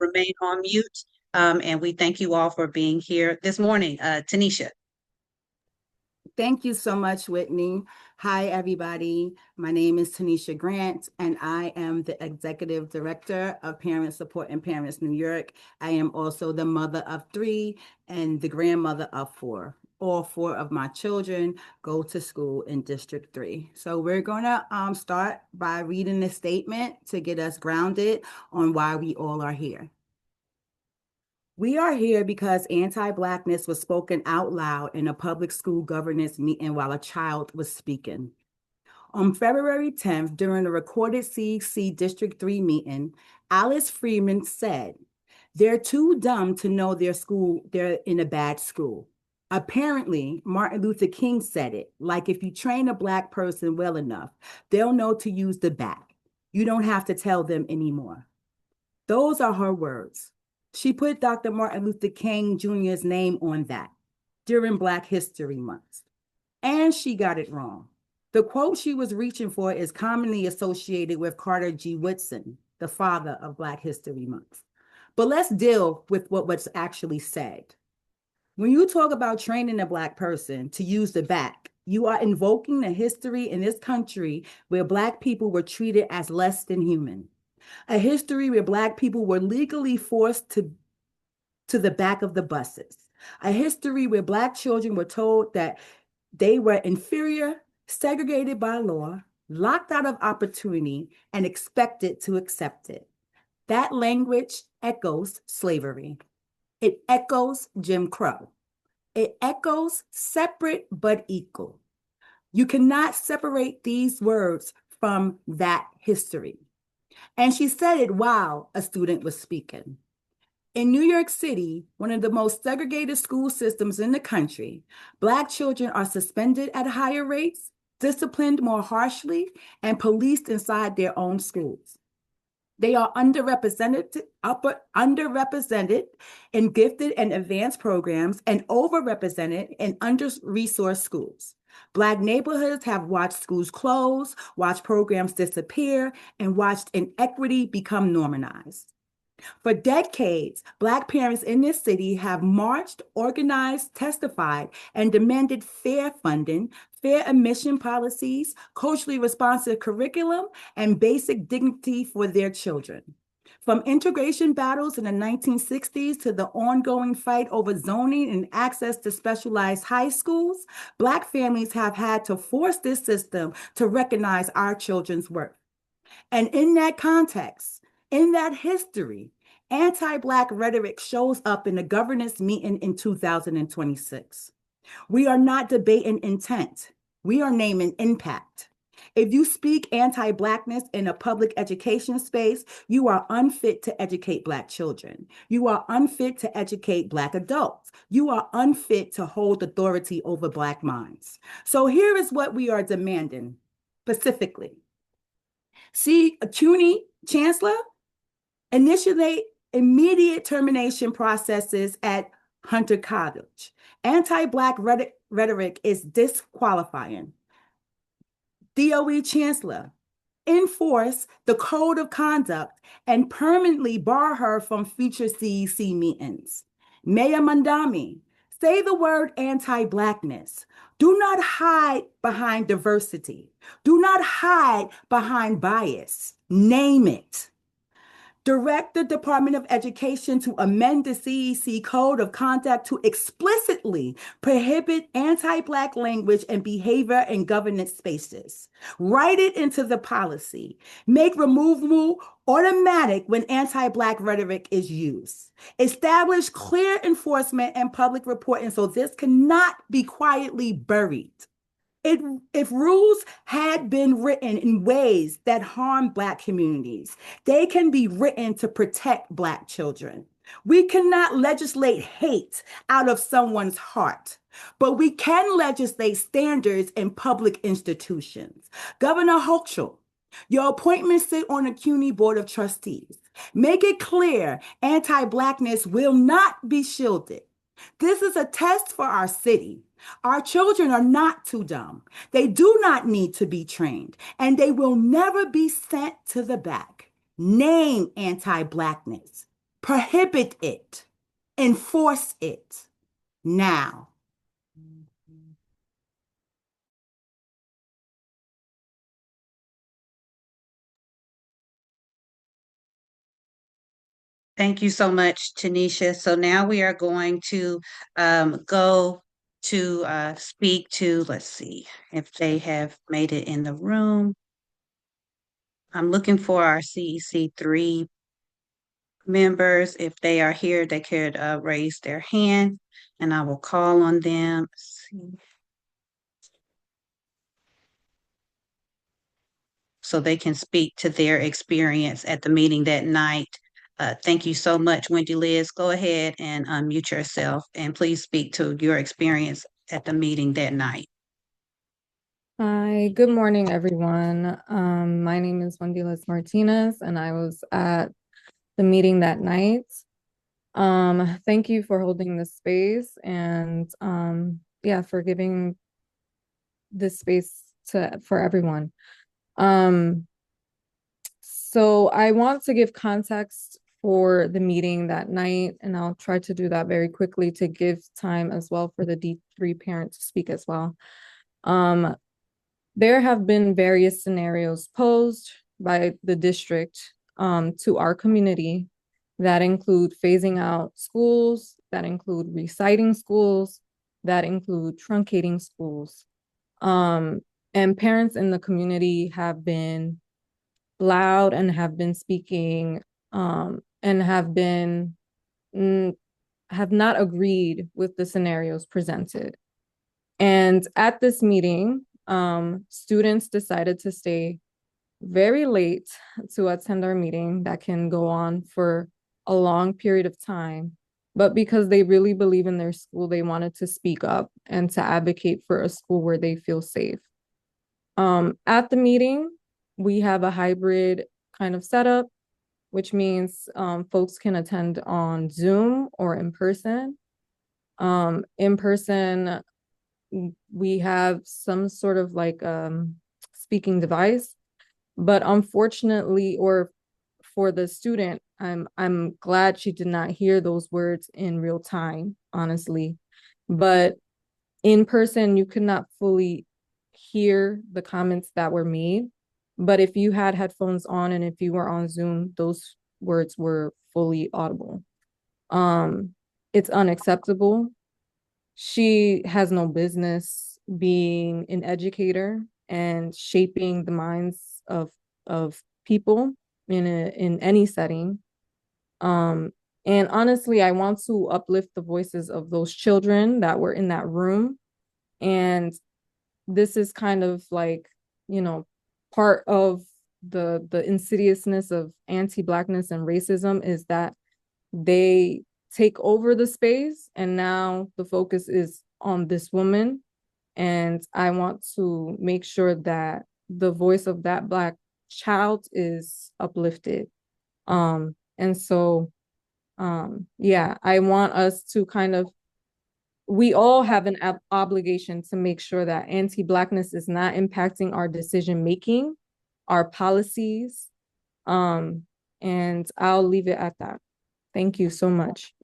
remain on mute. And we thank you all for being here this morning. Tanisha. Thank you so much, Whitney. Hi, everybody. My name is Tanisha Grant, and I am the Executive Director of Parent Support in Parents New York. I am also the mother of 3 and the grandmother of 4. All 4 of my children go to school in District 3. So we're going to start by reading the statement to get us grounded on why we all are here. We are here because anti-Blackness was spoken out loud in a public school governance meeting while a child was speaking. On February 10th, during a recorded CEC District 3 meeting, Alice Friedman said, "They're too dumb to know they're in a bad school." Apparently, Martin Luther King said it, like if you train a Black person well enough, they'll know to use the bat. You don't have to tell them anymore. Those are her words. She put Dr. Martin Luther King Jr.'s name on that during Black History Month. And she got it wrong. The quote she was reaching for is commonly associated with Carter G. Woodson, the father of Black History Month. But let's deal with what was actually said. When you talk about training a Black person to use the bat, you are invoking the history in this country where Black people were treated as less than human. A history where Black people were legally forced to the back of the buses. A history where Black children were told that they were inferior, segregated by law, locked out of opportunity, and expected to accept it. That language echoes slavery. It echoes Jim Crow. It echoes separate but equal. You cannot separate these words from that history. And she said it while a student was speaking. In New York City, one of the most segregated school systems in the country, Black children are suspended at higher rates, disciplined more harshly, and policed inside their own schools. They are underrepresented in gifted and advanced programs and overrepresented in under-resourced schools. Black neighborhoods have watched schools close, watched programs disappear, and watched inequity become normalized. For decades, Black parents in this city have marched, organized, testified, and demanded fair funding, fair admission policies, culturally responsive curriculum, and basic dignity for their children. From integration battles in the 1960s to the ongoing fight over zoning and access to specialized high schools, Black families have had to force this system to recognize our children's worth. And in that context, in that history, anti-Black rhetoric shows up in the governance meeting in 2026. We are not debating intent. We are naming impact. If you speak anti-Blackness in a public education space, you are unfit to educate Black children. You are unfit to educate Black adults. You are unfit to hold authority over Black minds. So here is what we are demanding specifically. See, CUNY Chancellor, initiate immediate termination processes at Hunter College. Anti-Black rhetoric is disqualifying. DOE Chancellor, enforce the code of conduct and permanently bar her from future CEC meetings. Mayor Mandami, say the word anti-Blackness. Do not hide behind diversity. Do not hide behind bias. Name it. Direct the Department of Education to amend the CEC Code of Conduct to explicitly prohibit anti-Black language and behavior in governance spaces. Write it into the policy. Make removal automatic when anti-Black rhetoric is used. Establish clear enforcement and public reporting so this cannot be quietly buried. If rules had been written in ways that harm Black communities, they can be written to protect Black children. We cannot legislate hate out of someone's heart, but we can legislate standards in public institutions. Governor Hochul, your appointments sit on the CUNY Board of Trustees. Make it clear anti-Blackness will not be shielded. This is a test for our city. Our children are not too dumb. They do not need to be trained, and they will never be sent to the back. Name anti-Blackness. Prohibit it. Enforce it now. Thank you so much, Tanisha. So now we are going to go to speak to, let's see if they have made it in the room. I'm looking for our CEC3 members. If they are here, they could raise their hand and I will call on them. Let's see. So they can speak to their experience at the meeting that night. Thank you so much, Wendy Liz. Go ahead and unmute yourself and please speak to your experience at the meeting that night. Hi, good morning, everyone. My name is Wendy Liz Martinez, and I was at the meeting that night. Thank you for holding this space and yeah, for giving this space for everyone. So I want to give context for the meeting that night, and I'll try to do that very quickly to give time as well for the D3 parent to speak as well. There have been various scenarios posed by the district to our community that include phasing out schools, that include reciting schools, that include truncating schools. And parents in the community have been loud and have been speaking and have not agreed with the scenarios presented. And at this meeting, students decided to stay very late to attend our meeting that can go on for a long period of time. But because they really believe in their school, they wanted to speak up and to advocate for a school where they feel safe. At the meeting, we have a hybrid kind of setup, which means folks can attend on Zoom or in person. In person, we have some sort of like speaking device, but unfortunately, or for the student, I'm glad she did not hear those words in real time, honestly. But in person, you could not fully hear the comments that were made. But if you had headphones on and if you were on Zoom, those words were fully audible. It's unacceptable. She has no business being an educator and shaping the minds of people in any setting. And honestly, I want to uplift the voices of those children that were in that room. And this is kind of like, part of the insidiousness of anti-Blackness and racism is that they take over the space and now the focus is on this woman. And I want to make sure that the voice of that Black child is uplifted. And so, yeah, I want us to we all have an obligation to make sure that anti-Blackness is not impacting our decision-making, our policies. And I'll leave it at that. Thank you so much.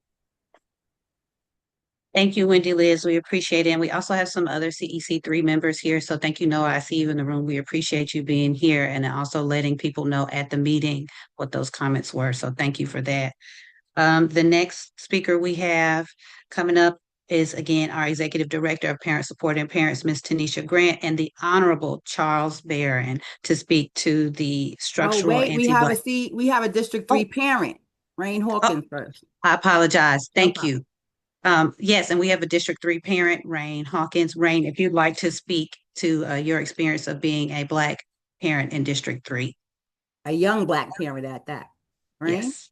Thank you, Wendy Liz. We appreciate it. And we also have some other CEC3 members here. So thank you, Noah. I see you in the room. We appreciate you being here and also letting people know at the meeting what those comments were. So thank you for that. The next speaker we have coming up is, again, our Executive Director of Parent Support and Parents, Ms. Tanisha Grant, and the Honorable Charles Barron to speak to the structural wait, anti-Black. we have a District 3 parent, Rain Hawkins first. I apologize. Thank No you. Yes, and we have a District 3 parent, Rain Hawkins. Rain, if you'd like to speak to your experience of being a Black parent in District 3. A young Black parent at that, right? Yes.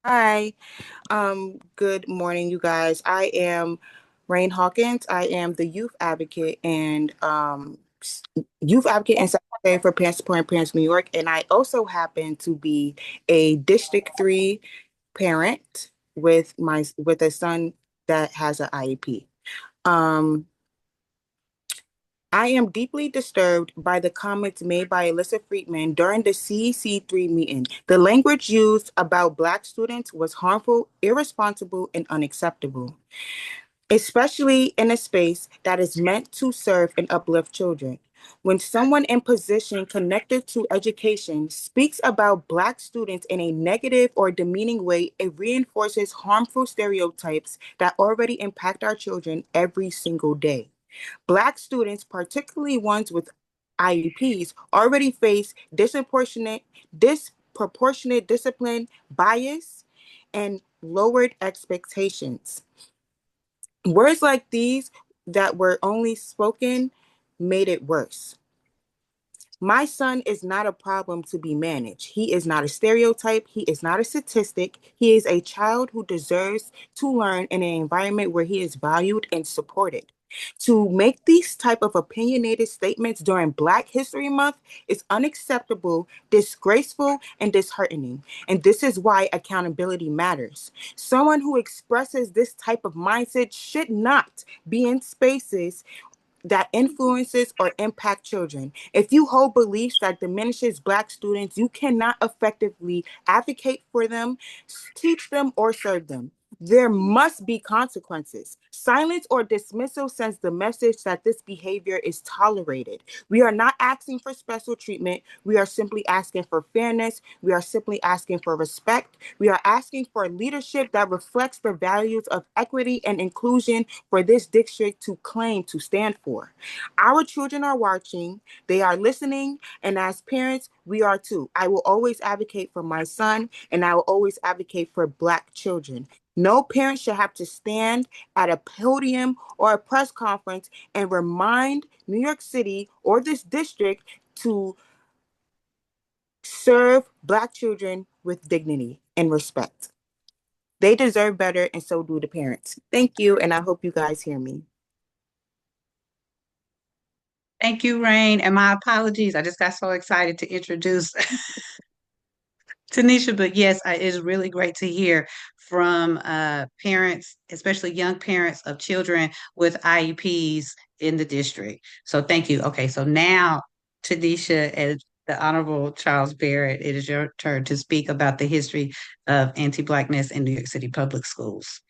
Hi, good morning, you guys. I am Rain Hawkins. I am the youth advocate and secretary for Parents Support and Parents New York, and I also happen to be a District 3 parent with a son that has an IEP. Um, I am deeply disturbed by the comments made by Alyssa Friedman during the CEC3 meeting. The language used about Black students was harmful, irresponsible, and unacceptable, especially in a space that is meant to serve and uplift children. When someone in position connected to education speaks about Black students in a negative or demeaning way, it reinforces harmful stereotypes that already impact our children every single day. Black students, particularly ones with IEPs, already face disproportionate discipline, bias, and lowered expectations. Words like these that were only spoken made it worse. My son is not a problem to be managed. He is not a stereotype. He is not a statistic. He is a child who deserves to learn in an environment where he is valued and supported. To make these type of opinionated statements during Black History Month is unacceptable, disgraceful, and disheartening. And this is why accountability matters. Someone who expresses this type of mindset should not be in spaces that influences or impact children. If you hold beliefs that diminishes Black students, you cannot effectively advocate for them, teach them, or serve them. There must be consequences. Silence or dismissal sends the message that this behavior is tolerated. We are not asking for special treatment. We are simply asking for fairness. We are simply asking for respect. We are asking for leadership that reflects the values of equity and inclusion for this district to claim to stand for. Our children are watching, they are listening, and as parents, we are too. I will always advocate for my son, and I will always advocate for Black children. No parent should have to stand at a podium or a press conference and remind New York City or this district to serve Black children with dignity and respect. They deserve better, and so do the parents. Thank you, and I hope you guys hear me. Thank you, Rain, and my apologies. I just got so excited to introduce Tanisha, but yes, it's really great to hear from parents, especially young parents of children with IEPs in the district. So thank you. Okay, so now, Tanisha, as the Honorable Charles Barrett, it is your turn to speak about the history of anti-Blackness in New York City Public Schools.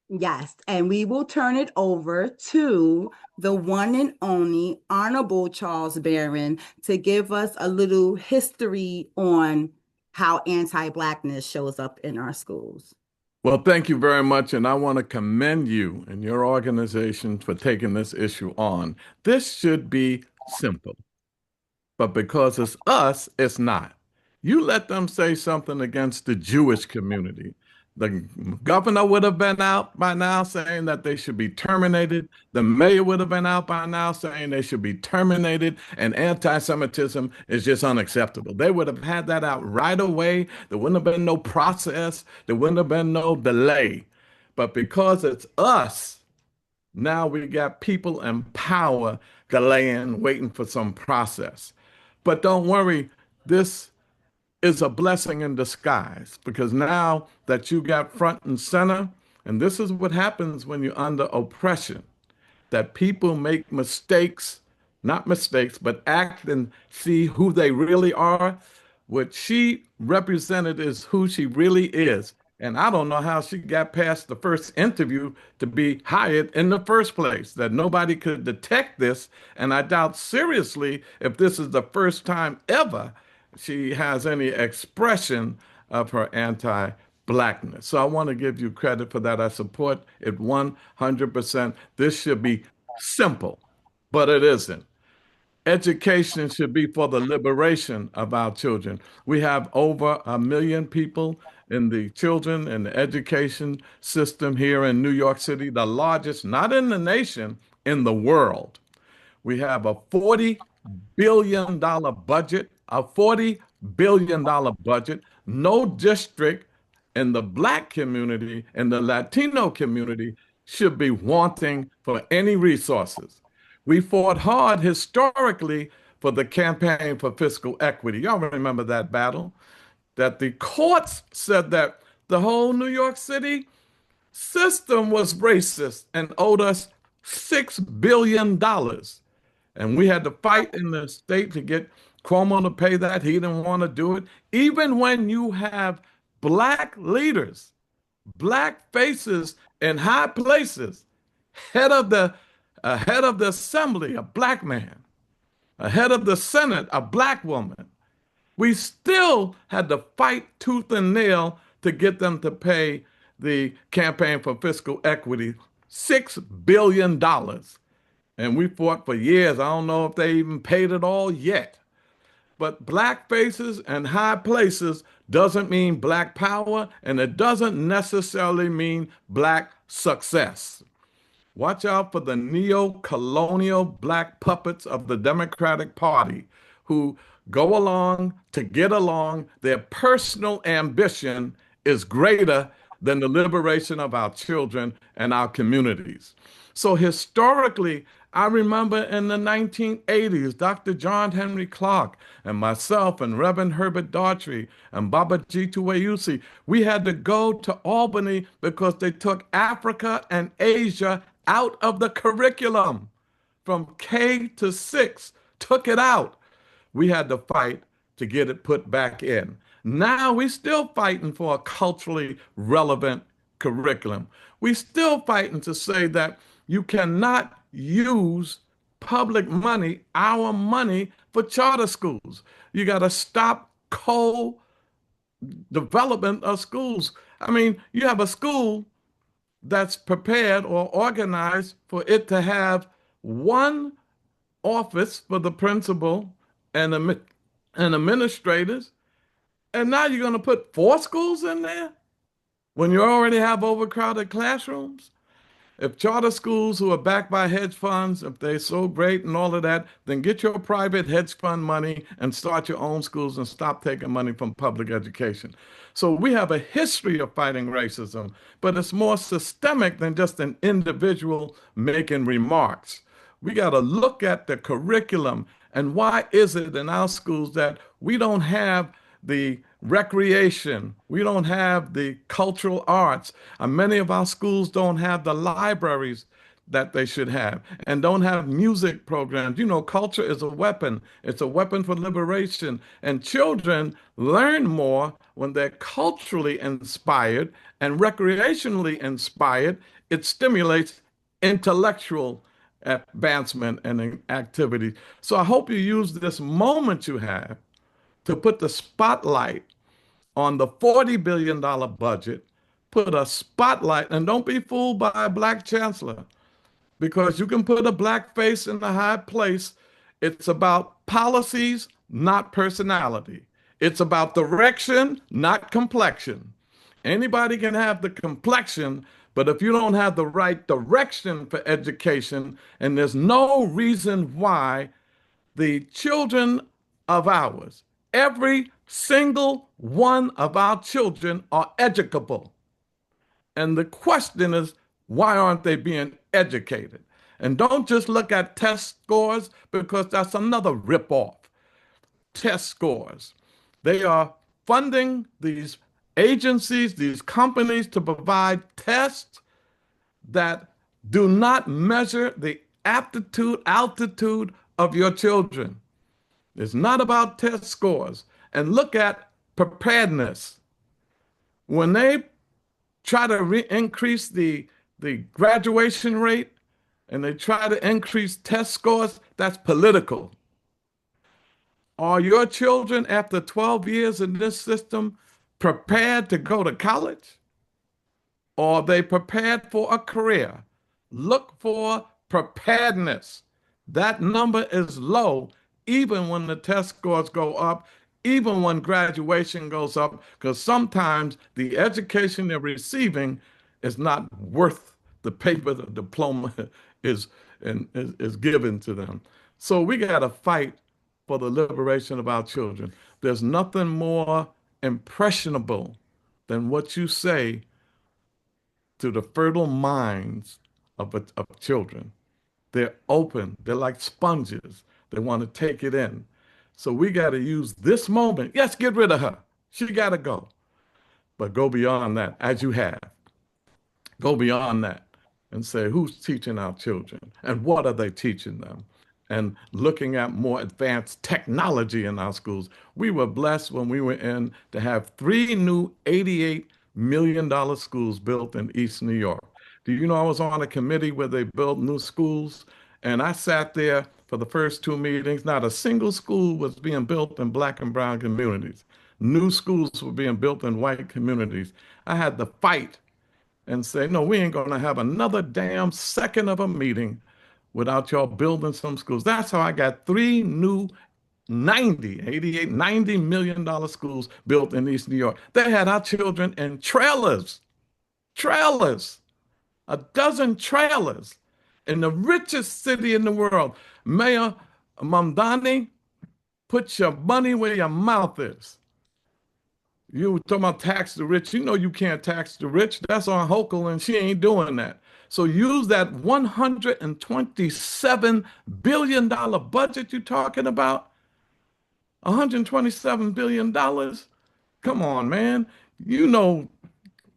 Yes, and we will turn it over to the one and only Honorable Charles Barron to give us a little history on how anti-Blackness shows up in our schools. Well, thank you very much. And I want to commend you and your organization for taking this issue on. This should be simple, but because it's us, it's not. You let them say something against the Jewish community. The governor would have been out by now saying that they should be terminated. The mayor would have been out by now saying they should be terminated. And anti-Semitism is just unacceptable. They would have had that out right away. There wouldn't have been no process. There wouldn't have been no delay. But because it's us, now we got people in power delaying, waiting for some process. But don't worry, this is a blessing in disguise because now that you got front and center, and this is what happens when you're under oppression, that people make mistakes, not mistakes, but act and see who they really are. What she represented is who she really is. And I don't know how she got past the first interview to be hired in the first place, that nobody could detect this. And I doubt seriously if this is the first time ever she has any expression of her anti-Blackness. So I want to give you credit for that. I support it 100%. This should be simple, but it isn't. Education should be for the liberation of our children. We have over 1 million people in the children and the education system here in New York City, the largest, not in the nation, in the world. We have a $40 billion budget, a $40 billion budget. No district in the Black community and the Latino community should be wanting for any resources. We fought hard historically for the campaign for fiscal equity. Y'all remember that battle? That the courts said that the whole New York City system was racist and owed us $6 billion. And we had to fight in the state to get Cuomo to pay that. He didn't want to do it. Even when you have black leaders, black faces in high places, head of the head of the assembly, a black man, a head of the Senate, a black woman, we still had to fight tooth and nail to get them to pay the Campaign for Fiscal Equity $6 billion. And we fought for years. I don't know if they even paid it all yet. But black faces and high places doesn't mean black power, and it doesn't necessarily mean black success. Watch out for the neo-colonial black puppets of the Democratic Party who go along to get along. Their personal ambition is greater than the liberation of our children and our communities. So historically, I remember in the 1980s, Dr. John Henry Clark and myself and Reverend Herbert Daughtry and Baba Jitu Wayusi, we had to go to Albany because they took Africa and Asia out of the curriculum from K to 6, took it out. We had to fight to get it put back in. Now we're still fighting for a culturally relevant curriculum. We're still fighting to say that you cannot use public money, our money, for charter schools. You got to stop co-development of schools. I mean, you have a school that's prepared or organized for it to have one office for the principal and administrators, and now you're going to put 4 schools in there when you already have overcrowded classrooms? If charter schools who are backed by hedge funds, if they're so great and all of that, then get your private hedge fund money and start your own schools and stop taking money from public education. So we have a history of fighting racism, but it's more systemic than just an individual making remarks. We got to look at the curriculum and why is it in our schools that we don't have the recreation, we don't have the cultural arts, and many of our schools don't have the libraries that they should have and don't have music programs. You know, culture is a weapon. It's a weapon for liberation. And children learn more when they're culturally inspired and recreationally inspired. It stimulates intellectual advancement and activity. So I hope you use this moment you have to put the spotlight on the $40 billion budget, put a spotlight, and don't be fooled by a black chancellor, because you can put a black face in a high place. It's about policies, not personality. It's about direction, not complexion. Anybody can have the complexion, but if you don't have the right direction for education, and there's no reason why the children of ours, every single one of our children are educable. And the question is, why aren't they being educated? And don't just look at test scores, because that's another ripoff. Test scores. They are funding these agencies, these companies to provide tests that do not measure the aptitude, altitude of your children. It's not about test scores. And look at preparedness. When they try to increase the graduation rate and they try to increase test scores, that's political. Are your children, after 12 years in this system, prepared to go to college? Or are they prepared for a career? Look for preparedness. That number is low, even when the test scores go up, even when graduation goes up, because sometimes the education they're receiving is not worth the paper the diploma is given to them. So we got to fight for the liberation of our children. There's nothing more impressionable than what you say to the fertile minds of children. They're open. They're like sponges. They want to take it in. So we got to use this moment. Yes, get rid of her. She got to go. But go beyond that, as you have. Go beyond that and say, who's teaching our children and what are they teaching them? And looking at more advanced technology in our schools. We were blessed when we were in to have 3 new $88 million schools built in East New York. Do you know I was on a committee where they built new schools? And I sat there for the first 2 meetings. Not a single school was being built in Black and brown communities. New schools were being built in white communities. I had to fight and say, no, we ain't going to have another damn second of a meeting without y'all building some schools. That's how I got 3 new 90, 88, $90 million schools built in East New York. They had our children in trailers, a dozen trailers in the richest city in the world. Mayor Mamdani, put your money where your mouth is. You were talking about tax the rich. You know you can't tax the rich. That's on Hochul, and she ain't doing that. So use that $127 billion budget you're talking about. $127 billion. Come on, man. You know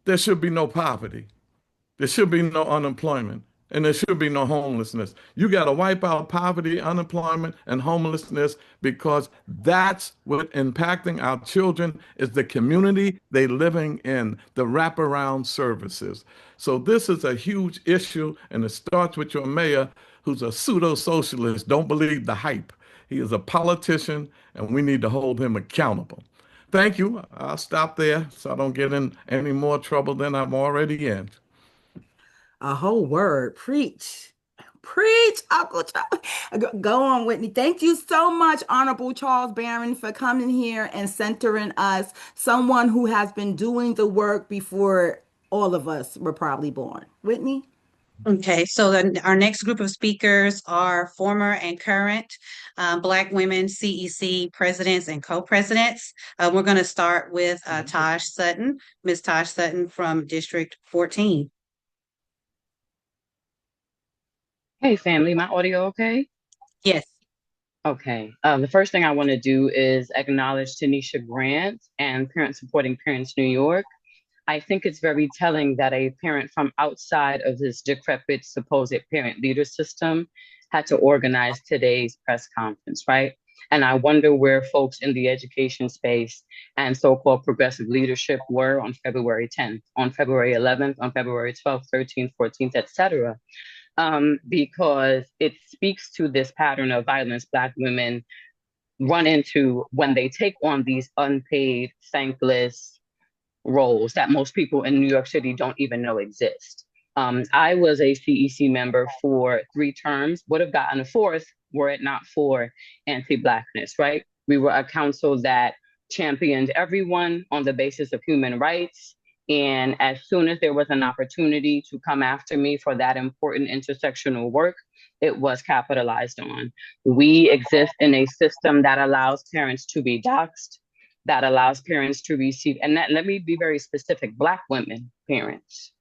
there should be no poverty. There should be no unemployment. And there should be no homelessness. You got to wipe out poverty, unemployment, and homelessness because that's what impacting our children is the community they living in, the wraparound services. So this is a huge issue, and it starts with your mayor, who's a pseudo-socialist. Don't believe the hype. He is a politician, and we need to hold him accountable. Thank you. I'll stop there so I don't get in any more trouble than I'm already in. A whole word. Preach. Preach, Uncle Charles. Go on, Whitney. Thank you so much, Honorable Charles Barron, for coming here and centering us, someone who has been doing the work before all of us were probably born. Whitney? Okay, so our next group of speakers are former and current Black women CEC presidents and co-presidents. We're going to start with Taj Sutton, Ms. Taj Sutton from District 14. Hey family, my audio okay? Yes. Okay. The first thing I want to do is acknowledge Tanisha Grant and Parent Supporting Parents New York. I think it's very telling that a parent from outside of this decrepit supposed parent leader system had to organize today's press conference, right? And I wonder where folks in the education space and so-called progressive leadership were on February 10th, on February 11th, on February 12th, 13th, 14th, etc. Because it speaks to this pattern of violence Black women run into when they take on these unpaid, thankless roles that most people in New York City don't even know exist. I was a CEC member for 3 terms, would have gotten a 4th were it not for anti-Blackness, right? We were a council that championed everyone on the basis of human rights. And as soon as there was an opportunity to come after me for that important intersectional work, it was capitalized on. We exist in a system that allows parents to be doxxed, that allows parents to receive, and let me be very specific, Black women parents,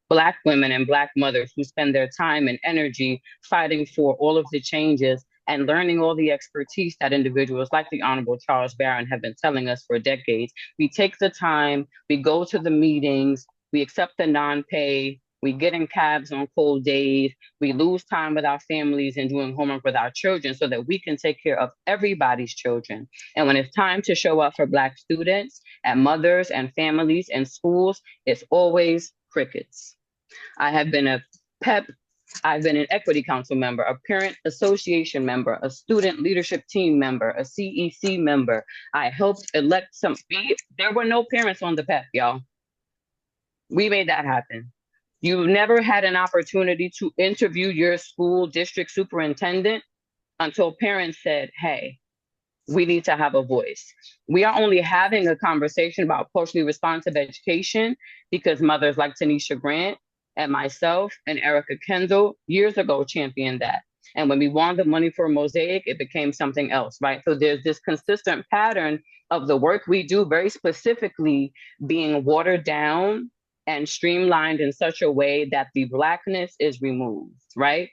Black women and Black mothers who spend their time and energy fighting for all of the changes and learning all the expertise that individuals like the Honorable Charles Barron have been telling us for decades. We take the time, we go to the meetings, we accept the non-pay, we get in cabs on cold days, we lose time with our families and doing homework with our children so that we can take care of everybody's children. And when it's time to show up for Black students and mothers and families and schools, it's always crickets. I have been a PEP, I've been an equity council member, a parent association member, a student leadership team member, a CEC member. I helped elect some, there were no parents on the PEP, y'all. We made that happen. You never had an opportunity to interview your school district superintendent until parents said, hey, we need to have a voice. We are only having a conversation about culturally responsive education because mothers like Tanisha Grant and myself and Erica Kendall years ago championed that. And when we won the money for Mosaic, it became something else, right? So there's this consistent pattern of the work we do very specifically being watered down and streamlined in such a way that the Blackness is removed, right?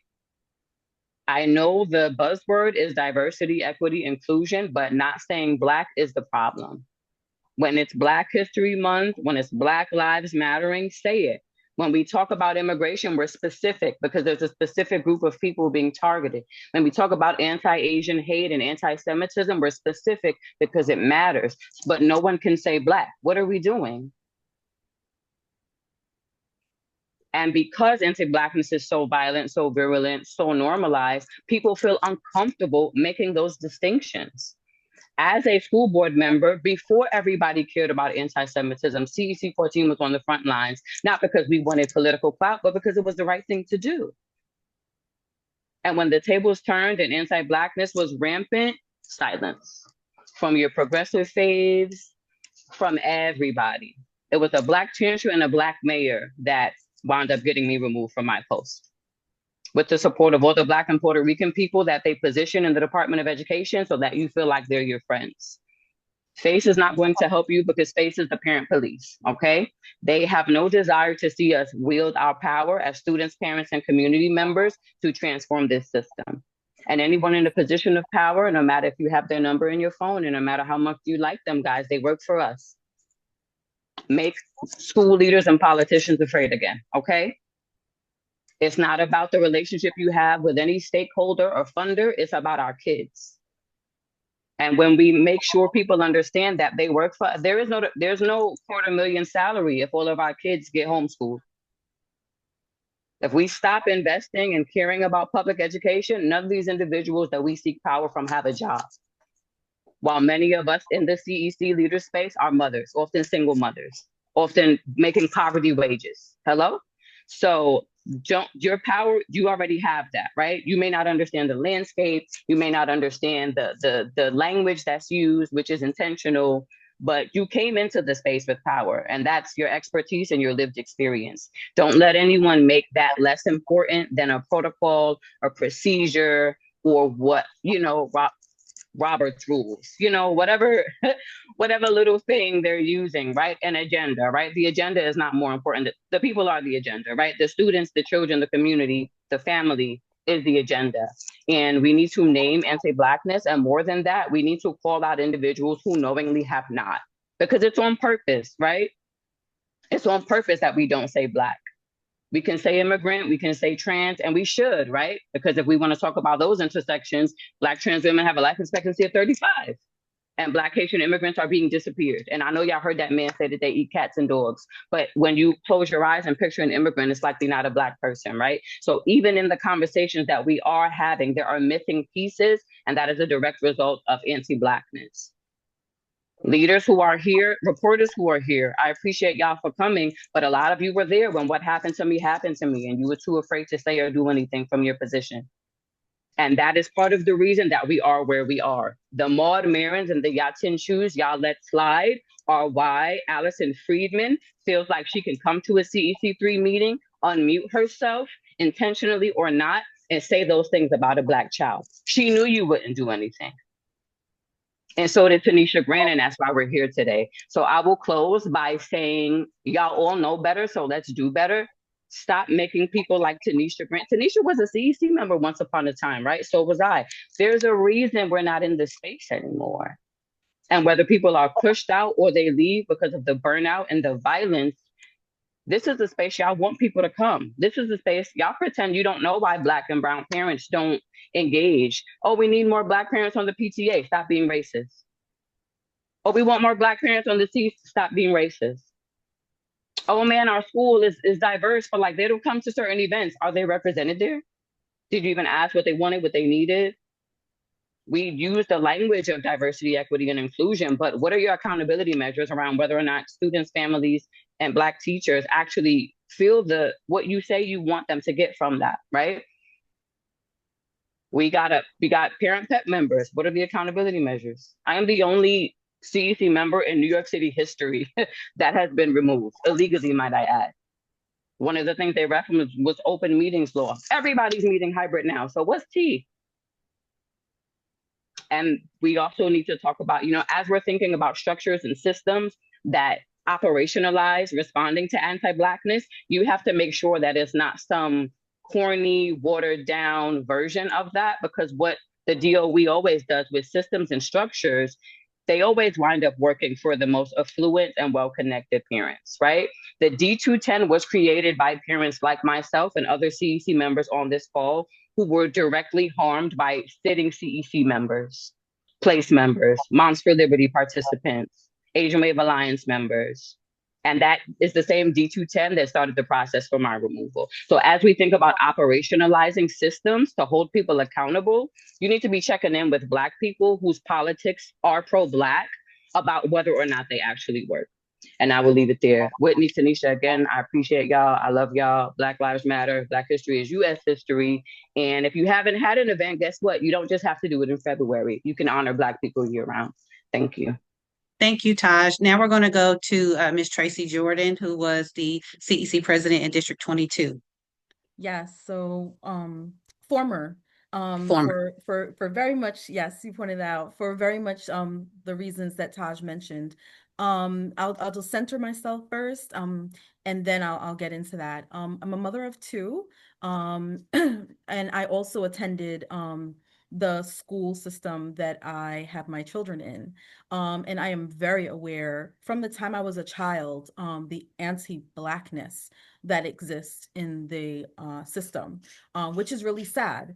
I know the buzzword is diversity, equity, inclusion, but not saying Black is the problem. When it's Black History Month, when it's Black Lives Mattering, say it. When we talk about immigration, we're specific because there's a specific group of people being targeted. When we talk about anti-Asian hate and anti-Semitism, we're specific because it matters. But no one can say Black. What are we doing? And because anti-Blackness is so violent, so virulent, so normalized, people feel uncomfortable making those distinctions. As a school board member, before everybody cared about anti-Semitism, CEC 14 was on the front lines, not because we wanted political clout, but because it was the right thing to do. And when the tables turned and anti-Blackness was rampant, silence from your progressive faves, from everybody. It was a Black chancellor and a Black mayor that wound up getting me removed from my post. With the support of all the Black and Puerto Rican people that they position in the Department of Education so that you feel like they're your friends. FACE is not going to help you because FACE is the parent police, okay? They have no desire to see us wield our power as students, parents, and community members to transform this system. And anyone in a position of power, no matter if you have their number in your phone and no matter how much you like them, guys, they work for us. Make school leaders and politicians afraid again, okay? It's not about the relationship you have with any stakeholder or funder. It's about our kids. And when we make sure people understand that they work for, there's no $250,000 salary if all of our kids get homeschooled. If we stop investing and caring about public education, none of these individuals that we seek power from have a job. While many of us in the CEC leader space are mothers, often single mothers, often making poverty wages. Hello? So your power, you already have that, right? You may not understand the landscape. You may not understand the language that's used, which is intentional, but you came into the space with power, and that's your expertise and your lived experience. Don't let anyone make that less important than a protocol or procedure or what, Robert's rules, whatever little thing they're using, right? An agenda, right? The agenda is not more important. The people are the agenda, right? The students, the children, the community, the family is the agenda. And we need to name anti-Blackness. And more than that, we need to call out individuals who knowingly have not, because it's on purpose, right? It's on purpose that we don't say Black. We can say immigrant, we can say trans, and we should, right? Because if we want to talk about those intersections, Black trans women have a life expectancy of 35, and Black Haitian immigrants are being disappeared. And I know y'all heard that man say that they eat cats and dogs, but when you close your eyes and picture an immigrant, it's likely not a Black person, right? So even in the conversations that we are having, there are missing pieces, and that is a direct result of anti-Blackness. Leaders who are here, reporters who are here, I appreciate y'all for coming, but a lot of you were there when what happened to me, and you were too afraid to say or do anything from your position. And that is part of the reason that we are where we are. The Maud Marins and the Yatin shoes y'all let slide are why Allyson Friedman feels like she can come to a CEC3 meeting, unmute herself, intentionally or not, and say those things about a Black child. She knew you wouldn't do anything. And so did Tanisha Grant, and that's why we're here today. So I will close by saying, y'all all know better, so let's do better. Stop making people like Tanisha Grant. Tanisha was a CEC member once upon a time, right? So was I. There's a reason we're not in this space anymore. And whether people are pushed out or they leave because of the burnout and the violence, this is the space y'all want people to come. This is the space y'all pretend you don't know why Black and brown parents don't engage. Oh, we need more Black parents on the PTA. Stop being racist. Oh, we want more Black parents on the C. Stop being racist. Oh man, our school is diverse, but like they don't come to certain events. Are they represented there? Did you even ask what they wanted, what they needed? We use the language of diversity, equity, and inclusion, but what are your accountability measures around whether or not students, families, and Black teachers actually feel what you say you want them to get from that, right? We got parent PEP members. What are the accountability measures? I am the only CEC member in New York City history that has been removed, illegally, might I add. One of the things they referenced was open meetings law. Everybody's meeting hybrid now, so what's T? And we also need to talk about, as we're thinking about structures and systems that operationalize responding to anti-Blackness, you have to make sure that it's not some corny, watered down version of that, because what the DOE always does with systems and structures, they always wind up working for the most affluent and well-connected parents, right? The D210 was created by parents like myself and other CEC members on this call who were directly harmed by sitting CEC members, place members, Moms for Liberty participants, Asian Wave Alliance members. And that is the same D210 that started the process for my removal. So as we think about operationalizing systems to hold people accountable, you need to be checking in with Black people whose politics are pro-Black about whether or not they actually work. And I will leave it there. Whitney, Tanisha, again, I appreciate y'all. I love y'all. Black Lives Matter. Black history is U.S. history. And if you haven't had an event, guess what? You don't just have to do it in February. You can honor Black people year round. Thank you. Thank you, Taj. Now we're going to go to Ms. Tracy Jordan, who was the CEC president in District 22. Yes, so former Former. for very much, yes, you pointed out, for very much the reasons that Taj mentioned. I'll just center myself first, and then I'll get into that. I'm a mother of two, and I also attended the school system that I have my children in. And I am very aware from the time I was a child, the anti-Blackness that exists in the system, which is really sad,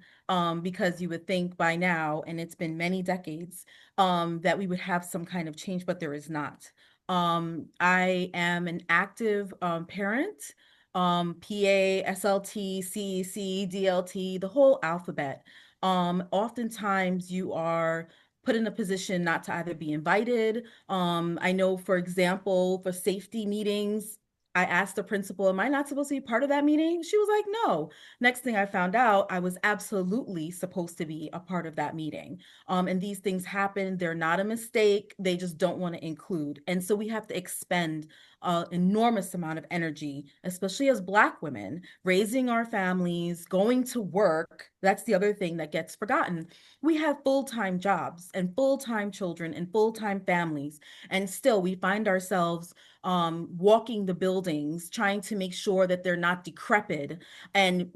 because you would think by now, and it's been many decades, that we would have some kind of change, but there is not. I am an active parent, PA, SLT, CEC, DLT, the whole alphabet. Oftentimes you are put in a position not to either be invited. I know, for example, for safety meetings, I asked the principal, am I not supposed to be part of that meeting? She was like, no. Next thing I found out, I was absolutely supposed to be a part of that meeting. And these things happen. They're not a mistake. They just don't want to include. And so we have to expend an enormous amount of energy, especially as Black women, raising our families, going to work. That's the other thing that gets forgotten. We have full-time jobs and full-time children and full-time families. And still we find ourselves walking the buildings, trying to make sure that they're not decrepit, and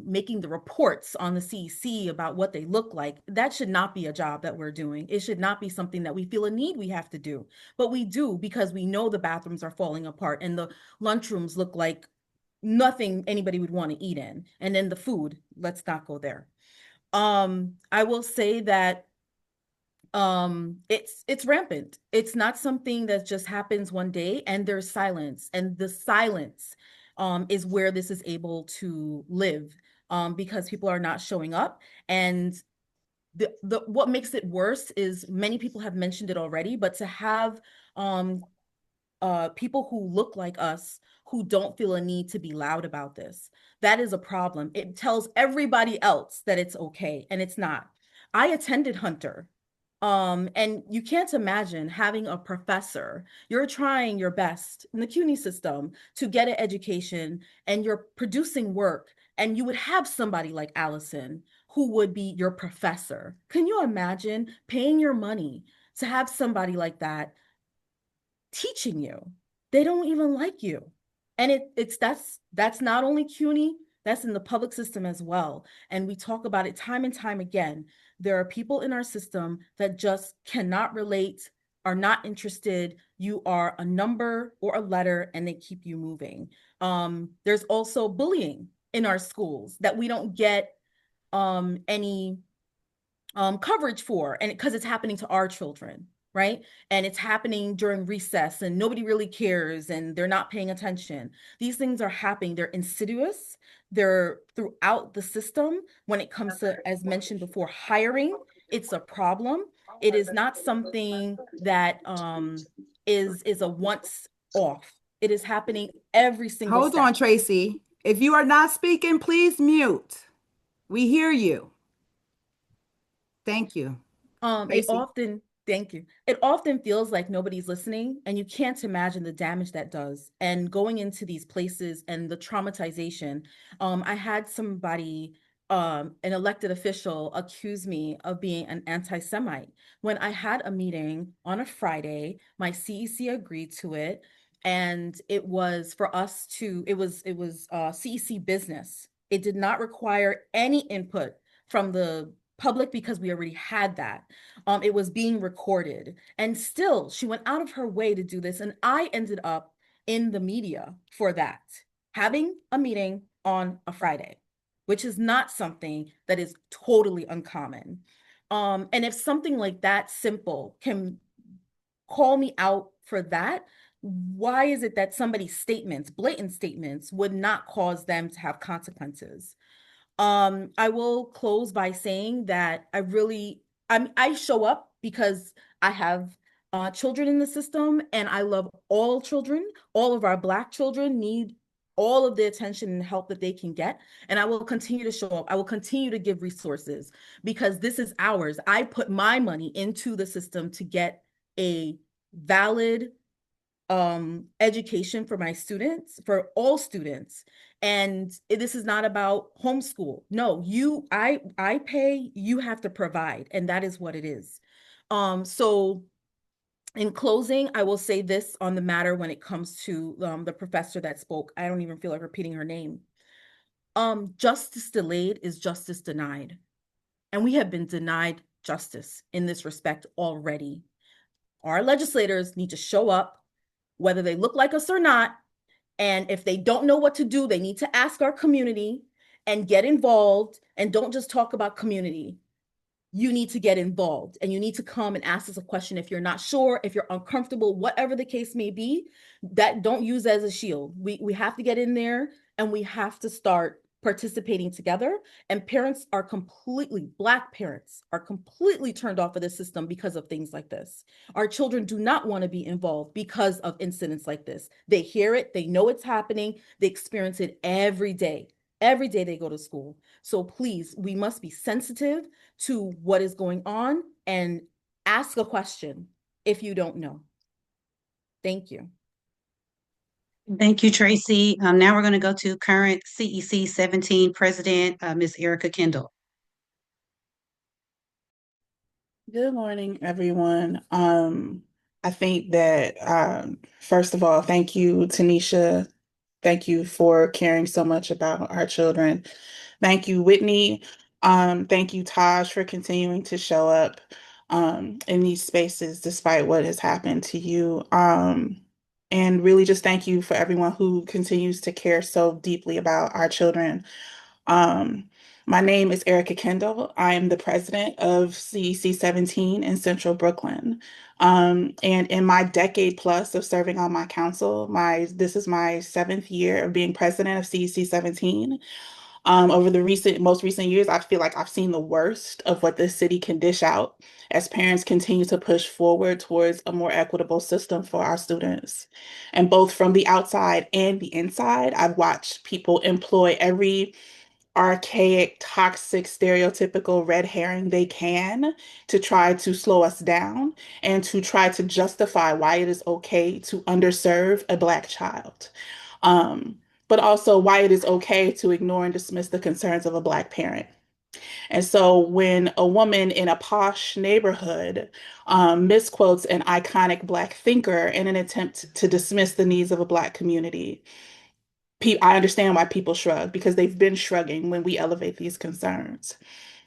making the reports on the CEC about what they look like. That should not be a job that we're doing. It should not be something that we feel a need we have to do, but we do because we know the bathrooms are falling apart and the lunchrooms look like nothing anybody would want to eat in. And then the food, let's not go there. I will say that it's rampant. It's not something that just happens one day, and there's silence, and the silence is where this is able to live, because people are not showing up. And the what makes it worse is, many people have mentioned it already, but to have people who look like us who don't feel a need to be loud about this, that is a problem. It tells everybody else that it's okay, and it's not. I attended Hunter. And you can't imagine having a professor, you're trying your best in the CUNY system to get an education, and you're producing work, and you would have somebody like Allyson who would be your professor. Can you imagine paying your money to have somebody like that teaching you? They don't even like you. And that's not only CUNY, that's in the public system as well. And we talk about it time and time again. There are people in our system that just cannot relate, are not interested. You are a number or a letter, and they keep you moving. There's also bullying in our schools that we don't get any coverage for, and because it's happening to our children, right? And it's happening during recess, and nobody really cares, and they're not paying attention. These things are happening. They're insidious. They're throughout the system. When it comes to, as mentioned before, hiring, it's a problem. It is not something that is a once off. It is happening every single Hold step. on, Tracy. If you are not speaking, please mute. We hear you. Thank you. Thank you. It often feels like nobody's listening, and you can't imagine the damage that does. And going into these places and the traumatization, I had somebody, an elected official, accuse me of being an anti-Semite. When I had a meeting on a Friday, my CEC agreed to it, and it was for us to, it was CEC business. It did not require any input from the public because we already had that. It was being recorded. And still, she went out of her way to do this. And I ended up in the media for that, having a meeting on a Friday, which is not something that is totally uncommon. And if something like that simple can call me out for that, why is it that somebody's statements, blatant statements, would not cause them to have consequences? I will close by saying that I show up because I have children in the system, and I love all children. All of our Black children need all of the attention and help that they can get. And I will continue to show up. I will continue to give resources because this is ours. I put my money into the system to get a valid education for my students, for all students. And this is not about homeschool. No, I pay, you have to provide, and that is what it is. So in closing, I will say this on the matter when it comes to the professor that spoke. I don't even feel like repeating her name. Justice delayed is justice denied. And we have been denied justice in this respect already. Our legislators need to show up, whether they look like us or not. And if they don't know what to do, they need to ask our community and get involved, and don't just talk about community. You need to get involved, and you need to come and ask us a question if you're not sure, if you're uncomfortable, whatever the case may be. That don't use as a shield. We have to get in there, and we have to start participating together. And parents are completely, Black parents are completely turned off of the system because of things like this. Our children do not want to be involved because of incidents like this. They hear it, they know it's happening, they experience it every day. Every day they go to school. So please, we must be sensitive to what is going on and ask a question if you don't know. Thank you. Thank you, Tracy. Now we're going to go to current CEC 17 President, Ms. Erica Kendall. Good morning, everyone. I think that first of all, thank you, Tanisha. Thank you for caring so much about our children. Thank you, Whitney. Thank you, Taj, for continuing to show up in these spaces despite what has happened to you. And really just thank you for everyone who continues to care so deeply about our children. My name is Erica Kendall. I am the president of CEC 17 in Central Brooklyn. And in my decade plus of serving on my council, this is my 7th year of being president of CEC 17. Over the most recent years, I feel like I've seen the worst of what this city can dish out as parents continue to push forward towards a more equitable system for our students. And both from the outside and the inside, I've watched people employ every archaic, toxic, stereotypical red herring they can to try to slow us down and to try to justify why it is okay to underserve a Black child. But also why it is okay to ignore and dismiss the concerns of a Black parent. And so when a woman in a posh neighborhood misquotes an iconic Black thinker in an attempt to dismiss the needs of a Black community, I understand why people shrug, because they've been shrugging when we elevate these concerns.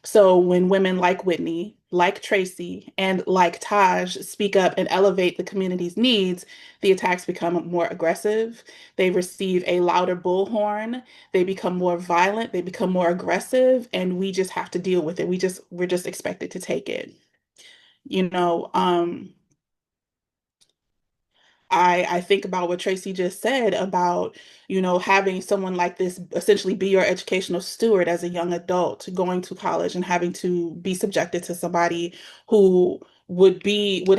So when women like Whitney, like Tracy, and like Taj speak up and elevate the community's needs, the attacks become more aggressive. They receive a louder bullhorn. They become more violent. They become more aggressive, and we just have to deal with it. We're just expected to take it. You know, I think about what Tracy just said about, having someone like this essentially be your educational steward as a young adult, going to college and having to be subjected to somebody who would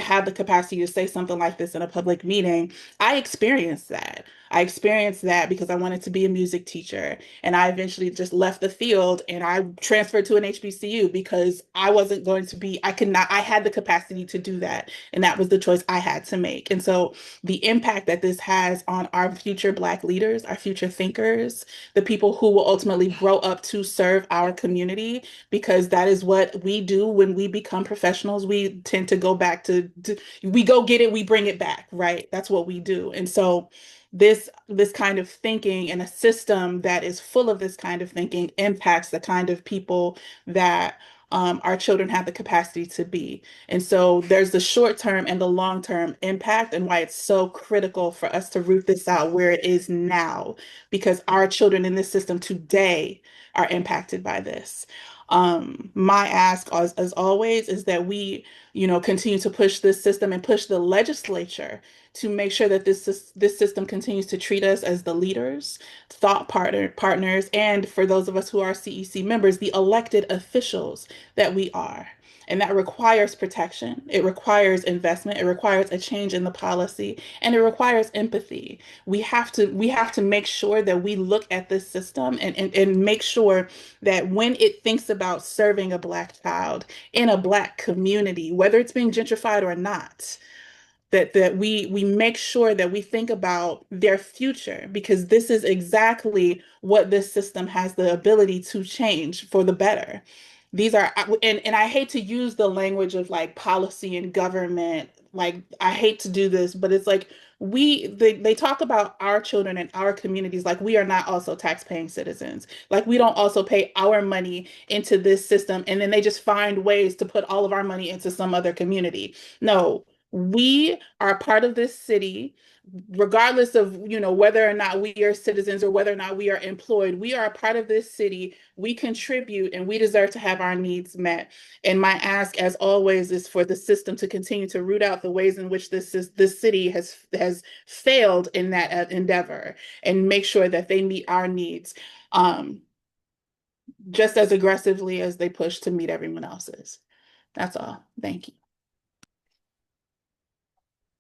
have the capacity to say something like this in a public meeting. I experienced that. I experienced that because I wanted to be a music teacher, and I eventually just left the field and I transferred to an HBCU because I wasn't going to be, I had the capacity to do that. And that was the choice I had to make. And so the impact that this has on our future Black leaders, our future thinkers, the people who will ultimately grow up to serve our community, because that is what we do when we become professionals. We tend to go back to we go get it, we bring it back, right? That's what we do. And so this kind of thinking and a system that is full of this kind of thinking impacts the kind of people that our children have the capacity to be. And so there's the short term and the long term impact, and why it's so critical for us to root this out where it is now, because our children in this system today are impacted by this. My ask, as always, is that we, continue to push this system and push the legislature to make sure that this system continues to treat us as the leaders, partners, and for those of us who are CEC members, the elected officials that we are. And that requires protection. It requires investment. It requires a change in the policy, and it requires empathy. We have to make sure that we look at this system and make sure that when it thinks about serving a Black child in a Black community, whether it's being gentrified or not, that we make sure that we think about their future, because this is exactly what this system has the ability to change for the better. These are, and I hate to use the language of like policy and government. Like, I hate to do this, but it's like they talk about our children and our communities like we are not also tax-paying citizens. Like, we don't also pay our money into this system, and then they just find ways to put all of our money into some other community. No, we are a part of this city, regardless of, whether or not we are citizens or whether or not we are employed. We are a part of this city. We contribute, and we deserve to have our needs met. And my ask, as always, is for the system to continue to root out the ways in which this city has failed in that endeavor, and make sure that they meet our needs just as aggressively as they push to meet everyone else's. That's all. Thank you.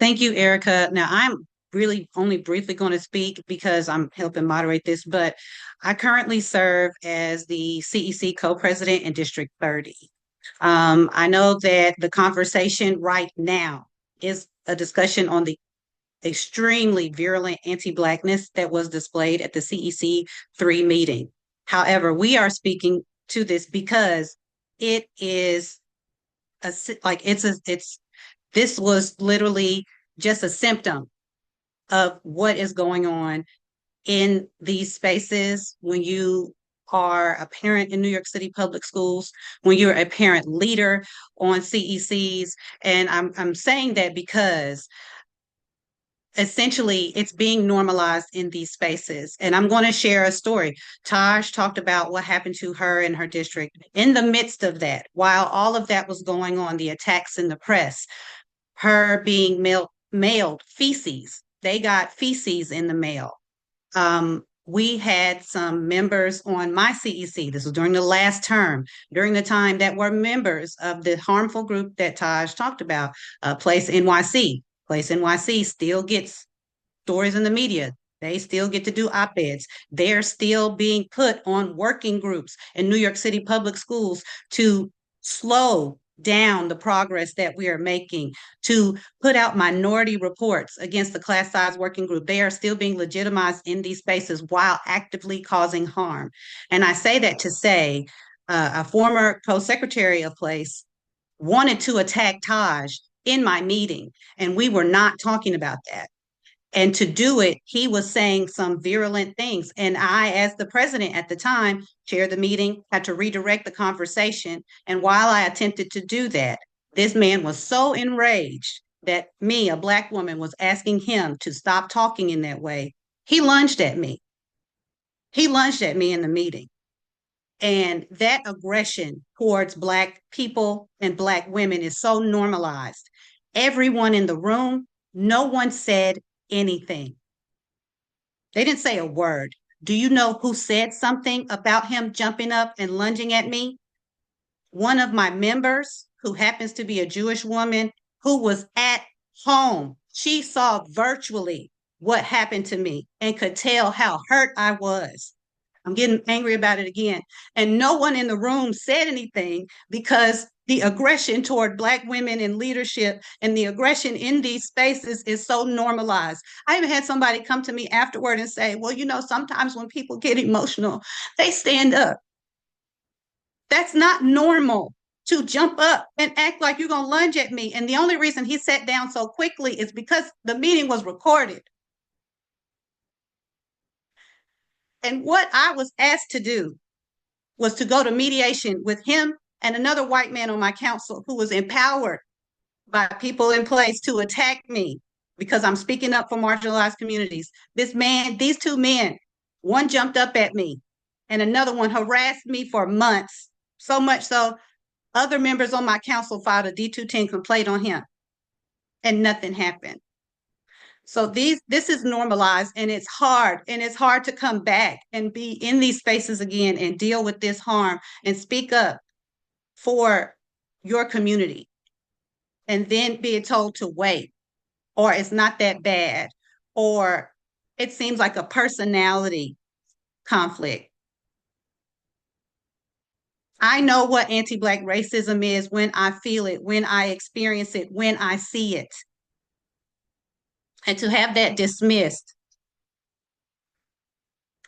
Thank you, Erica. Now, I'm really only briefly going to speak because I'm helping moderate this, but I currently serve as the CEC co-president in District 30. I know that the conversation right now is a discussion on the extremely virulent anti-Blackness that was displayed at the CEC 3 meeting. However, we are speaking to this because it is this was literally just a symptom of what is going on in these spaces when you are a parent in New York City Public Schools, when you're a parent leader on CECs. And I'm saying that because essentially it's being normalized in these spaces. And I'm going to share a story. Taj talked about what happened to her in her district. In the midst of that, while all of that was going on, the attacks in the press, her being mailed feces. They got feces in the mail. We had some members on my CEC, this was during the last term, during the time that were members of the harmful group that Taj talked about, Place NYC. Place NYC still gets stories in the media. They still get to do op-eds. They're still being put on working groups in New York City Public Schools to slow down the progress that we are making, to put out minority reports against the class size working group. They are still being legitimized in these spaces while actively causing harm. And I say that to say a former co-secretary of Place wanted to attack Taj in my meeting, and we were not talking about that. And to do it, he was saying some virulent things. And I, as the president at the time, chaired the meeting, had to redirect the conversation. And while I attempted to do that, this man was so enraged that me, a Black woman, was asking him to stop talking in that way. He lunged at me. He lunged at me in the meeting. And that aggression towards Black people and Black women is so normalized. Everyone in the room, no one said anything. They didn't say a word. Do you know who said something about him jumping up and lunging at me? One of my members, who happens to be a Jewish woman who was at home. She saw virtually what happened to me and could tell how hurt I was. I'm getting angry about it again. And no one in the room said anything because the aggression toward Black women in leadership and the aggression in these spaces is so normalized. I even had somebody come to me afterward and say, well, sometimes when people get emotional, they stand up. That's not normal to jump up and act like you're going to lunge at me. And the only reason he sat down so quickly is because the meeting was recorded. And what I was asked to do was to go to mediation with him and another white man on my council who was empowered by people in place to attack me because I'm speaking up for marginalized communities. These two men, one jumped up at me and another one harassed me for months, so much so other members on my council filed a D210 complaint on him and nothing happened. So this is normalized, and it's hard to come back and be in these spaces again and deal with this harm and speak up for your community and then being told to wait, or it's not that bad, or it seems like a personality conflict. I know what anti-Black racism is when I feel it, when I experience it, when I see it. And to have that dismissed,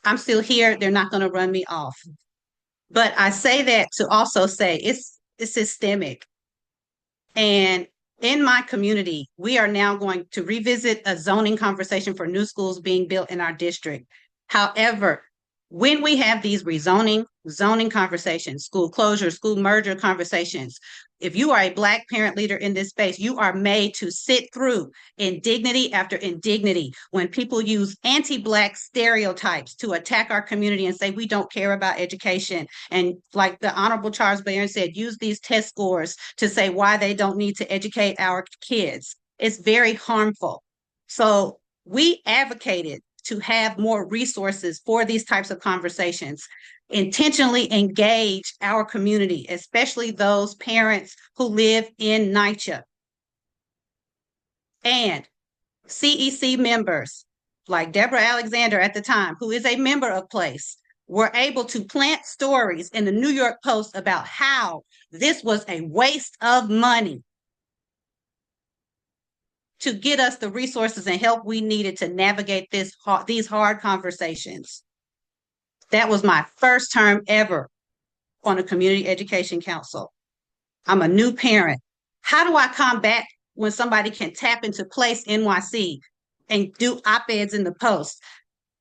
I'm still here, they're not going to run me off. But I say that to also say it's systemic. And in my community, we are now going to revisit a zoning conversation for new schools being built in our district. However, when we have these zoning conversations, school closure, school merger conversations, if you are a Black parent leader in this space, you are made to sit through indignity after indignity when people use anti-Black stereotypes to attack our community and say we don't care about education. And like the Honorable Charles Barron said, use these test scores to say why they don't need to educate our kids. It's very harmful. So we advocated to have more resources for these types of conversations, intentionally engage our community, especially those parents who live in NYCHA. And CEC members like Deborah Alexander at the time, who is a member of PLACE, were able to plant stories in the New York Post about how this was a waste of money to get us the resources and help we needed to navigate these hard conversations. That was my first term ever on a community education council. I'm a new parent. How do I combat when somebody can tap into Place NYC and do op-eds in the Post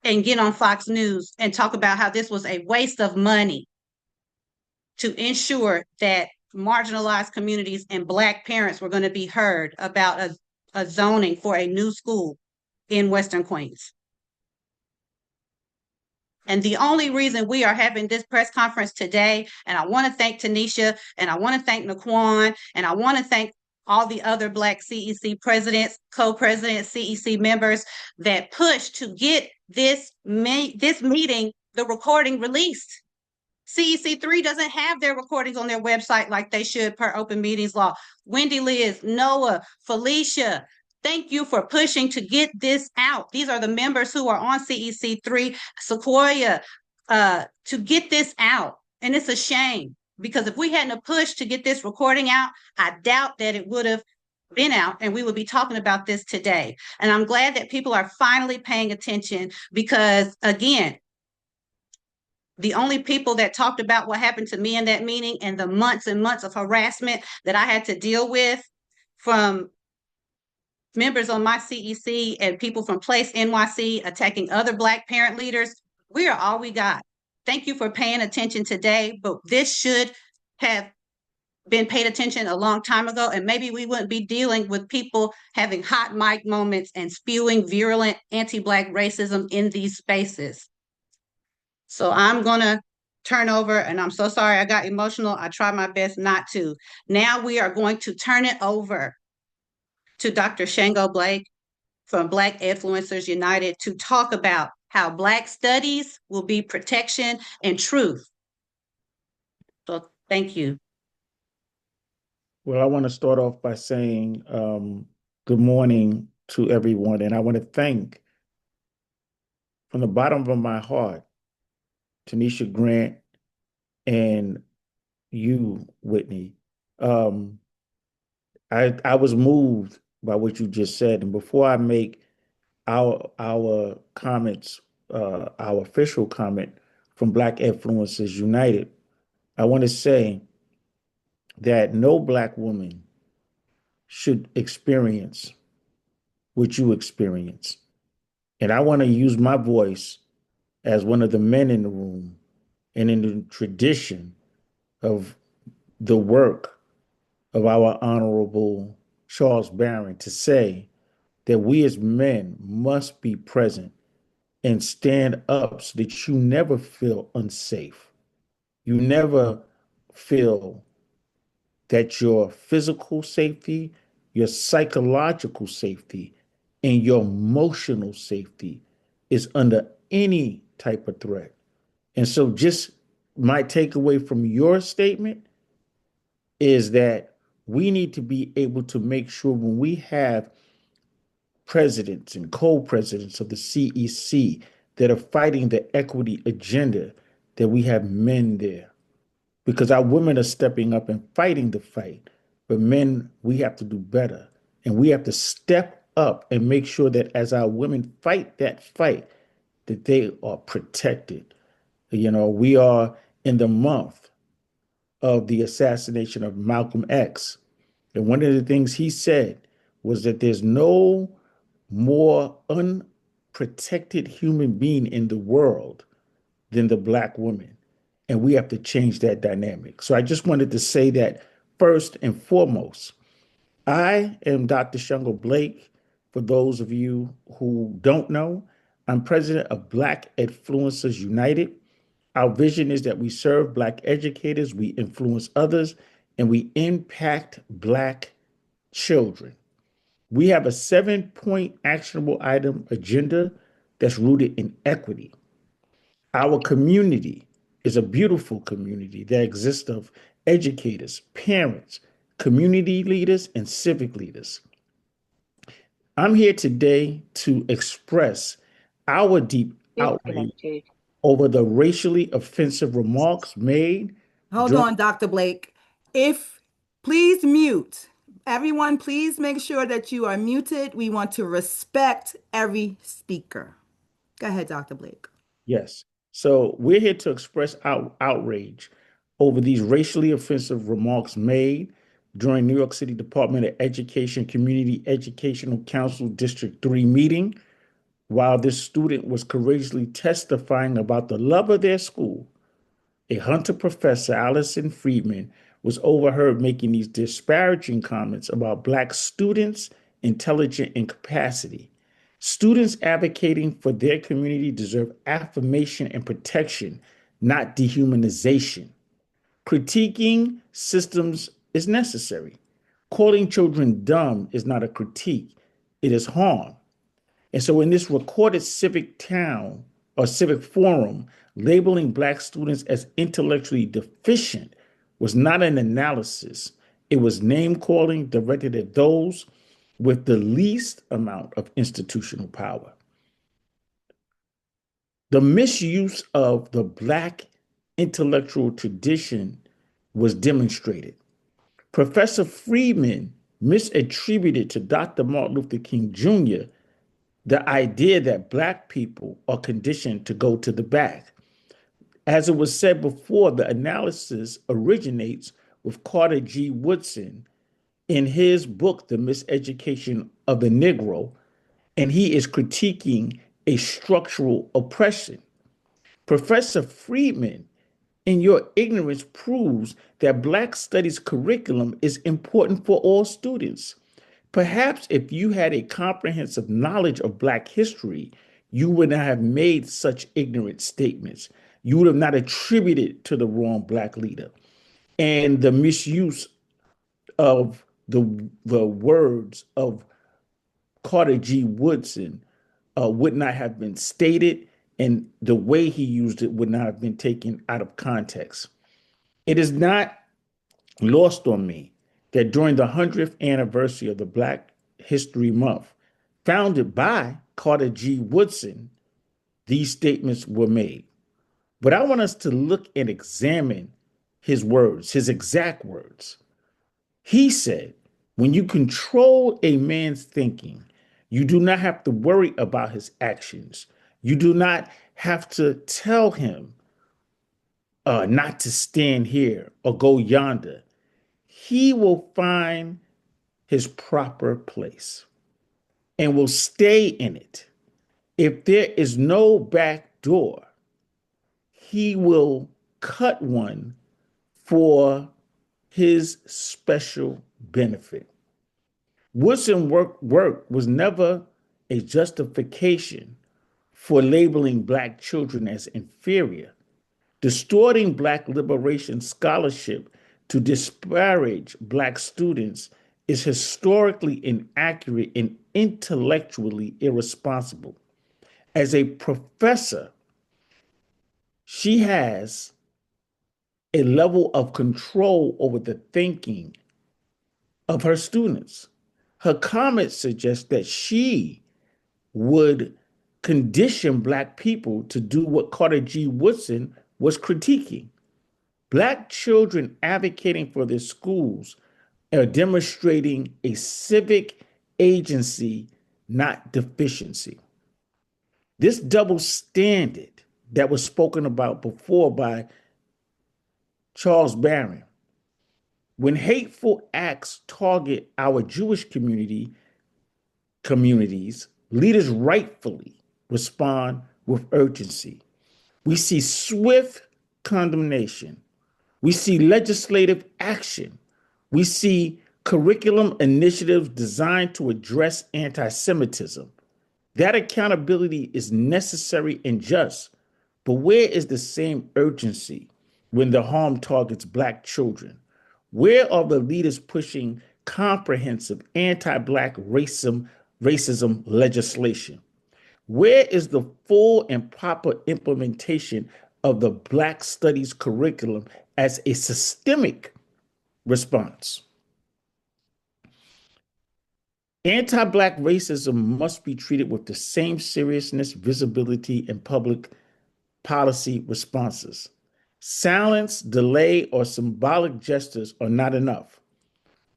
and get on Fox News and talk about how this was a waste of money to ensure that marginalized communities and Black parents were going to be heard about a zoning for a new school in Western Queens? And the only reason we are having this press conference today, and I want to thank Tanisha, and I want to thank Naquan, and I want to thank all the other Black CEC presidents, co-presidents, CEC members that pushed to get this meeting, the recording released. CEC 3 doesn't have their recordings on their website like they should per open meetings law. Wendy, Liz, Noah, Felicia, thank you for pushing to get this out. These are the members who are on CEC 3, Sequoia, to get this out. And it's a shame because if we hadn't pushed to get this recording out, I doubt that it would have been out and we would be talking about this today. And I'm glad that people are finally paying attention because, again, the only people that talked about what happened to me in that meeting and the months and months of harassment that I had to deal with from members on my CEC and people from Place NYC attacking other Black parent leaders, we are all we got. Thank you for paying attention today, but this should have been paid attention a long time ago, and maybe we wouldn't be dealing with people having hot mic moments and spewing virulent anti-Black racism in these spaces. So I'm going to turn over, and I'm so sorry I got emotional. I tried my best not to. Now we are going to turn it over to Dr. Shango Blake from Black Edfluencers-United to talk about how Black studies will be protection and truth. So thank you. Well, I want to start off by saying good morning to everyone. And I want to thank from the bottom of my heart, Tanisha Grant and you, Whitney. I was moved by what you just said. And before I make our comments, our official comment from Black Edfluencers United, I want to say that no Black woman should experience what you experience. And I want to use my voice as one of the men in the room and in the tradition of the work of our Honorable Charles Barron to say that we as men must be present and stand up so that you never feel unsafe. You never feel that your physical safety, your psychological safety, and your emotional safety is under any type of threat. And so, just my takeaway from your statement is that we need to be able to make sure when we have presidents and co-presidents of the CEC that are fighting the equity agenda, that we have men there. Because our women are stepping up and fighting the fight. But men, we have to do better. And we have to step up and make sure that as our women fight that fight, that they are protected. You know, we are in the month of the assassination of Malcolm X. And one of the things he said was that there's no more unprotected human being in the world than the Black woman. And we have to change that dynamic. So I just wanted to say that first and foremost. I am Dr. Shungle Blake. For those of you who don't know, I'm president of Black Edfluencers-United. Our vision is that we serve Black educators, we influence others, and we impact Black children. We have a 7-point actionable item agenda that's rooted in equity. Our community is a beautiful community that exists of educators, parents, community leaders, and civic leaders. I'm here today to express our deep outrage over the racially offensive remarks made. Hold on, Dr. Blake. Please mute. Everyone, please make sure that you are muted. We want to respect every speaker. Go ahead, Dr. Blake. Yes. So we're here to express our outrage over these racially offensive remarks made during New York City Department of Education Community Educational Council District 3 meeting while this student was courageously testifying about the love of their school. A Hunter professor, Allyson Friedman, was overheard making these disparaging comments about Black students' intelligence and capacity. Students advocating for their community deserve affirmation and protection, not dehumanization. Critiquing systems is necessary. Calling children dumb is not a critique, it is harm. And so in this recorded civic town or civic forum, labeling Black students as intellectually deficient was not an analysis. It was name calling directed at those with the least amount of institutional power. The misuse of the Black intellectual tradition was demonstrated. Professor Friedman misattributed to Dr. Martin Luther King Jr. the idea that Black people are conditioned to go to the back. As it was said before, the analysis originates with Carter G. Woodson in his book, The Miseducation of the Negro, and he is critiquing a structural oppression. Professor Friedman, in your ignorance, proves that Black studies curriculum is important for all students. Perhaps if you had a comprehensive knowledge of Black history, you would not have made such ignorant statements. You would have not attributed to the wrong Black leader. And the misuse of the words of Carter G. Woodson would not have been stated, and the way he used it would not have been taken out of context. It is not lost on me that during the 100th anniversary of the Black History Month, founded by Carter G. Woodson, these statements were made. But I want us to look and examine his words, his exact words. He said, when you control a man's thinking, you do not have to worry about his actions. You do not have to tell him not to stand here or go yonder. He will find his proper place and will stay in it. If there is no back door, he will cut one for his special benefit. Woodson work was never a justification for labeling Black children as inferior. Distorting Black liberation scholarship to disparage Black students is historically inaccurate and intellectually irresponsible. As a professor, she has a level of control over the thinking of her students. Her comments suggest that she would condition Black people to do what Carter G. Woodson was critiquing. Black children advocating for their schools are demonstrating a civic agency, not deficiency. This double standard that was spoken about before by Charles Barron, when hateful acts target our Jewish communities, leaders rightfully respond with urgency. We see swift condemnation. We see legislative action. We see curriculum initiatives designed to address anti-Semitism. That accountability is necessary and just, but where is the same urgency when the harm targets Black children? Where are the leaders pushing comprehensive anti-Black racism legislation? Where is the full and proper implementation of the Black Studies curriculum as a systemic response? Anti-Black racism must be treated with the same seriousness, visibility, and public policy responses. Silence, delay, or symbolic gestures are not enough.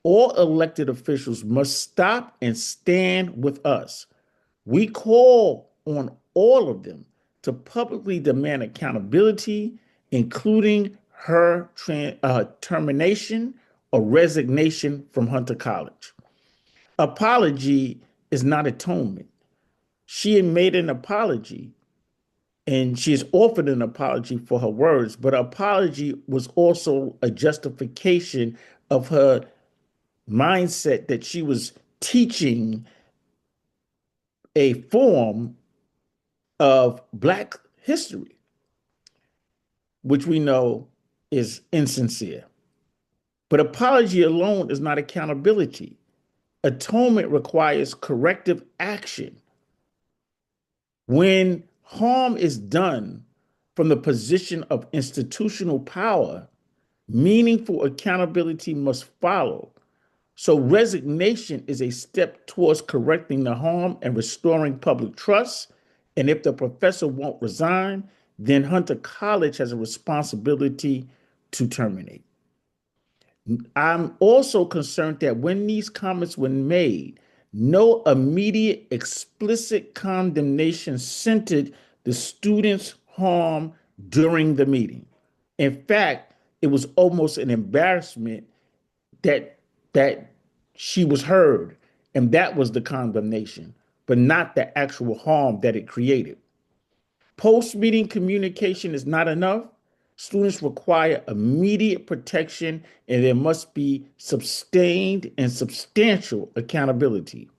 All elected officials must stop and stand with us. We call on all of them to publicly demand accountability, including her termination or resignation from Hunter College. Apology is not atonement. She had made an apology and she has offered an apology for her words, but apology was also a justification of her mindset that she was teaching a form of Black history, which we know is insincere. But apology alone is not accountability. Atonement requires corrective action. When harm is done from the position of institutional power, meaningful accountability must follow. So resignation is a step towards correcting the harm and restoring public trust. And if the professor won't resign, then Hunter College has a responsibility to terminate. I'm also concerned that when these comments were made, no immediate explicit condemnation centered the students' harm during the meeting. In fact, it was almost an embarrassment that she was heard, and that was the condemnation, but not the actual harm that it created. Post-meeting communication is not enough. Students require immediate protection, and there must be sustained and substantial accountability.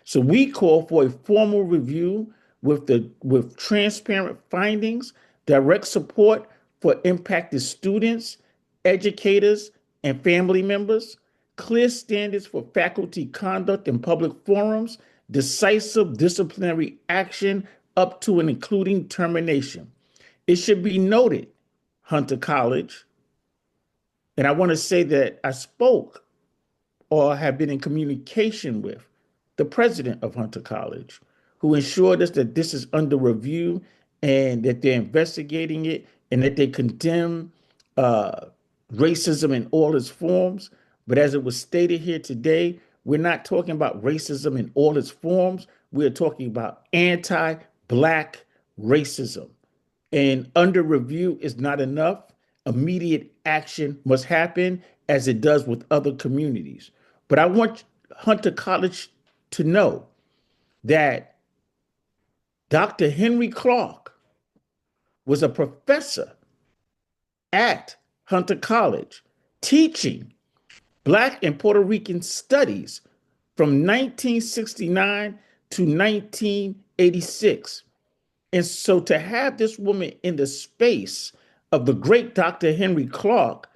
So we call for a formal review with transparent findings, direct support for impacted students, educators, and family members, clear standards for faculty conduct in public forums, decisive disciplinary action up to and including termination. It should be noted, Hunter College, and I want to say that I spoke or have been in communication with the president of Hunter College, who assured us that this is under review and that they're investigating it and that they condemn racism in all its forms. But as it was stated here today, we're not talking about racism in all its forms. We're talking about anti-Black racism. And under review is not enough. Immediate action must happen as it does with other communities. But I want Hunter College to know that Dr. Henry Clark was a professor at Hunter College teaching Black and Puerto Rican Studies from 1969 to 1986. And so to have this woman in the space of the great Dr. Henry Clark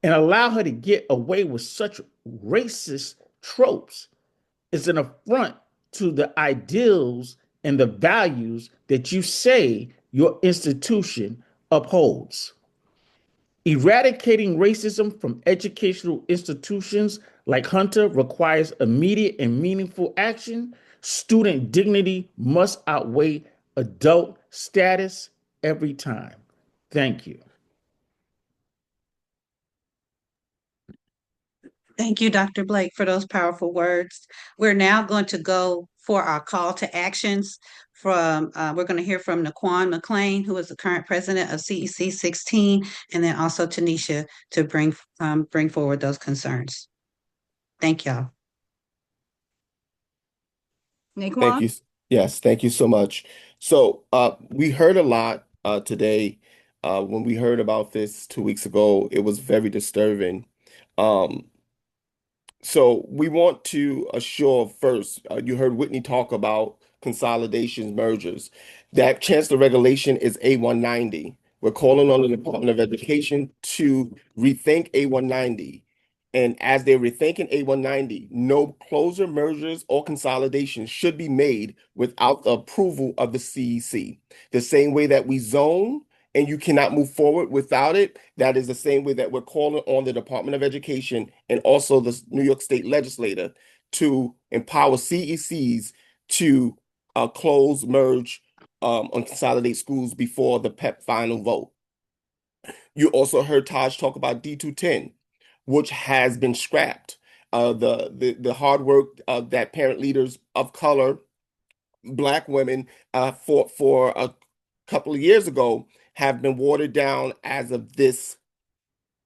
and allow her to get away with such racist tropes is an affront to the ideals and the values that you say your institution upholds. Eradicating racism from educational institutions like Hunter requires immediate and meaningful action. Student dignity must outweigh adult status every time. Thank you. Thank you, Dr. Blake, for those powerful words. We're now going to go for our call to actions we're going to hear from Naquan McLean, who is the current president of CEC 16, and then also Tanisha to bring forward those concerns. Thank y'all. Naquan? Thank you. Yes, thank you so much. So we heard a lot today. When we heard about this 2 weeks ago, it was very disturbing. So we want to assure first, you heard Whitney talk about consolidations, mergers. That chancellor regulation is A190. We're calling on the Department of Education to rethink A190. And as they're rethinking A190, no closure, mergers, or consolidations should be made without the approval of the CEC. The same way that we zone and you cannot move forward without it, that is the same way that we're calling on the Department of Education and also the New York State Legislature to empower CECs to close, merge, and consolidate schools before the PEP final vote. You also heard Taj talk about D210, which has been scrapped. The hard work that parent leaders of color, Black women, for a couple of years ago have been watered down as of this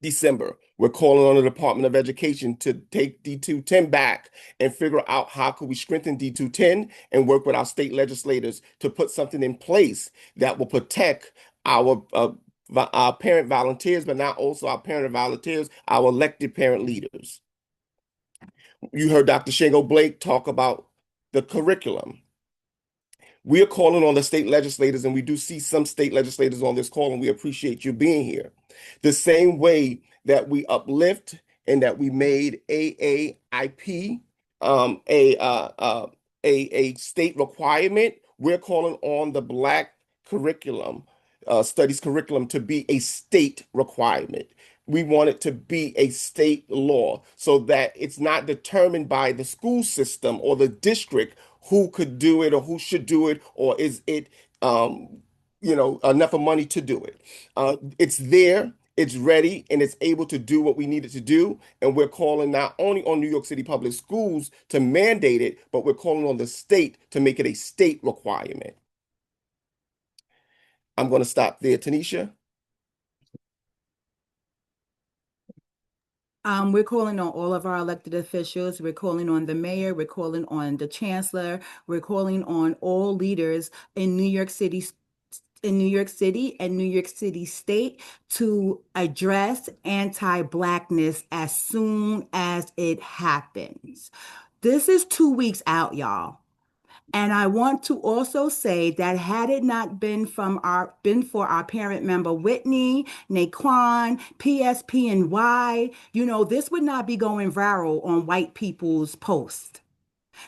December. We're calling on the Department of Education to take D210 back and figure out how could we strengthen D210 and work with our state legislators to put something in place that will protect our parent volunteers, but not also our parent volunteers, our elected parent leaders. You heard Dr. Shango Blake talk about the curriculum. We are calling on the state legislators, and we do see some state legislators on this call, and we appreciate you being here. The same way that we uplift and that we made AAIP a state requirement, we're calling on the Black curriculum, studies curriculum, to be a state requirement. We want it to be a state law so that it's not determined by the school system or the district who could do it or who should do it, or is it enough of money to do it. It's there, it's ready, and it's able to do what we need it to do. And we're calling not only on New York City Public Schools to mandate it, but we're calling on the state to make it a state requirement. I'm going to stop there. Tanisha? We're calling on all of our elected officials. We're calling on the mayor. We're calling on the chancellor. We're calling on all leaders in New York City and New York City State to address anti-Blackness as soon as it happens. This is 2 weeks out, y'all. And I want to also say that had it not been for our parent member Whitney, Naquan, PSP, and Y, this would not be going viral on white people's posts.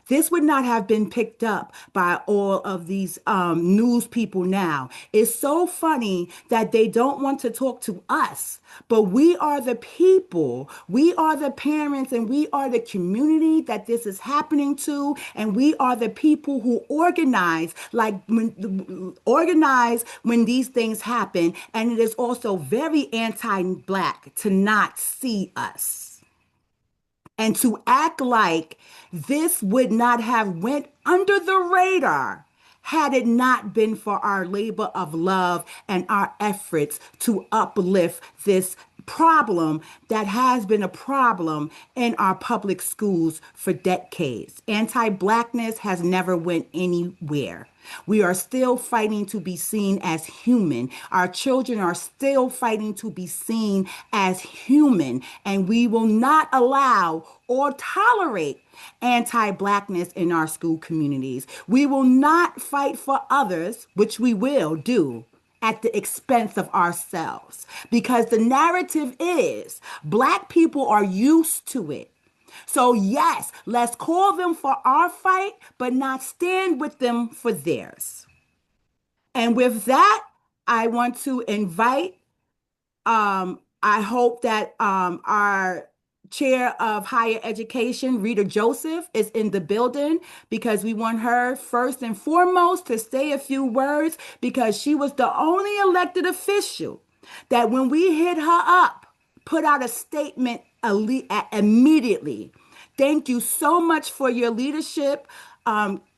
This would not have been picked up by all of these news people now. It's so funny that they don't want to talk to us, but we are the people, we are the parents, and we are the community that this is happening to, and we are the people who organize when these things happen, and it is also very anti-Black to not see us. And to act like this would not have went under the radar had it not been for our labor of love and our efforts to uplift this problem that has been a problem in our public schools for decades. Anti-Blackness has never went anywhere. We are still fighting to be seen as human. Our children are still fighting to be seen as human, and we will not allow or tolerate anti-Blackness in our school communities. We will not fight for others, which we will do, at the expense of ourselves, because the narrative is Black people are used to it. So yes, let's call them for our fight, but not stand with them for theirs. And with that, I want to invite, I hope that our Chair of Higher Education, Rita Joseph, is in the building, because we want her first and foremost to say a few words, because she was the only elected official that when we hit her up, put out a statement immediately. Thank you so much for your leadership.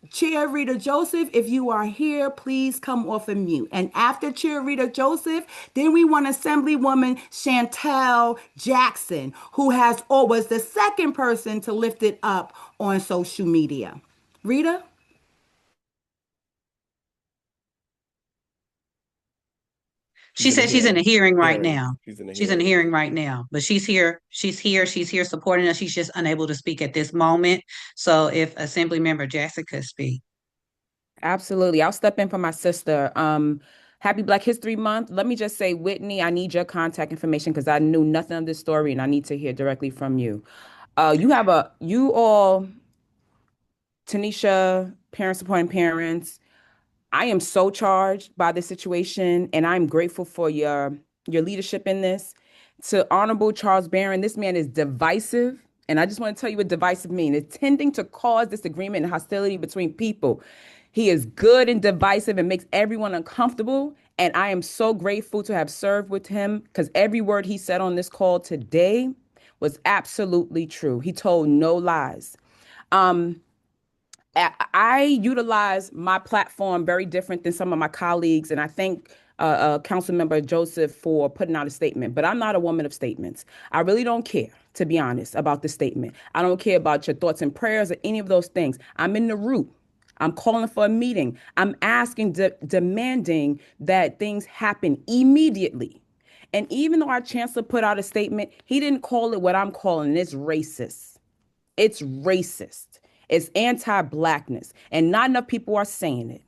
Chair Rita Joseph, if you are here, please come off of mute. And after Chair Rita Joseph, then we want Assemblywoman Chantel Jackson, who was the second person to lift it up on social media. Rita? She said she's in a hearing right now. She's in a She's in a hearing right now, but she's here. She's here supporting us. She's just unable to speak at this moment. So if Assemblymember Jackson could speak. Absolutely. I'll step in for my sister. Happy Black History Month. Let me just say, Whitney, I need your contact information because I knew nothing of this story and I need to hear directly from you. You all, Tanisha, parents supporting parents, I am so charged by this situation, and I'm grateful for your leadership in this. To Honorable Charles Barron, this man is divisive, and I just want to tell you what divisive means. It's tending to cause disagreement and hostility between people. He is good and divisive and makes everyone uncomfortable, and I am so grateful to have served with him because every word he said on this call today was absolutely true. He told no lies. I utilize my platform very different than some of my colleagues, and I thank Councilmember Joseph for putting out a statement. But I'm not a woman of statements. I really don't care, to be honest, about the statement. I don't care about your thoughts and prayers or any of those things. I'm in the root. I'm calling for a meeting. I'm asking, demanding that things happen immediately. And even though our chancellor put out a statement, he didn't call it what I'm calling. It's racist. It's racist. It's anti-Blackness, and not enough people are saying it.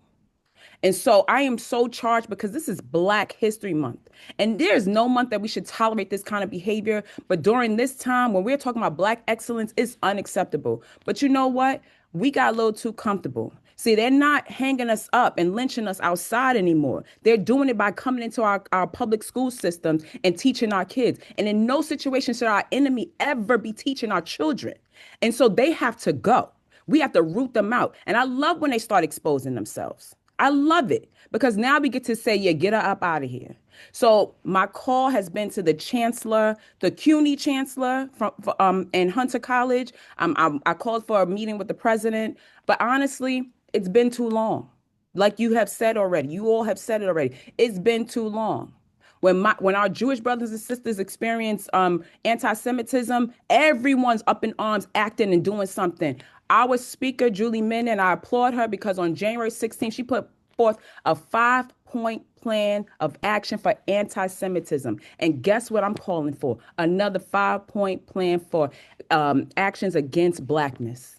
And so I am so charged because this is Black History Month. And there's no month that we should tolerate this kind of behavior. But during this time, when we're talking about Black excellence, it's unacceptable. But you know what? We got a little too comfortable. See, they're not hanging us up and lynching us outside anymore. They're doing it by coming into our public school systems and teaching our kids. And in no situation should our enemy ever be teaching our children. And so they have to go. We have to root them out. And I love when they start exposing themselves. I love it because now we get to say, yeah, get her up out of here. So my call has been to the chancellor, the CUNY chancellor from in Hunter College. I called for a meeting with the president, but honestly, it's been too long. Like you have said already, you all have said it already. It's been too long. When our Jewish brothers and sisters experience anti-Semitism, everyone's up in arms, acting and doing something. Our speaker, Julie Min, and I applaud her because on January 16th, she put forth a 5-point plan of action for anti-Semitism. And guess what I'm calling for? Another 5-point plan for actions against Blackness.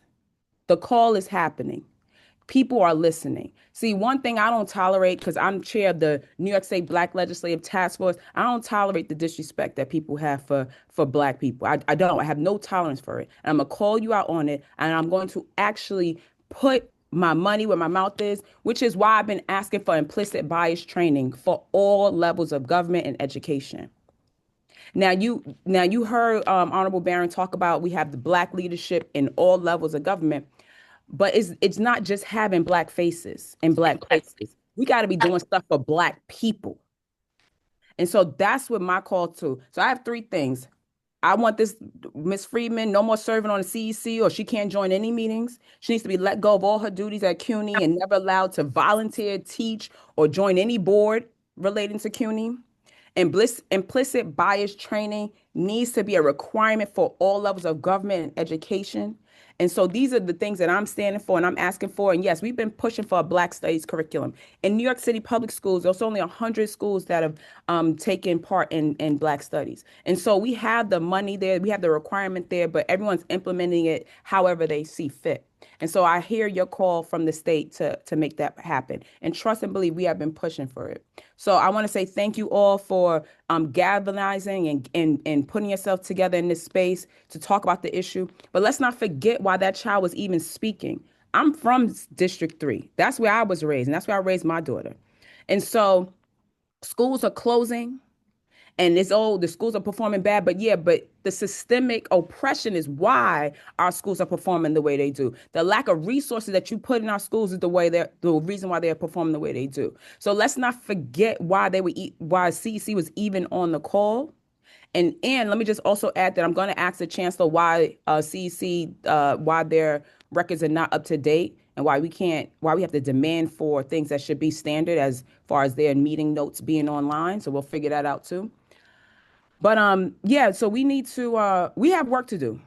The call is happening. People are listening. See, one thing I don't tolerate, because I'm chair of the New York State Black Legislative Task Force, I don't tolerate the disrespect that people have for Black people. I don't. I have no tolerance for it. And I'm going to call you out on it, and I'm going to actually put my money where my mouth is, which is why I've been asking for implicit bias training for all levels of government and education. Now you heard Honorable Barron talk about we have the Black leadership in all levels of government. But it's not just having Black faces and Black places. We got to be doing stuff for Black people. And so that's what my call to. So I have 3 things. I want this Ms. Friedman no more serving on the CEC, or she can't join any meetings. She needs to be let go of all her duties at CUNY and never allowed to volunteer, teach, or join any board relating to CUNY. Implicit bias training needs to be a requirement for all levels of government and education. And so these are the things that I'm standing for and I'm asking for. And yes, we've been pushing for a Black Studies curriculum. In New York City Public Schools, there's only 100 schools that have taken part in Black Studies. And so we have the money there, we have the requirement there, but everyone's implementing it however they see fit. And so I hear your call from the state to make that happen. And trust and believe we have been pushing for it. So I want to say thank you all for galvanizing and putting yourself together in this space to talk about the issue. But let's not forget why that child was even speaking. I'm from District 3. That's where I was raised, and that's where I raised my daughter. And so schools are closing. And the schools are performing bad, but the systemic oppression is why our schools are performing the way they do. The lack of resources that you put in our schools is the reason why they're performing the way they do. So let's not forget why CEC was even on the call. And let me just also add that I'm going to ask the chancellor why CEC, why their records are not up to date, and why we have to demand for things that should be standard as far as their meeting notes being online. So we'll figure that out too. But so we need to we have work to do.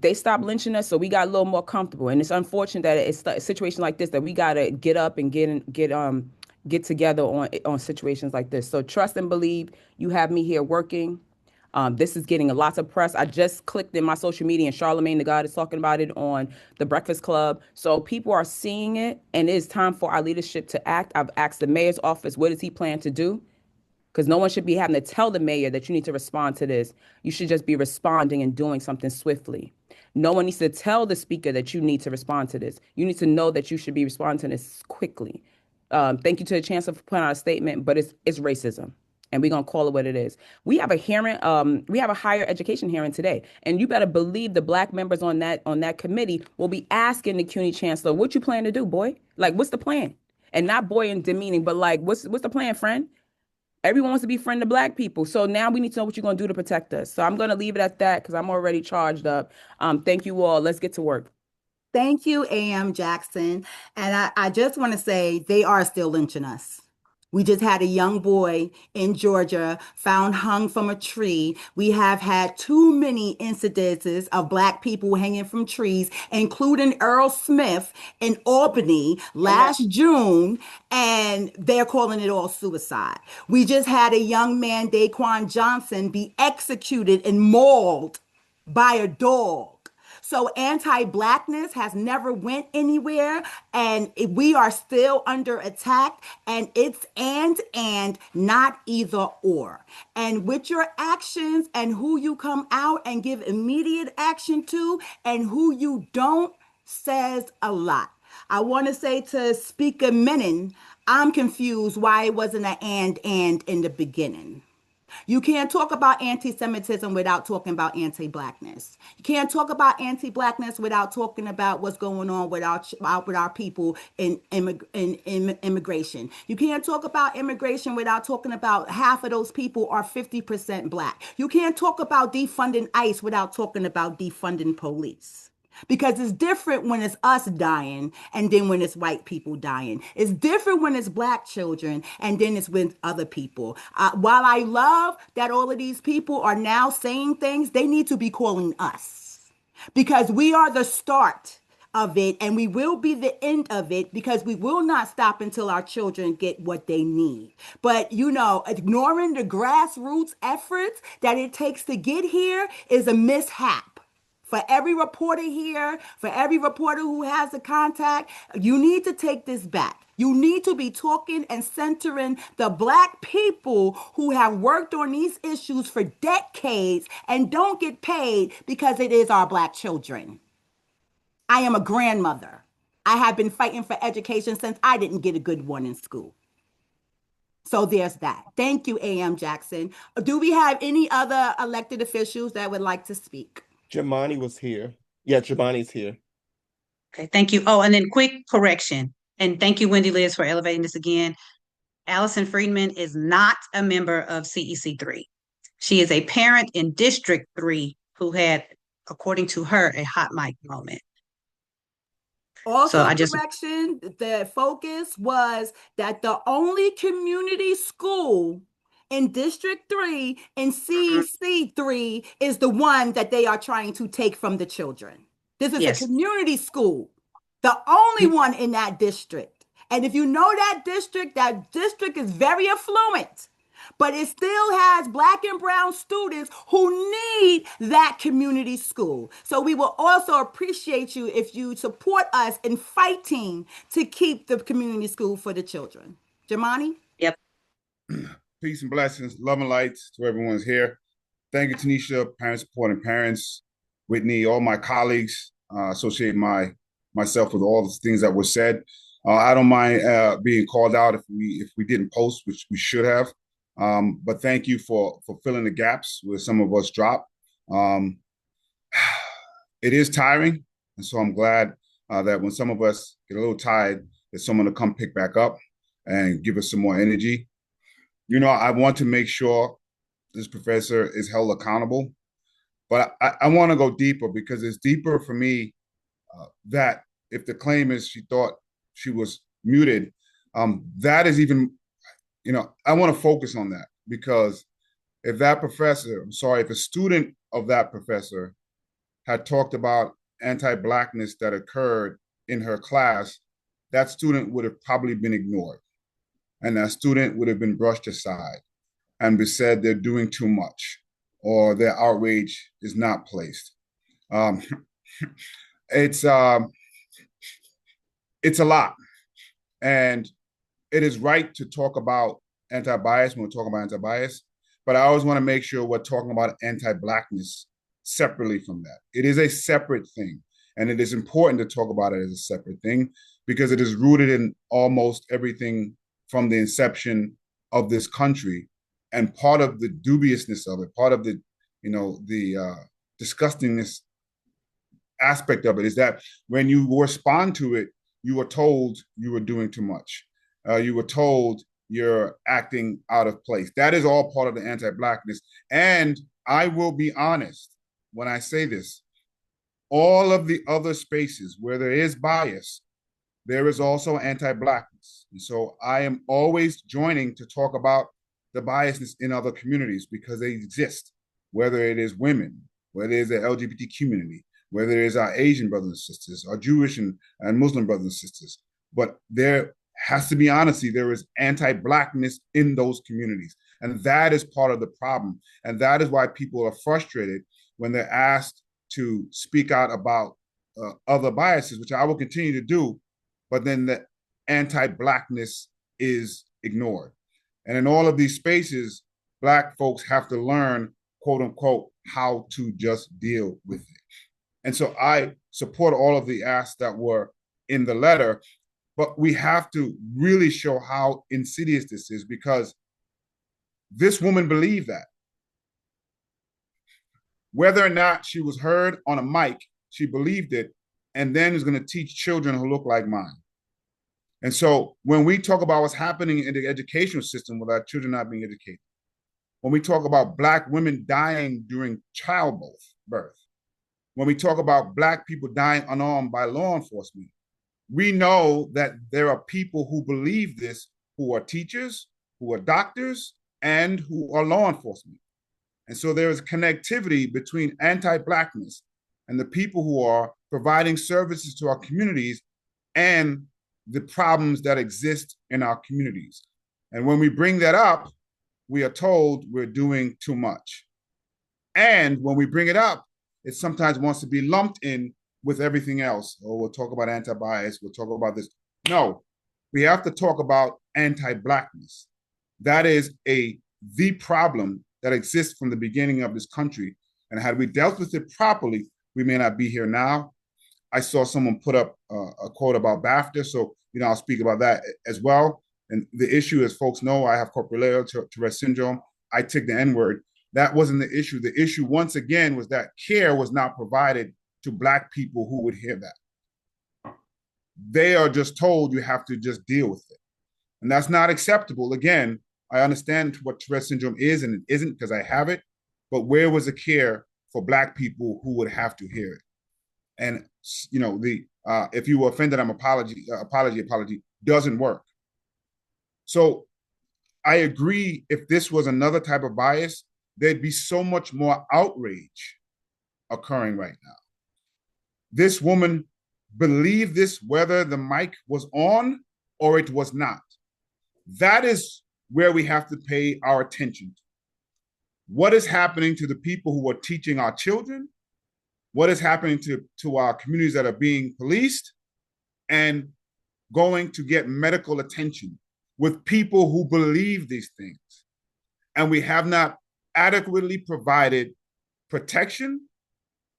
They stopped lynching us, so we got a little more comfortable. And it's unfortunate that it's a situation like this that we gotta get up and get together on situations like this. So trust and believe you have me here working. This is getting lots of press. I just clicked in my social media and Charlemagne the God is talking about it on the Breakfast Club. So people are seeing it, and it is time for our leadership to act. I've asked the mayor's office, what does he plan to do? Because no one should be having to tell the mayor that you need to respond to this. You should just be responding and doing something swiftly. No one needs to tell the speaker that you need to respond to this. You need to know that you should be responding to this quickly. Thank you to the chancellor for putting out a statement, but it's racism, and we're gonna call it what it is. We have a hearing. We have a higher education hearing today, and you better believe the Black members on that committee will be asking the CUNY chancellor, "What you plan to do, boy? Like, what's the plan?" And not boy in demeaning, but like, what's the plan, friend? Everyone wants to be friend to Black people. So now we need to know what you're going to do to protect us. So I'm going to leave it at that because I'm already charged up. Thank you all. Let's get to work. Thank you, A.M. Jackson. And I just want to say they are still lynching us. We just had a young boy in Georgia found hung from a tree. We have had too many incidences of Black people hanging from trees, including Earl Smith in Albany last June, and they're calling it all suicide. We just had a young man, Daquan Johnson, be executed and mauled by a dog. So anti-Blackness has never went anywhere, and we are still under attack, and it's and not either or. And with your actions and who you come out and give immediate action to and who you don't says a lot. I want to say to Speaker Menon, I'm confused why it wasn't an and in the beginning. You can't talk about anti-Semitism without talking about anti-Blackness. You can't talk about anti-Blackness without talking about what's going on with our people in immigration. You can't talk about immigration without talking about half of those people are 50% Black. You can't talk about defunding ICE without talking about defunding police. Because it's different when it's us dying and then when it's white people dying. It's different when it's Black children and then it's with other people. While I love that all of these people are now saying things, they need to be calling us. Because we are the start of it and we will be the end of it because we will not stop until our children get what they need. But, ignoring the grassroots efforts that it takes to get here is a mishap. For every reporter here, for every reporter who has a contact, you need to take this back. You need to be talking and centering the Black people who have worked on these issues for decades and don't get paid because it is our Black children. I am a grandmother. I have been fighting for education since I didn't get a good one in school. So there's that. Thank you, A.M. Jackson. Do we have any other elected officials that would like to speak? Jamani was here. Yeah, Jamani's here. Okay, thank you. Oh, and then quick correction. And thank you, Wendy Liz, for elevating this again. Allyson Friedman is not a member of CEC 3. She is a parent in District 3 who had, according to her, a hot mic moment. Also, correction, the focus was that the only community school in District 3 and CEC3 is the one that they are trying to take from the children. This is a Yes. community school, the only one in that district. And if you know that district is very affluent, but it still has Black and brown students who need that community school. So we will also appreciate you if you support us in fighting to keep the community school for the children. Jamani? Yep. Peace and blessings, love and lights to everyone's here. Thank you, Tanisha, Parents Supporting Parents, Whitney, all my colleagues. Associate myself with all the things that were said. I don't mind being called out if we didn't post, which we should have. But thank you for filling the gaps where some of us dropped. It is tiring, and so I'm glad that when some of us get a little tired, there's someone to come pick back up and give us some more energy. You know, I want to make sure this professor is held accountable, but I want to go deeper because it's deeper for me that if the claim is she thought she was muted, that is even, you know, I want to focus on that because if that professor, if a student of that professor had talked about anti-Blackness that occurred in her class, that student would have probably been ignored. And that student would have been brushed aside and be said they're doing too much or their outrage is not placed. It's a lot. And it is right to talk about anti-bias when we're talking about anti-bias, but I always want to make sure we're talking about anti-Blackness separately from that. It is a separate thing. And it is important to talk about it as a separate thing because it is rooted in almost everything from the inception of this country. And part of the dubiousness of it, part of the, you know, the disgustingness aspect of it is that when you respond to it, you were told you were doing too much. You were told you're acting out of place. That is all part of the anti-Blackness. And I will be honest when I say this, all of the other spaces where there is bias, there is also anti-Blackness. And so I am always joining to talk about the biasness in other communities because they exist, whether it is women, whether it is the LGBT community, whether it is our Asian brothers and sisters, our Jewish and Muslim brothers and sisters. But there has to be honesty, there is anti-Blackness in those communities. And that is part of the problem. And that is why people are frustrated when they're asked to speak out about other biases, which I will continue to do, but then the anti-Blackness is ignored. And in all of these spaces, Black folks have to learn, quote unquote, how to just deal with it. And so I support all of the asks that were in the letter, but we have to really show how insidious this is because this woman believed that. Whether or not she was heard on a mic, she believed it, and then is going to teach children who look like mine. And so when we talk about what's happening in the educational system with our children not being educated, when we talk about Black women dying during childbirth, when we talk about Black people dying unarmed by law enforcement, we know that there are people who believe this, who are teachers, who are doctors, and who are law enforcement. And so there is connectivity between anti-Blackness and the people who are providing services to our communities and the problems that exist in our communities. And when we bring that up, we are told we're doing too much. And when we bring it up, it sometimes wants to be lumped in with everything else. Oh, we'll talk about anti-bias, we'll talk about this. No, we have to talk about anti-Blackness. That is the problem that exists from the beginning of this country. And had we dealt with it properly, we may not be here now. I saw someone put up a quote about BAFTA, so I'll speak about that as well. And the issue, as folks know, I have corporeal Tourette syndrome. I take the N-word. That wasn't the issue. The issue, once again, was that care was not provided to Black people who would hear that. They are just told you have to just deal with it. And that's not acceptable. Again, I understand what Tourette syndrome is and it isn't because I have it, but where was the care for Black people who would have to hear it? And, if you were offended, apology doesn't work. So I agree, if this was another type of bias, there'd be so much more outrage occurring right now. This woman believed this whether the mic was on or it was not. That is where we have to pay our attention to. What is happening to the people who are teaching our children? What is happening to our communities that are being policed and going to get medical attention with people who believe these things? And we have not adequately provided protection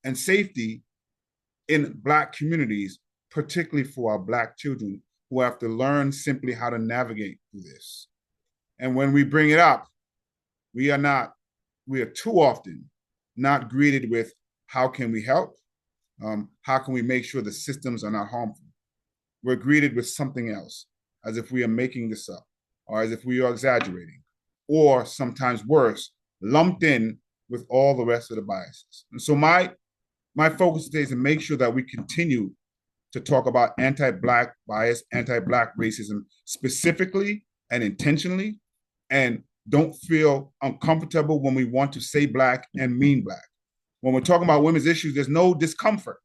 and safety in Black communities, particularly for our Black children who have to learn simply how to navigate through this. And when we bring it up, we are too often not greeted with, how can we help? How can we make sure the systems are not harmful? We're greeted with something else, as if we are making this up, or as if we are exaggerating, or sometimes worse, lumped in with all the rest of the biases. And so my focus today is to make sure that we continue to talk about anti-Black bias, anti-Black racism specifically and intentionally, and don't feel uncomfortable when we want to say Black and mean Black. When we're talking about women's issues, there's no discomfort.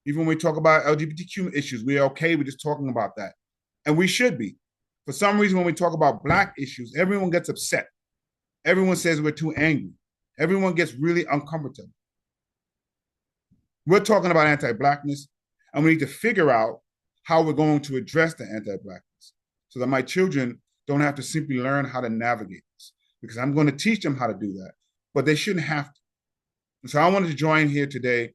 Even when we talk about LGBTQ issues, we're okay with just talking about that. And we should be. For some reason, when we talk about Black issues, everyone gets upset. Everyone says we're too angry. Everyone gets really uncomfortable. We're talking about anti-Blackness, and we need to figure out how we're going to address the anti-Blackness so that my children don't have to simply learn how to navigate this, because I'm going to teach them how to do that, but they shouldn't have to. And so I wanted to join here today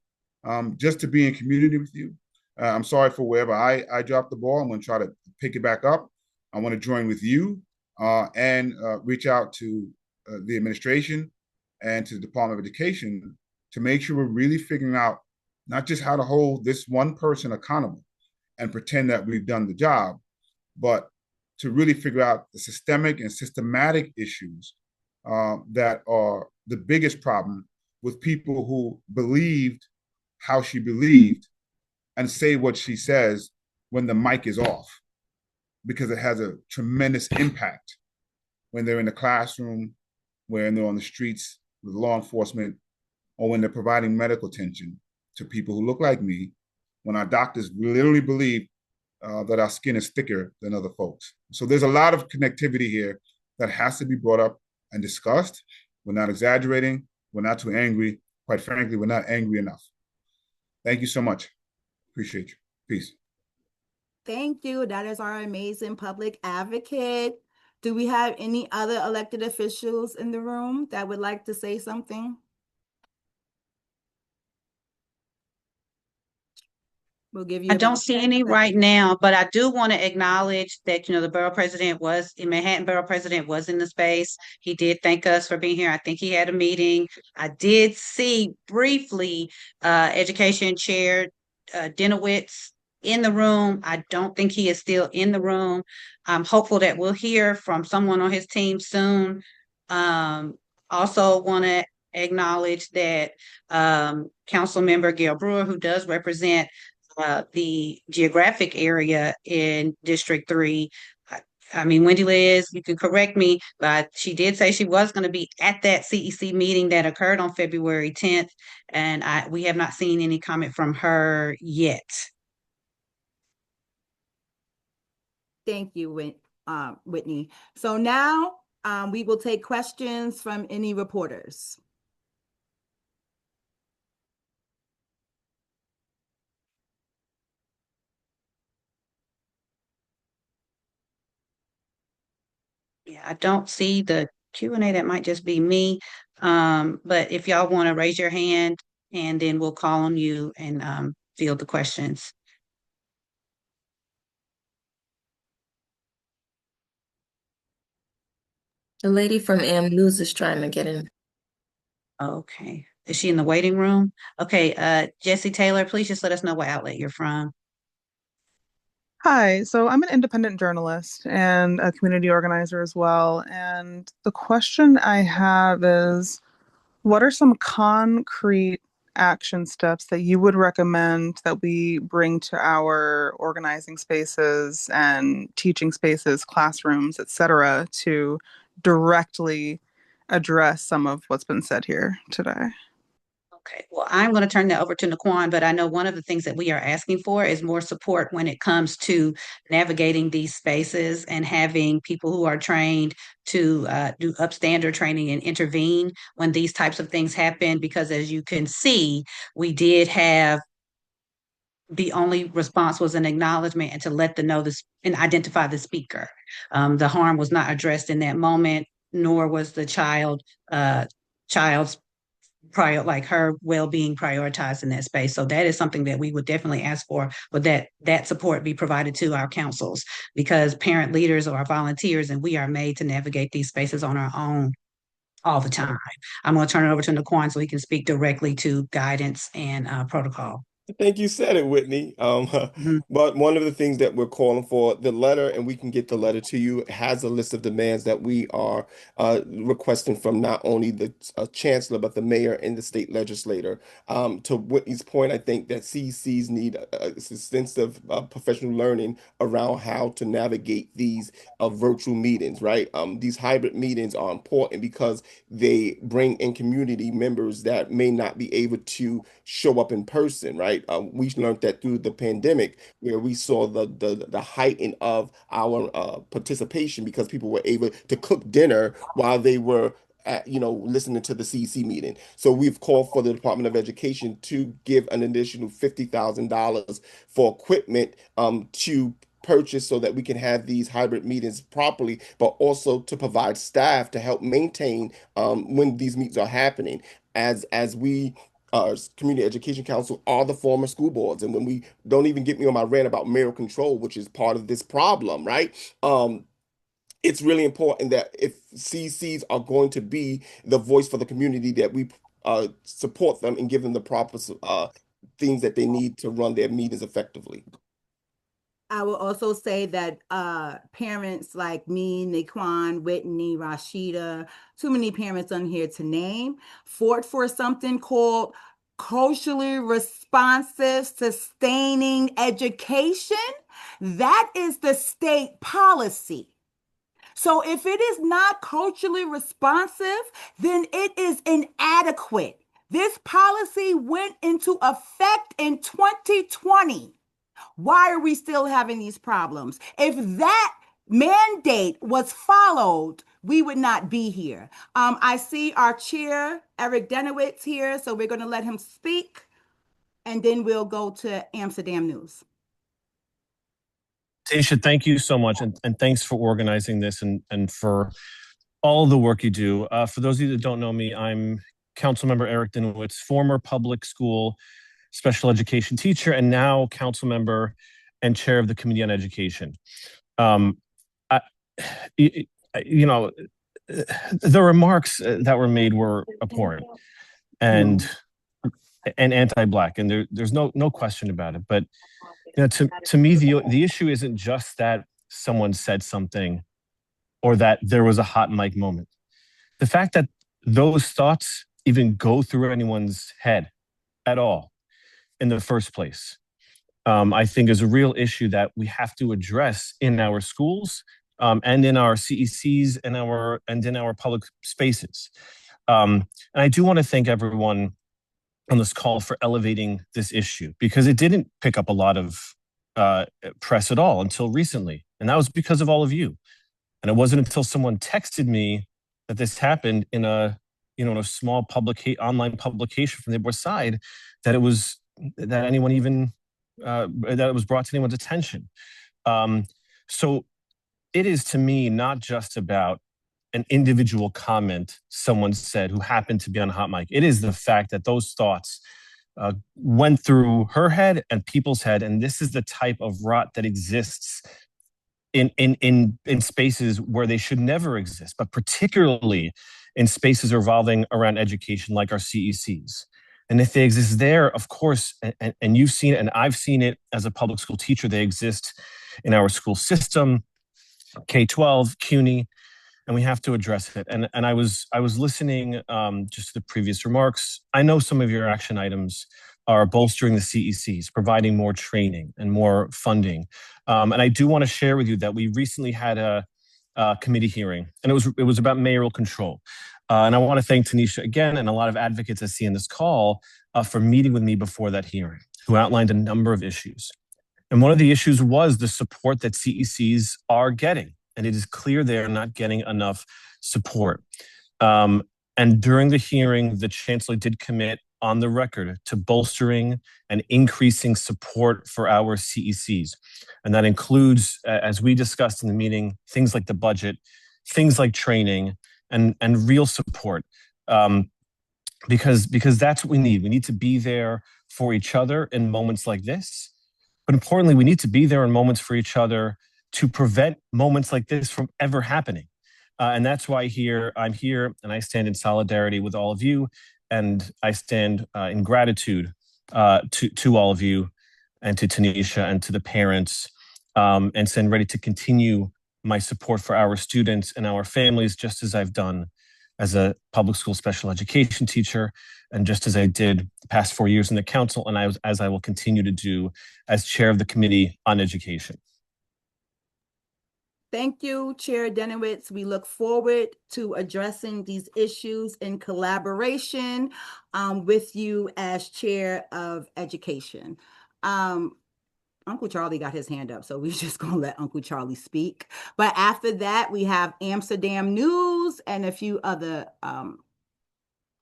just to be in community with you. I'm sorry for wherever I dropped the ball. I'm going to try to pick it back up. I want to join with you and reach out to the administration and to the Department of Education to make sure we're really figuring out not just how to hold this one person accountable and pretend that we've done the job, but to really figure out the systemic and systematic issues that are the biggest problem with people who believed how she believed and say what she says when the mic is off, because it has a tremendous impact when they're in the classroom, when they're on the streets with law enforcement, or when they're providing medical attention to people who look like me, when our doctors literally believe that our skin is thicker than other folks. So there's a lot of connectivity here that has to be brought up and discussed. We're not exaggerating. We're not too angry. Quite frankly, we're not angry enough. Thank you so much. Appreciate you. Peace. Thank you. That is our amazing public advocate. Do we have any other elected officials in the room that would like to say something? We'll give you I don't see any right now, but I do want to acknowledge that, the borough president Manhattan Borough President was in the space. He did thank us for being here. I think he had a meeting. I did see briefly Education Chair Dinowitz in the room. I don't think he is still in the room. I'm hopeful that we'll hear from someone on his team soon. Also want to acknowledge that Council Member Gail Brewer, who does represent the geographic area in District 3. I mean, Wendy Liz, you can correct me, but she did say she was going to be at that CEC meeting that occurred on February 10th, and we have not seen any comment from her yet. Thank you, Whitney. So now we will take questions from any reporters. Yeah, I don't see the Q&A. That might just be me. But if y'all want to raise your hand, and then we'll call on you and field the questions. The lady from News is trying to get in. Okay. Is she in the waiting room? Okay, Jesse Taylor, please just let us know what outlet you're from. Hi, so I'm an independent journalist and a community organizer as well. And the question I have is, what are some concrete action steps that you would recommend that we bring to our organizing spaces and teaching spaces, classrooms, etc., to directly address some of what's been said here today? Okay, well, I'm going to turn that over to Naquan, but I know one of the things that we are asking for is more support when it comes to navigating these spaces and having people who are trained to do upstander training and intervene when these types of things happen. Because as you can see, we did have the only response was an acknowledgement and to let them know this and identify the speaker. The harm was not addressed in that moment, nor was the child's like her well-being prioritized in that space. So that is something that we would definitely ask for, but that support be provided to our councils, because parent leaders are volunteers and we are made to navigate these spaces on our own all the time. I'm going to turn it over to Naquan so he can speak directly to guidance and protocol. I think you said it, Whitney. But one of the things that we're calling for, the letter, and we can get the letter to you, has a list of demands that we are requesting from not only the chancellor, but the mayor and the state legislator. To Whitney's point, I think that CCs need extensive professional learning around how to navigate these virtual meetings, right? These hybrid meetings are important because they bring in community members that may not be able to show up in person, right? We learned that through the pandemic, where we saw the heighten of our participation because people were able to cook dinner while they were listening to the CC meeting. So we've called for the Department of Education to give an additional $50,000 for equipment to purchase so that we can have these hybrid meetings properly, but also to provide staff to help maintain when these meetings are happening. As we Community Education Council are the former school boards. And when we don't even get me on my rant about mayoral control, which is part of this problem, right? It's really important that if CCs are going to be the voice for the community, that we support them and give them the proper things that they need to run their meetings effectively. I will also say that parents like me, Naquan, Whitney, Rashida, too many parents on here to name, fought for something called culturally responsive, sustaining education. That is the state policy. So if it is not culturally responsive, then it is inadequate. This policy went into effect in 2020. Why are we still having these problems? If that mandate was followed, we would not be here. I see our chair, Eric Denowitz, here, so we're going to let him speak, and then we'll go to Amsterdam News. Tanisha, thank you so much, and thanks for organizing this and for all the work you do. For those of you that don't know me, I'm Councilmember Eric Denowitz, former public school special education teacher, and now council member and chair of the Committee on Education. The remarks that were made were abhorrent and anti-Black, and there's no question about it. But to me, the issue isn't just that someone said something or that there was a hot mic moment. The fact that those thoughts even go through anyone's head at all in the first place, I think is a real issue that we have to address in our schools and in our CECs and in our public spaces. And I do want to thank everyone on this call for elevating this issue, because it didn't pick up a lot of press at all until recently. And that was because of all of you. And it wasn't until someone texted me that this happened in a small online publication from the board side that it was brought to anyone's attention. So it is, to me, not just about an individual comment someone said who happened to be on a hot mic. It is the fact that those thoughts went through her head and people's head, and this is the type of rot that exists in spaces where they should never exist, but particularly in spaces revolving around education like our CECs. And if they exist there, of course, and you've seen it, and I've seen it as a public school teacher, they exist in our school system, K-12, CUNY, and we have to address it. And I was listening just to the previous remarks. I know some of your action items are bolstering the CECs, providing more training and more funding. And I do want to share with you that we recently had a committee hearing, and it was about mayoral control. And I want to thank Tanisha again and a lot of advocates I see in this call for meeting with me before that hearing, who outlined a number of issues. And one of the issues was the support that CECs are getting. And it is clear they're not getting enough support. And during the hearing, the chancellor did commit on the record to bolstering and increasing support for our CECs. And that includes, as we discussed in the meeting, things like the budget, things like training, and real support. Because that's what we need. We need to be there for each other in moments like this. But importantly, we need to be there in moments for each other to prevent moments like this from ever happening. And that's why I'm here and I stand in solidarity with all of you. And I stand in gratitude to all of you and to Tanisha and to the parents, and stand ready to continue my support for our students and our families, just as I've done as a public school special education teacher, and just as I did the past 4 years in the council, and as I will continue to do as chair of the Committee on Education. Thank you, Chair Denowitz. We look forward to addressing these issues in collaboration with you as Chair of Education. Uncle Charlie got his hand up, so we're just going to let Uncle Charlie speak. But after that, we have Amsterdam News and a few other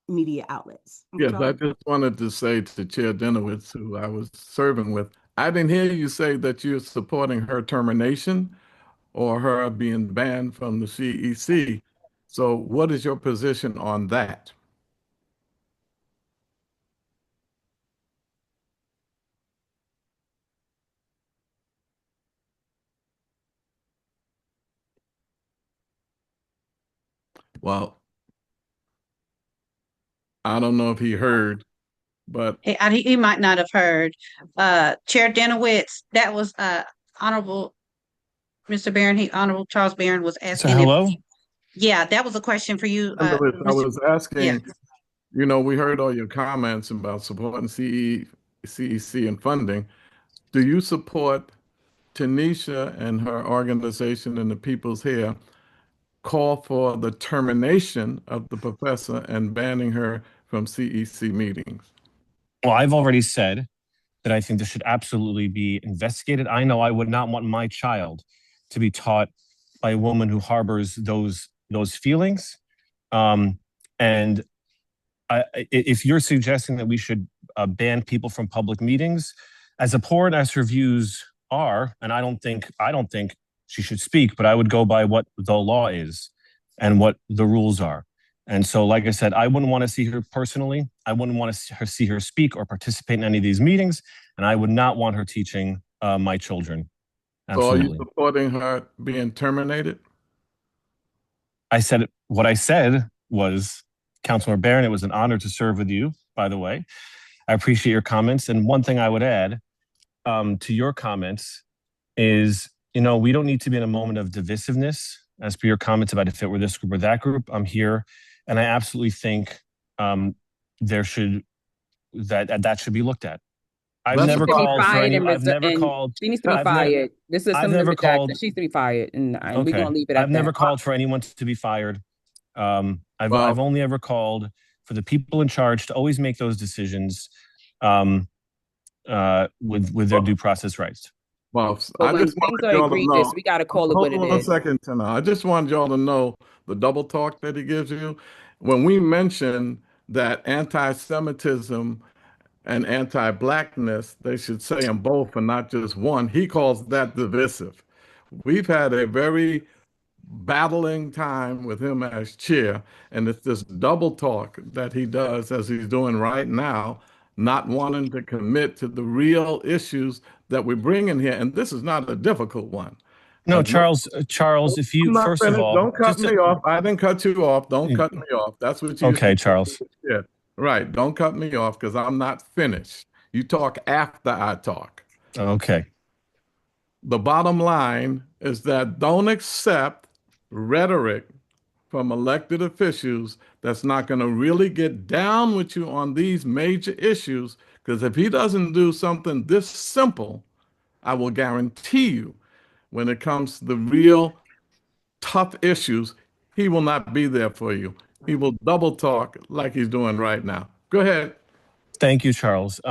media outlets. Uncle Yes, Charlie? I just wanted to say to Chair Denowitz, who I was serving with, I didn't hear you say that you're supporting her termination or her being banned from the CEC. So what is your position on that? Well, I don't know if he heard, but He might not have heard. Chair Denowitz, that was Honorable Mr. Barron, Honorable Charles Barron was So asking hello? yeah, that was a question for you. I was asking, Yeah. we heard all your comments about supporting CEC and funding. Do you support Tanisha and her organization and the people's here call for the termination of the professor and banning her from CEC meetings? Well, I've already said that I think this should absolutely be investigated. I know I would not want my child to be taught by a woman who harbors those feelings. And if you're suggesting that we should ban people from public meetings, as abhorrent as her views are, and I don't think she should speak, but I would go by what the law is and what the rules are. And so, like I said, I wouldn't want to see her personally. I wouldn't want to see her speak or participate in any of these meetings. And I would not want her teaching my children. Absolutely. So are you supporting her being terminated? What I said was, Councilor Barron, it was an honor to serve with you, by the way. I appreciate your comments. And one thing I would add to your comments is, we don't need to be in a moment of divisiveness as per your comments about if it were this group or that group. I'm here. And I absolutely think that should be looked at. I've never called for any. I've never called. She needs to be fired. This is something that Jackson. She needs to be fired, and we're gonna leave it at that. I've never called for anyone to be fired. I've only ever called for the people in charge to always make those decisions with their due process rights. Well, I just wanted y'all to know. We got to call it what it is. Hold on a second, Tina. I just wanted y'all to know the double talk that he gives you. When we mention that anti-Semitism and anti-Blackness, they should say them both and not just one. He calls that divisive. We've had a very battling time with him as chair, and it's this double talk that he does as he's doing right now, not wanting to commit to the real issues that we bring in here. And this is not a difficult one. No, Charles, if you, first of all, don't cut me off. I didn't cut you off. Don't cut me off. That's what you Okay, Charles. Yeah, right. Don't cut me off because I'm not finished. You talk after I talk. Okay. The bottom line is that don't accept rhetoric from elected officials that's not going to really get down with you on these major issues, because if he doesn't do something this simple, I will guarantee you, when it comes to the real tough issues, he will not be there for you. He will double talk like he's doing right now. Go ahead. Thank you, Charles.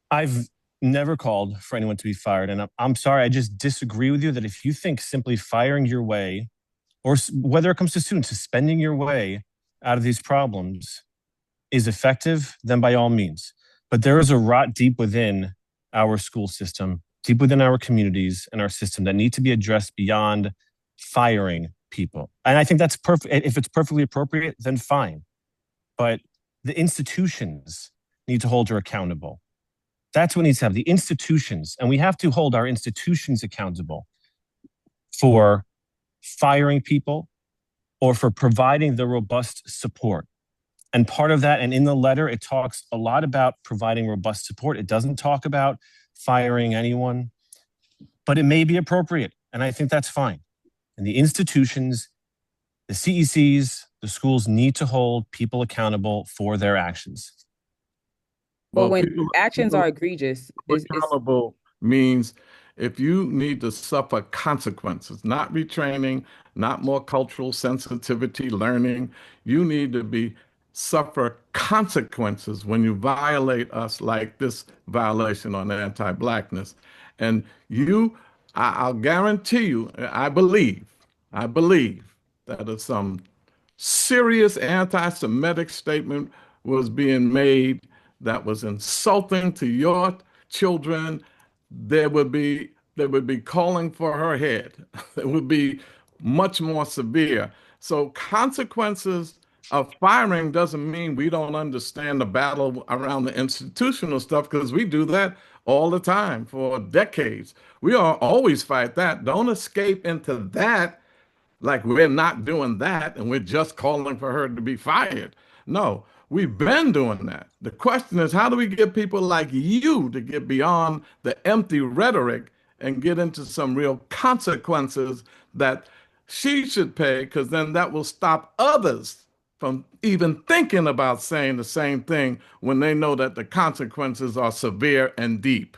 I've never called for anyone to be fired, and I'm sorry, I just disagree with you that if you think simply firing your way, or whether it comes to students, suspending your way out of these problems is effective, then by all means. But there is a rot deep within our school system, deep within our communities and our system that need to be addressed beyond firing people. And I think that's perfect. If it's perfectly appropriate, then fine. But the institutions need to hold her accountable. That's what needs to happen. The institutions, and we have to hold our institutions accountable for firing people or for providing the robust support. And part of that, and in the letter, it talks a lot about providing robust support. It doesn't talk about firing anyone, but it may be appropriate. And I think that's fine. And the institutions, the CECs, the schools need to hold people accountable for their actions. But when actions are egregious, accountable means if you need to suffer consequences, not retraining, not more cultural sensitivity learning, you need to suffer consequences when you violate us like this violation on anti-Blackness. And I'll guarantee you, I believe that if some serious anti-Semitic statement was being made that was insulting to your children, they would be calling for her head. It would be much more severe. So consequences of firing doesn't mean we don't understand the battle around the institutional stuff, because we do that all the time for decades. We always fight that. Don't escape into that like we're not doing that and we're just calling for her to be fired. No, we've been doing that. The question is, how do we get people like you to get beyond the empty rhetoric and get into some real consequences that she should pay, because then that will stop others from even thinking about saying the same thing when they know that the consequences are severe and deep.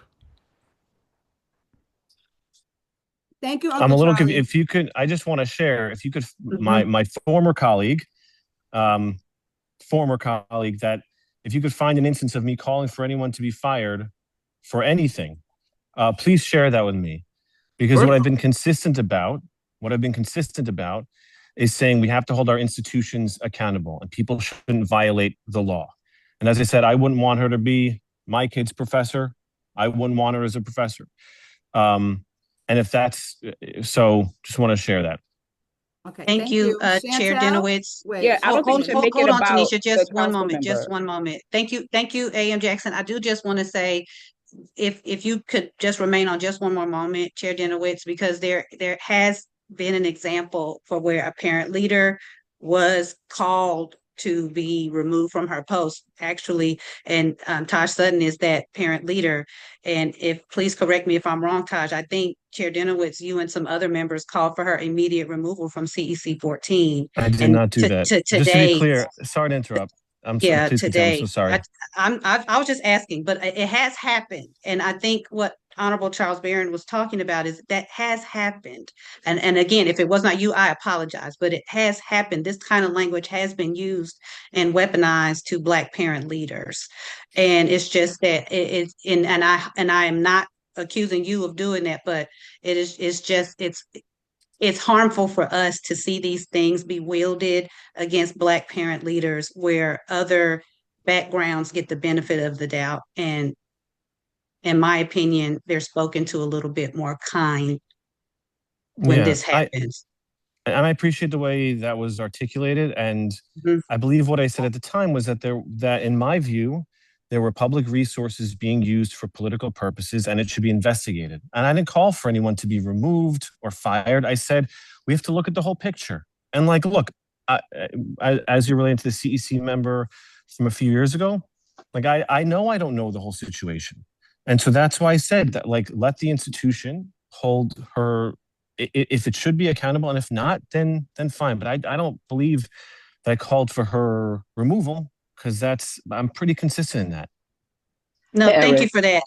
Thank you, I'm Uncle a little Charlie. if you could, I just want to share, if you could, my former colleague, that if you could find an instance of me calling for anyone to be fired for anything, please share that with me. Because what I've been consistent about is saying we have to hold our institutions accountable and people shouldn't violate the law. And as I said, I wouldn't want her to be my kid's professor. I wouldn't want her as a professor. And if that's so, just want to share that. Okay, Thank you, Chair Chantel? Denowitz. Yeah, I don't think we should make it Hold on, about Tanisha, just the one council moment, just member. one moment. Thank you, A.M. Jackson. I do just want to say, if you could just remain on just one more moment, Chair Denowitz, because there has been an example for where a parent leader was called to be removed from her post, actually, and Taj Sutton is that parent leader. And please correct me if I'm wrong, Taj, I think Chair Denowitz, you and some other members called for her immediate removal from CEC 14. I did not do that. Just to be clear, sorry to interrupt. Yeah, please continue. I'm so sorry. I was just asking, but it has happened. And I think what Honorable Charles Barron was talking about is that has happened. And again, if it was not you, I apologize, but it has happened. This kind of language has been used and weaponized to Black parent leaders. And it's just that and I am not accusing you of doing that, but it's harmful for us to see these things be wielded against Black parent leaders where other backgrounds get the benefit of the doubt. And in my opinion, they're spoken to a little bit more kind when this happens. And I appreciate the way that was articulated. And I believe what I said at the time was that in my view, there were public resources being used for political purposes and it should be investigated. And I didn't call for anyone to be removed or fired. I said, we have to look at the whole picture. And look, as you relate to the CEC member from a few years ago, I know I don't know the whole situation. And so that's why I said that, let the institution hold her if it should be accountable, and if not, then fine. But I don't believe that I called for her removal, because I'm pretty consistent in that. No, Hey, thank you Eric. for that.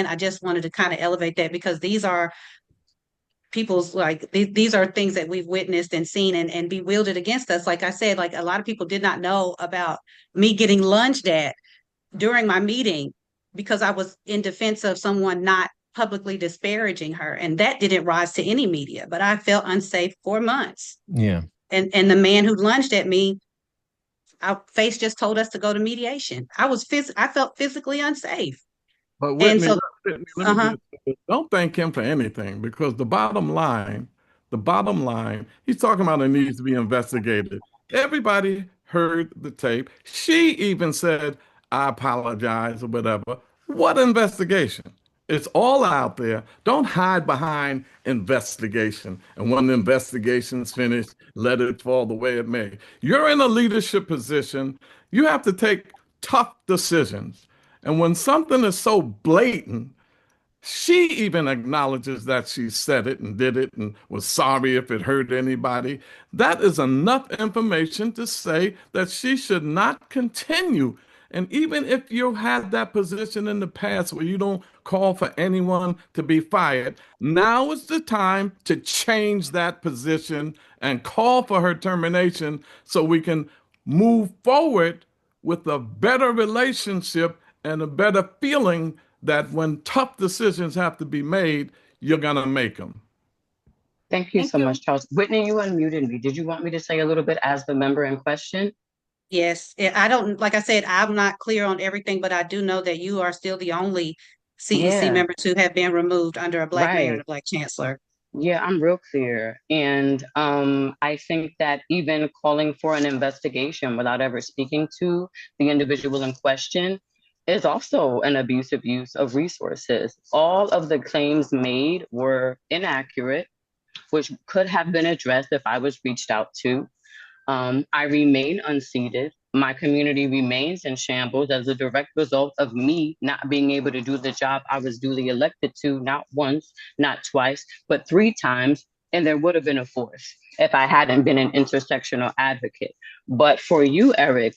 I just wanted to kind of elevate that, because these are people's, like, these are things that we've witnessed and seen and be wielded against us. Like I said, like, a lot of people did not know about me getting lunged at during my meeting because I was in defense of someone not publicly disparaging her. And that didn't rise to any media, but I felt unsafe for months. Yeah. And the man who lunged at me, our face just told us to go to mediation. I felt physically unsafe. But And Whitney, so, let me don't thank him for anything, because the bottom line, he's talking about it needs to be investigated. Everybody heard the tape. She even said, I apologize or whatever. What investigation? It's all out there. Don't hide behind investigation. And when the investigation's finished, let it fall the way it may. You're in a leadership position. You have to take tough decisions. And when something is so blatant, she even acknowledges that she said it and did it and was sorry if it hurt anybody. That is enough information to say that she should not continue. And even if you had that position in the past where you don't call for anyone to be fired, now is the time to change that position and call for her termination so we can move forward with a better relationship and a better feeling that when tough decisions have to be made, you're going to make them. Thank you so much, Charles. Whitney, you unmuted me. Did you want me to say a little bit as the member in question? yes, I don't, like I said, I'm not clear on everything, but I do know that you are still the only CEC member to have been removed under a Black mayor and a Black chancellor. Yeah, I'm real clear. And I think that even calling for an investigation without ever speaking to the individual in question is also an abusive use of resources. All of the claims made were inaccurate, which could have been addressed if I was reached out to. I remain unseated. My community remains in shambles as a direct result of me not being able to do the job I was duly elected to, not once, not twice, but 3 times. And there would have been a fourth if I hadn't been an intersectional advocate. But for you, Eric,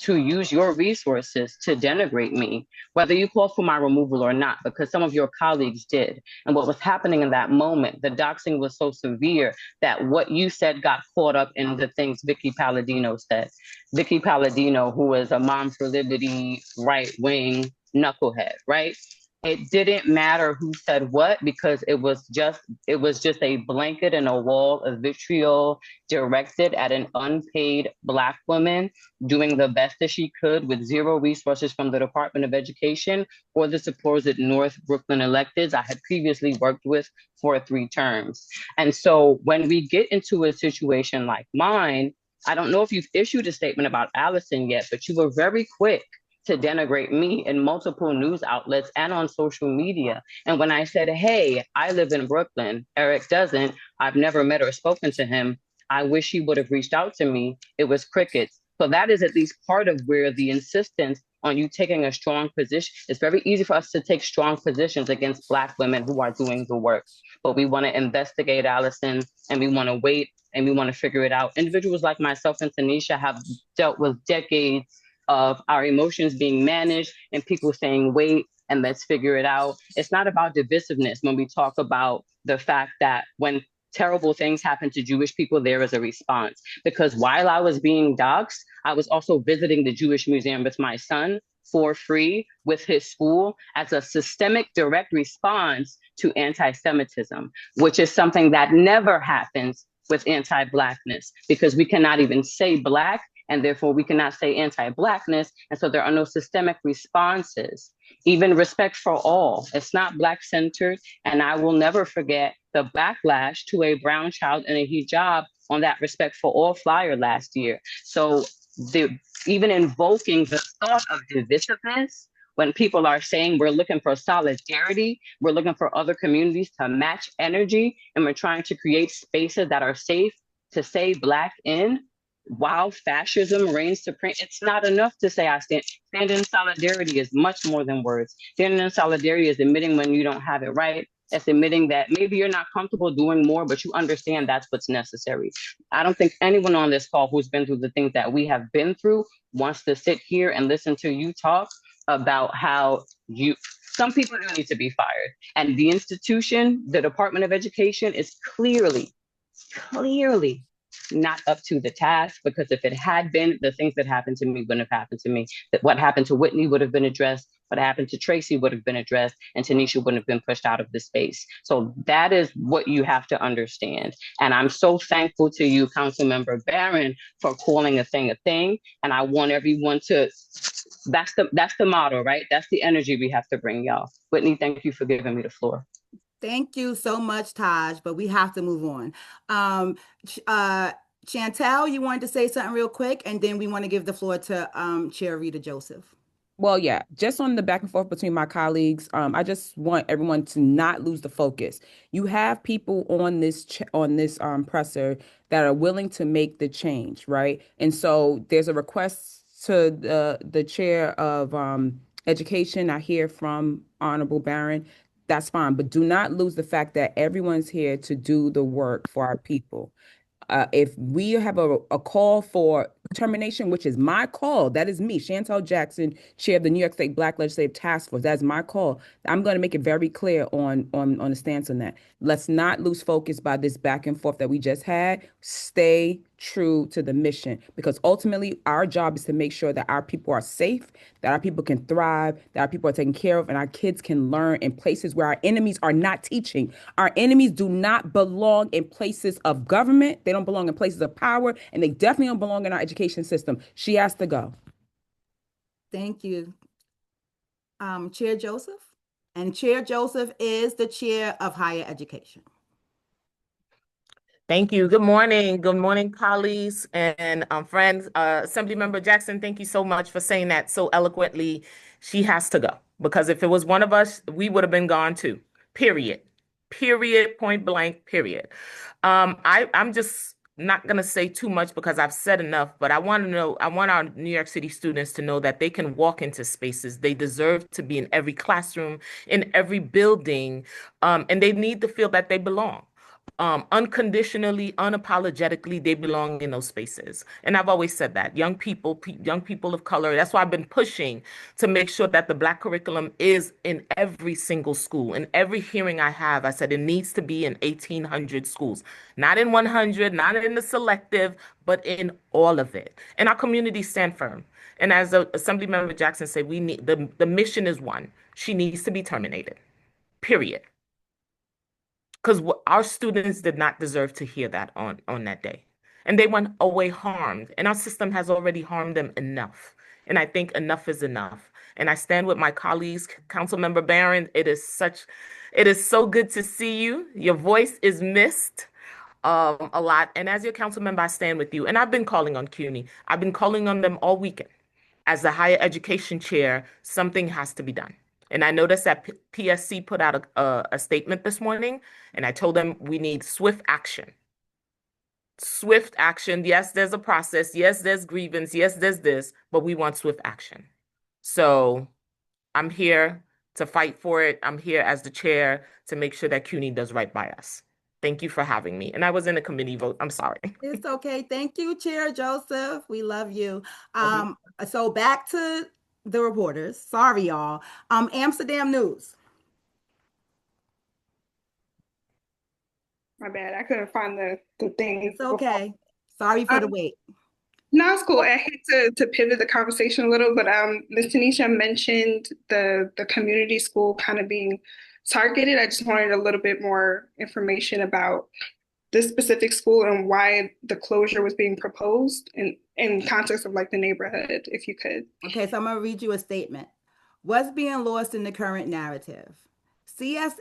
to use your resources to denigrate me, whether you call for my removal or not, because some of your colleagues did. And what was happening in that moment, the doxing was so severe that what you said got caught up in the things Vicky Palladino said. Vicky Palladino, who is a Mom for Liberty right-wing knucklehead, right? It didn't matter who said what, because it was just a blanket and a wall of vitriol directed at an unpaid Black woman doing the best that she could with 0 resources from the Department of Education or the supposed North Brooklyn electeds I had previously worked with for 3 terms. And so when we get into a situation like mine, I don't know if you've issued a statement about Allyson yet, but you were very quick to denigrate me in multiple news outlets and on social media. And when I said, hey, I live in Brooklyn, Eric doesn't, I've never met or spoken to him, I wish he would have reached out to me, it was crickets. So that is at least part of where the insistence on you taking a strong position, it's very easy for us to take strong positions against Black women who are doing the work. But we want to investigate Allyson, and we want to wait, and we want to figure it out. Individuals like myself and Tanisha have dealt with decades of our emotions being managed and people saying, wait, and let's figure it out. It's not about divisiveness when we talk about the fact that when terrible things happen to Jewish people, there is a response. Because while I was being doxxed, I was also visiting the Jewish Museum with my son for free with his school as a systemic direct response to anti-Semitism, which is something that never happens with anti-Blackness, because we cannot even say Black, and therefore we cannot say anti-Blackness. And so there are no systemic responses, even respect for all. It's not Black-centered. And I will never forget the backlash to a brown child in a hijab on that Respect for All flyer last year. So even invoking the thought of divisiveness, when people are saying we're looking for solidarity, we're looking for other communities to match energy, and we're trying to create spaces that are safe to say Black in, while fascism reigns supreme, it's not enough to say I stand. Standing in solidarity is much more than words. Standing in solidarity is admitting when you don't have it right It's admitting that maybe you're not comfortable doing more, but you understand that's what's necessary. I don't think anyone on this call who's been through the things that we have been through wants to sit here and listen to you talk about how some people do need to be fired. And the institution, the Department of Education, is clearly not up to the task, because if it had been, the things that happened to me wouldn't have happened to me. That what happened to Whitney would have been addressed, what happened to Tracy would have been addressed, and Tanisha wouldn't have been pushed out of the space. So that is what you have to understand. And I'm so thankful to you, Councilmember Barron, for calling a thing. And I want everyone to, that's the motto, right? That's the energy we have to bring, y'all. Whitney, thank you for giving me the floor. Thank you so much, Taj, but we have to move on. Chantel, you wanted to say something real quick, and then we want to give the floor to Chair Rita Joseph. Well, yeah, just on the back and forth between my colleagues, I just want everyone to not lose the focus. You have people on this presser that are willing to make the change, right? And so there's a request to the chair of education. I hear from Honorable Barron. That's fine, but do not lose the fact that everyone's here to do the work for our people. If we have a call for termination, which is my call, that is me, Chantel Jackson, chair of the New York State Black Legislative Task Force. That's my call. I'm going to make it very clear on the stance on that. Let's not lose focus by this back and forth that we just had. Stay true to the mission, because ultimately our job is to make sure that our people are safe, that our people can thrive, that our people are taken care of, and our kids can learn in places where our enemies are not teaching. Our enemies do not belong in places of government. They don't belong in places of power, and they definitely don't belong in our education system. She has to go. Thank you. Chair Joseph? And Chair Joseph is the chair of higher education. Thank you. Good morning. Good morning, colleagues and friends. Assemblymember Jackson, thank you so much for saying that so eloquently. She has to go, because if it was one of us, we would have been gone too. Period. Period. Point blank. Period. I'm just not going to say too much because I've said enough, but I want our New York City students to know that they can walk into spaces. They deserve to be in every classroom, in every building, and they need to feel that they belong. Unconditionally, unapologetically, they belong in those spaces. And I've always said that young people of color, that's why I've been pushing to make sure that the Black curriculum is in every single school. In every hearing I have, I said it needs to be in 1,800 schools, not in 100, not in the selective, but in all of it. And our communities stand firm. And as Assemblymember Jackson said, we need the mission is one. She needs to be terminated. Period. Because our students did not deserve to hear that on that day. And they went away harmed. And our system has already harmed them enough. And I think enough is enough. And I stand with my colleagues, Councilmember Barron. It is so good to see you. Your voice is missed a lot. And as your council member, I stand with you. And I've been calling on CUNY. I've been calling on them all weekend. As the higher education chair, something has to be done. And I noticed that PSC put out a statement this morning, and I told them we need swift action. Swift action. Yes, there's a process. Yes, there's grievance. Yes, there's this, but we want swift action. So I'm here to fight for it. I'm here as the chair to make sure that CUNY does right by us. Thank you for having me. And I was in a committee vote. I'm sorry. It's okay. Thank you, Chair Joseph. We love you. So back to the reporters. Sorry, y'all. Amsterdam News. My bad. I couldn't find the thing. It's okay. Sorry for the wait. No, it's cool. I hate to pivot the conversation a little, but Ms. Tanisha mentioned the community school kind of being targeted. I just wanted a little bit more information about this specific school and why the closure was being proposed in context of like the neighborhood, if you could. Okay, so I'm going to read you a statement. What's being lost in the current narrative? CAS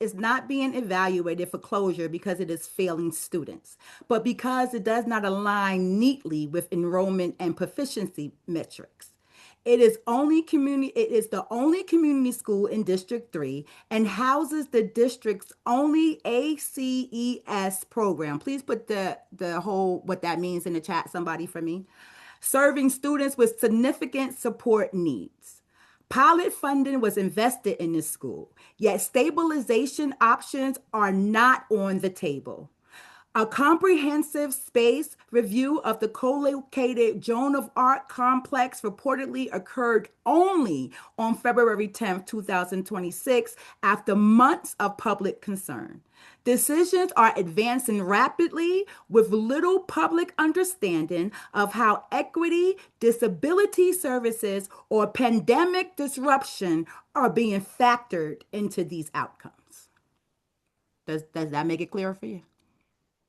is not being evaluated for closure because it is failing students, but because it does not align neatly with enrollment and proficiency metrics. It is the only community school in District 3 and houses the district's only ACES program. Please put the whole what that means in the chat, somebody for me. Serving students with significant support needs. Pilot funding was invested in this school, yet stabilization options are not on the table. A comprehensive space review of the co-located Joan of Arc complex reportedly occurred only on February 10th, 2026, after months of public concern. Decisions are advancing rapidly with little public understanding of how equity, disability services, or pandemic disruption are being factored into these outcomes. Does that make it clearer for you?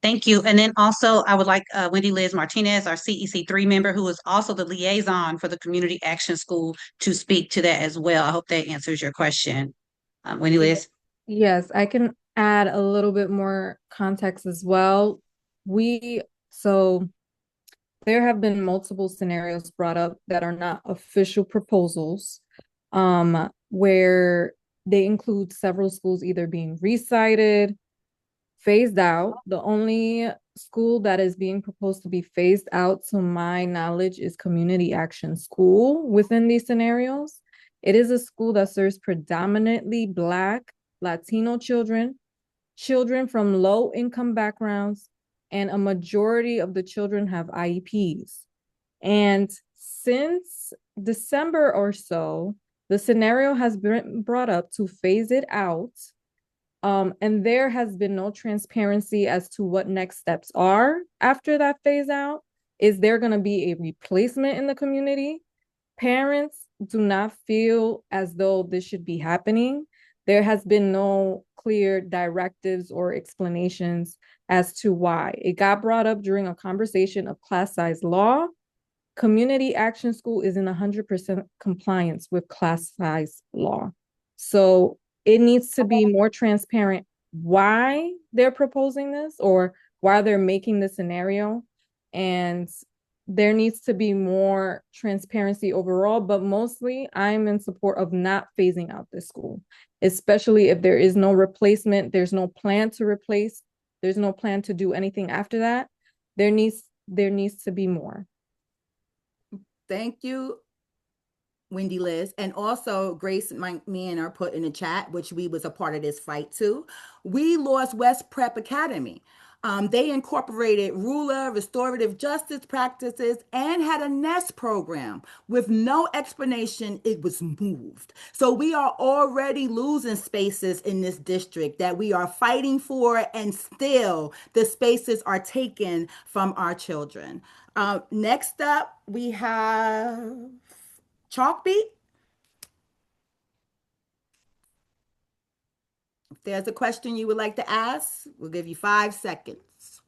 Thank you. And then also, I would like Wendy Liz Martinez, our CEC3 member, who is also the liaison for the Community Action School, to speak to that as well. I hope that answers your question. Wendy Liz? Yes, I can add a little bit more context as well. So there have been multiple scenarios brought up that are not official proposals, where they include several schools either being recited, phased out. The only school that is being proposed to be phased out, to my knowledge, is Community Action School within these scenarios. It is a school that serves predominantly Black, Latino children from low-income backgrounds, and a majority of the children have IEPs. And since December or so, the scenario has been brought up to phase it out. And there has been no transparency as to what next steps are after that phase out. Is there going to be a replacement in the community? Parents do not feel as though this should be happening. There has been no clear directives or explanations as to why. It got brought up during a conversation of class size law. Community Action School is in 100% compliance with class size law. So it needs to be more transparent why they're proposing this or why they're making this scenario. And there needs to be more transparency overall, but mostly I'm in support of not phasing out this school, especially if there is no replacement, there's no plan to replace, there's no plan to do anything after that. There needs to be more. Thank you, Wendy Liz. And also Grace, me and her put in the chat, which we was a part of this fight too. We lost West Prep Academy. They incorporated ruler restorative justice practices and had a nest program. With no explanation, it was moved. So we are already losing spaces in this district that we are fighting for, and still the spaces are taken from our children. Next up, we have Chalkbeat. If there's a question you would like to ask, we'll give you 5 seconds.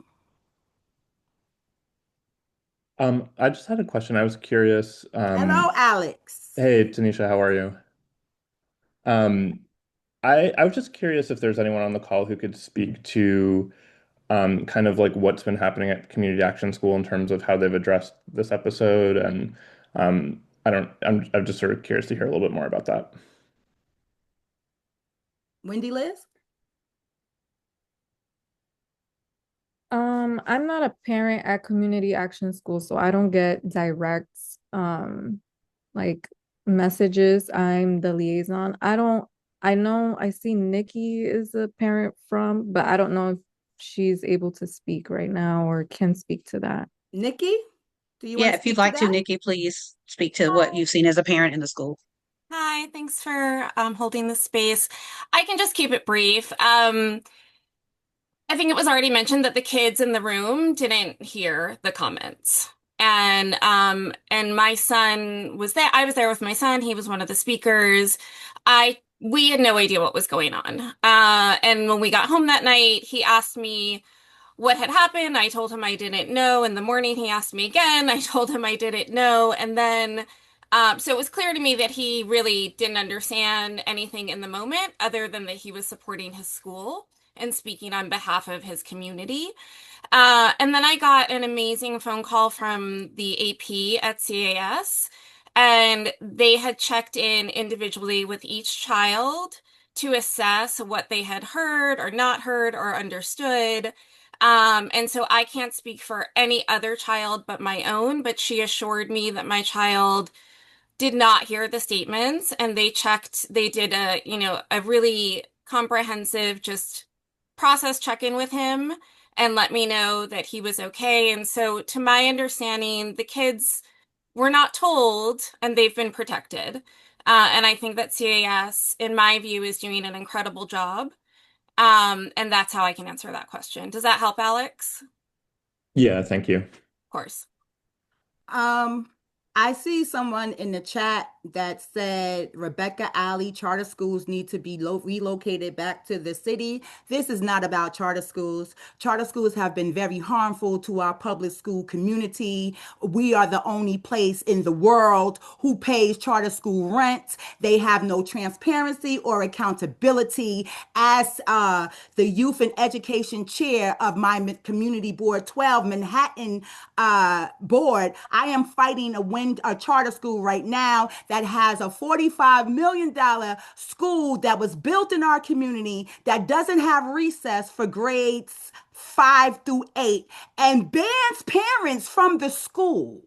I just had a question. I was curious. Hello, Alex. Hey, Tanisha, how are you? I was just curious if there's anyone on the call who could speak to kind of like what's been happening at Community Action School in terms of how they've addressed this episode. And I'm just sort of curious to hear a little bit more about that. Wendy Liz? I'm not a parent at Community Action School, so I don't get direct like messages. I'm the liaison. I see Nikki is a parent from, but I don't know if she's able to speak right now or can speak to that. Nikki? Do you Yeah, if you'd like to, Nikki, please speak to what you've seen as a parent in the school. Hi, thanks for holding the space. I can just keep it brief. I think it was already mentioned that the kids in the room didn't hear the comments. And my son was there. I was there with my son. He was one of the speakers. We had no idea what was going on. And when we got home that night, he asked me what had happened. I told him I didn't know. In the morning, he asked me again. I told him I didn't know. And then, so it was clear to me that he really didn't understand anything in the moment other than that he was supporting his school and speaking on behalf of his community. And then I got an amazing phone call from the AP at CAS, and they had checked in individually with each child to assess what they had heard or not heard or understood. And so I can't speak for any other child but my own, but she assured me that my child did not hear the statements, and they did a really comprehensive just process check-in with him and let me know that he was okay. And so to my understanding, the kids were not told and they've been protected. And I think that CAS, in my view, is doing an incredible job. And that's how I can answer that question. Does that help, Alex? Yeah, thank you. Of course. I see someone in the chat that said Rebecca Alley, charter schools need to be relocated back to the city. This is not about charter schools. Charter schools have been very harmful to our public school community. We are the only place in the world who pays charter school rent. They have no transparency or accountability. As the youth and education chair of my community board 12 Manhattan board, I am fighting a charter school right now that has a $45 million school that was built in our community that doesn't have recess for grades 5 through 8 and bans parents from the school.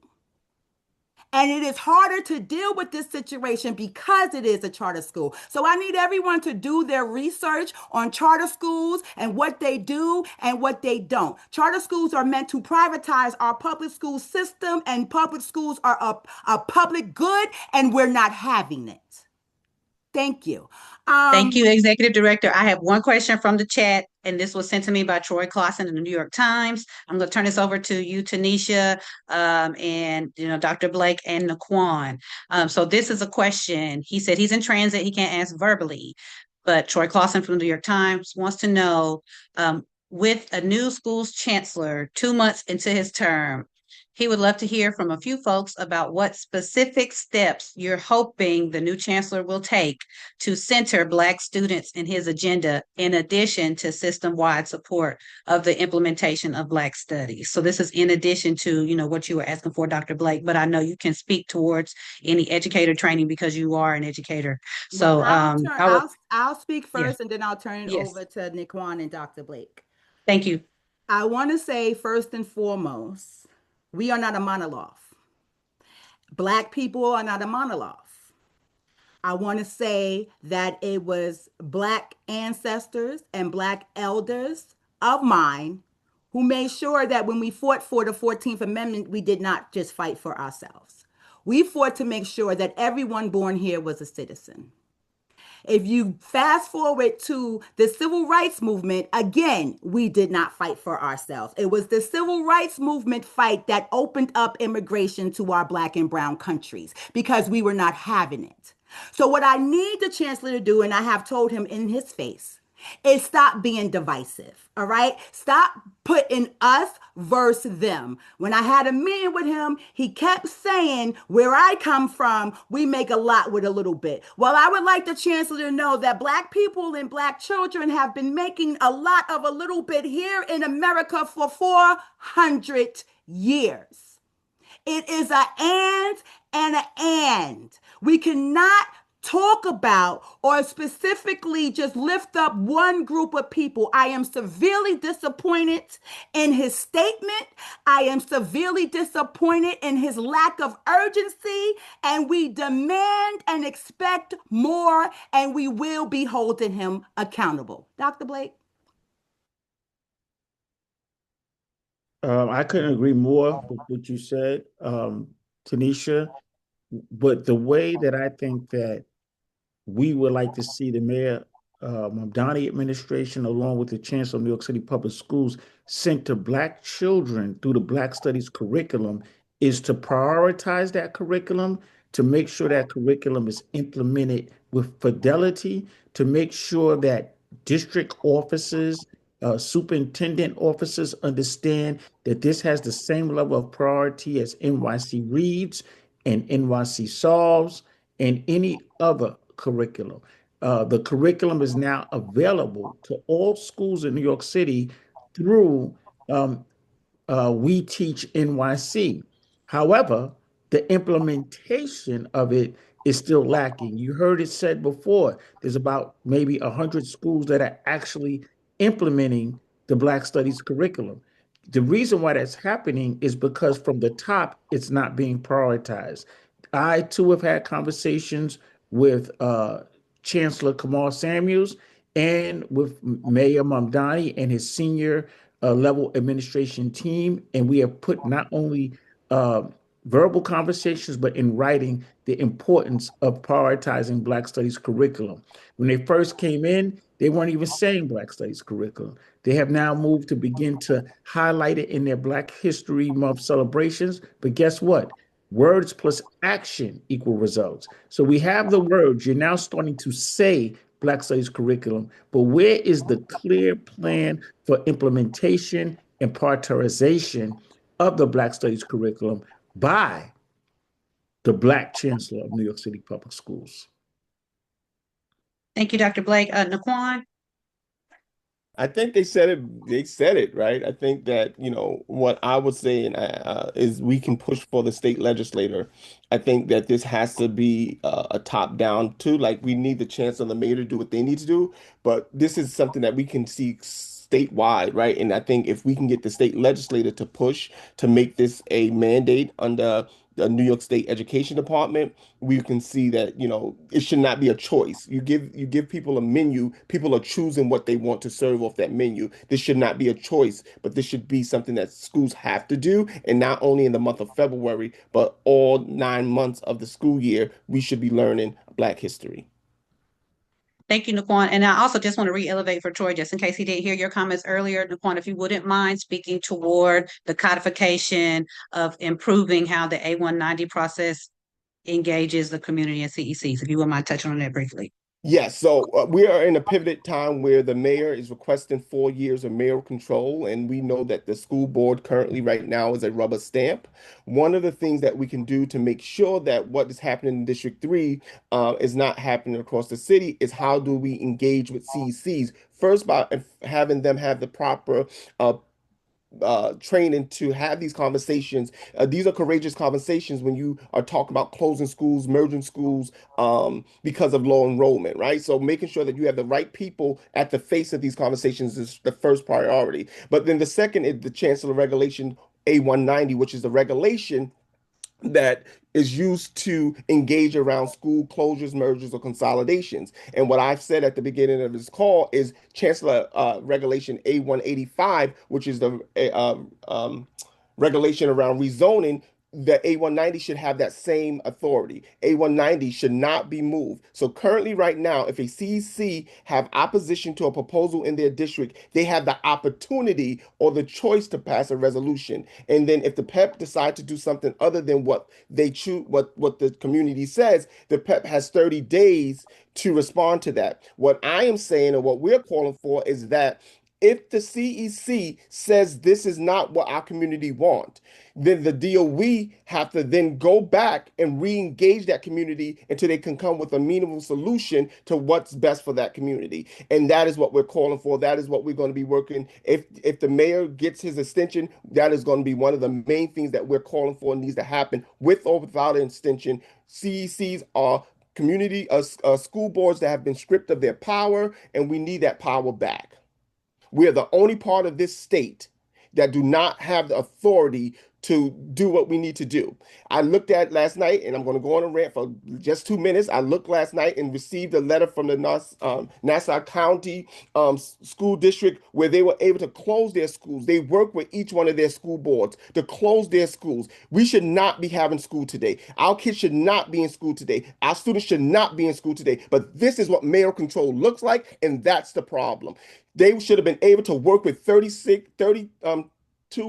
And it is harder to deal with this situation because it is a charter school. So I need everyone to do their research on charter schools and what they do and what they don't. Charter schools are meant to privatize our public school system, and public schools are a public good, and we're not having it. Thank you. Thank you, Executive Director. I have one question from the chat, and this was sent to me by Troy Clausen in the New York Times. I'm going to turn this over to you, Tanisha, and Dr. Blake and Naquan. So this is a question. He said he's in transit. He can't answer verbally, but Troy Clausen from the New York Times wants to know, with a new school's chancellor 2 months into his term, he would love to hear from a few folks about what specific steps you're hoping the new chancellor will take to center Black students in his agenda, in addition to system-wide support of the implementation of Black studies. So this is in addition to, what you were asking for, Dr. Blake, but I know you can speak towards any educator training because you are an educator. So I'll speak first, and then I'll turn it over to Naquan and Dr. Blake. Thank you. I want to say first and foremost, we are not a monolith. Black people are not a monolith. I want to say that it was Black ancestors and Black elders of mine who made sure that when we fought for the 14th Amendment, we did not just fight for ourselves. We fought to make sure that everyone born here was a citizen. If you fast forward to the civil rights movement, again, we did not fight for ourselves. It was the civil rights movement fight that opened up immigration to our Black and brown countries because we were not having it. So what I need the chancellor to do, and I have told him in his face, is stop being divisive, all right? Stop putting us versus them. When I had a meeting with him, he kept saying, where I come from, we make a lot with a little bit. Well, I would like the chancellor to know that Black people and Black children have been making a lot of a little bit here in America for 400 years. It is an and. We cannot talk about or specifically just lift up one group of people. I am severely disappointed in his statement. I am severely disappointed in his lack of urgency, and we demand and expect more, and we will be holding him accountable. Dr. Blake? I couldn't agree more with what you said, Tanisha, but the way that I think that we would like to see the Mayor Mamdani administration, along with the Chancellor of New York City Public Schools, center Black children through the Black Studies curriculum is to prioritize that curriculum, to make sure that curriculum is implemented with fidelity, to make sure that district offices, superintendent officers understand that this has the same level of priority as NYC Reads and NYC Solves and any other curriculum. The curriculum is now available to all schools in New York City through We Teach NYC. However, the implementation of it is still lacking. You heard it said before, there's about maybe 100 schools that are actually implementing the Black Studies curriculum. The reason why that's happening is because from the top, it's not being prioritized. I too have had conversations with Chancellor Kamal Samuels and with Mayor Mamdani and his senior level administration team. And we have put not only verbal conversations, but in writing the importance of prioritizing Black Studies curriculum. When they first came in, they weren't even saying Black Studies curriculum. They have now moved to begin to highlight it in their Black History Month celebrations. But guess what? Words plus action equal results. So we have the words. You're now starting to say Black Studies curriculum, but where is the clear plan for implementation and prioritization of the Black Studies curriculum by the Black Chancellor of New York City Public Schools? Thank you, Dr. Blake. Naquan? I think they said it. They said it right. I think that what I would say is we can push for the state legislator. I think that this has to be a top down too. Like we need the chance on the mayor to do what they need to do, but this is something that we can see statewide, right? And I think if we can get the state legislator to push to make this a mandate under the New York State Education Department, we can see that it should not be a choice. You give people a menu, people are choosing what they want to serve off that menu. This should not be a choice, but this should be something that schools have to do, and not only in the month of February, but all 9 months of the school year, we should be learning Black history. Thank you, Naquan. And I also just want to re-elevate for Troy, just in case he didn't hear your comments earlier. Naquan, if you wouldn't mind speaking toward the codification of improving how the A190 process engages the community and CECs, if you wouldn't mind touching on that briefly. Yes, so we are in a pivoted time where the mayor is requesting 4 years of mayoral control, and we know that the school board currently right now is a rubber stamp. One of the things that we can do to make sure that what is happening in District 3 is not happening across the city is how do we engage with CECs? First, by having them have the proper training to have these conversations. These are courageous conversations when you are talking about closing schools, merging schools because of low enrollment, right? So making sure that you have the right people at the face of these conversations is the first priority. But then the second is the Chancellor Regulation A190, which is the regulation that is used to engage around school closures, mergers, or consolidations. And what I've said at the beginning of this call is Chancellor Regulation A185, which is the regulation around rezoning. The A190 should have that same authority. A190 should not be moved. So currently right now, if a CEC have opposition to a proposal in their district, they have the opportunity or the choice to pass a resolution. And then if the PEP decide to do something other than what they choose, what the community says, the PEP has 30 days to respond to that. What I am saying and what we're calling for is that if the CEC says this is not what our community want, then the DOE have to then go back and re-engage that community until they can come with a meaningful solution to what's best for that community. And that is what we're calling for. That is what we're going to be working. If the mayor gets his extension, that is going to be one of the main things that we're calling for and needs to happen with or without an extension. CECs are community school boards that have been stripped of their power, and we need that power back. We are the only part of this state that do not have the authority to do what we need to do. I looked at last night, and I'm going to go on a rant for just 2 minutes. I looked last night and received a letter from the Nassau County School District where they were able to close their schools. They work with each one of their school boards to close their schools. We should not be having school today. Our kids should not be in school today. Our students should not be in school today. But this is what mayoral control looks like, and that's the problem. They should have been able to work with 32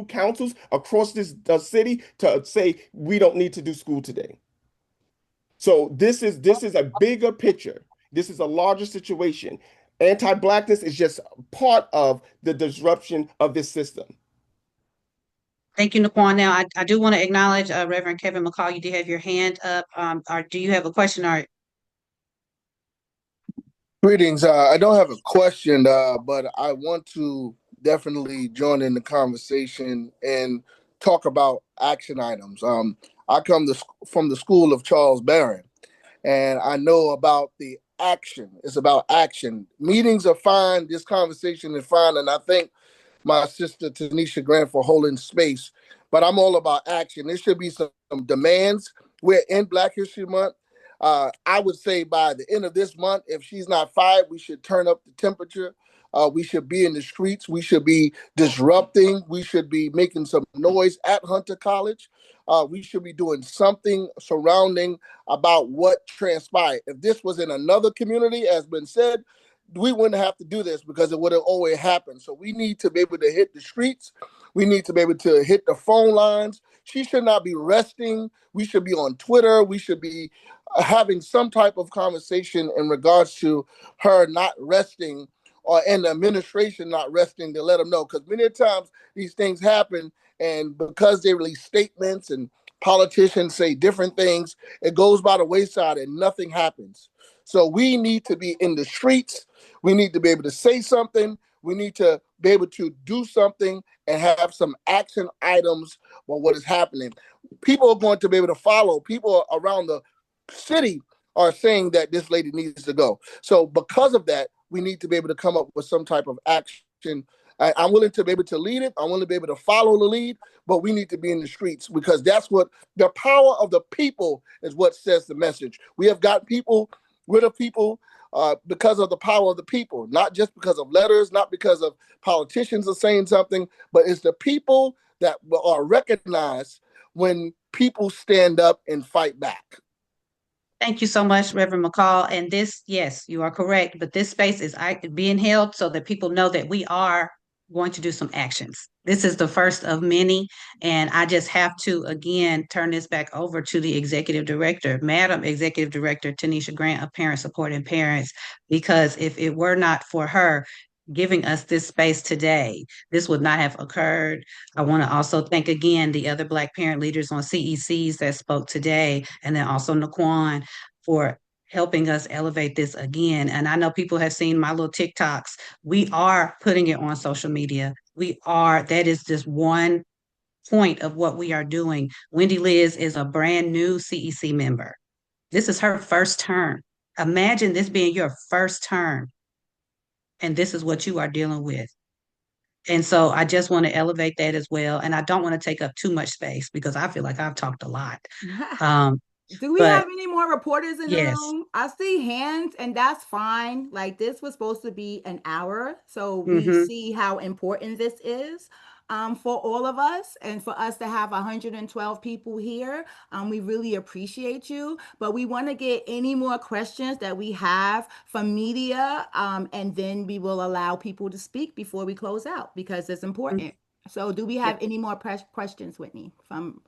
councils across this city to say we don't need to do school today. So this is a bigger picture. This is a larger situation. Anti-Blackness is just part of the disruption of this system. Thank you, Naquan. Now, I do want to acknowledge Reverend Kevin McCall. You did have your hand up. Or do you have a question? Or Greetings. I don't have a question, but I want to definitely join in the conversation and talk about action items. I come from the school of Charles Barron, and I know about the action. It's about action. Meetings are fine. This conversation is fine, and I thank my sister Tanisha Grant for holding space. But I'm all about action. There should be some demands. We're in Black History Month. I would say by the end of this month, if she's not fired, we should turn up the temperature. We should be in the streets. We should be disrupting. We should be making some noise at Hunter College. We should be doing something surrounding about what transpired. If this was in another community, as been said, we wouldn't have to do this because it would have always happened. So we need to be able to hit the streets. We need to be able to hit the phone lines. She should not be resting. We should be on Twitter. We should be having some type of conversation in regards to her not resting and the administration not resting to let them know. Because many times these things happen, and because they release statements and politicians say different things, it goes by the wayside and nothing happens. So we need to be in the streets. We need to be able to say something. We need to be able to do something and have some action items on what is happening. People are going to be able to follow. People around the city are saying that this lady needs to go. So because of that, we need to be able to come up with some type of action. I'm willing to be able to lead it. I'm willing to be able to follow the lead, but we need to be in the streets because that's what the power of the people is, what says the message. We have got people rid of people because of the power of the people, not just because of letters, not because of politicians are saying something, but it's the people that are recognized when people stand up and fight back. Thank you so much, Reverend McCall. And this, yes, you are correct, but this space is being held so that people know that we are going to do some actions. This is the first of many, and I just have to, again, turn this back over to the Executive Director, Madam Executive Director Tanisha Grant of Parent Support and Parents, because if it were not for her giving us this space today, this would not have occurred. I want to also thank again the other Black parent leaders on CECs that spoke today, and then also Naquan for helping us elevate this again. And I know people have seen my little TikToks. We are putting it on social media. That is just one point of what we are doing. Wendy Liz is a brand new CEC member. This is her first term. Imagine this being your first term, and this is what you are dealing with. And so I just want to elevate that as well. And I don't want to take up too much space because I feel like I've talked a lot. Do we have any more reporters in the yes. room? I see hands, and that's fine. Like, this was supposed to be an hour, so we see how important this is for all of us, and for us to have 112 people here. We really appreciate you, but we want to get any more questions that we have from media, and then we will allow people to speak before we close out because it's important. So do we have any more questions, Whitney, from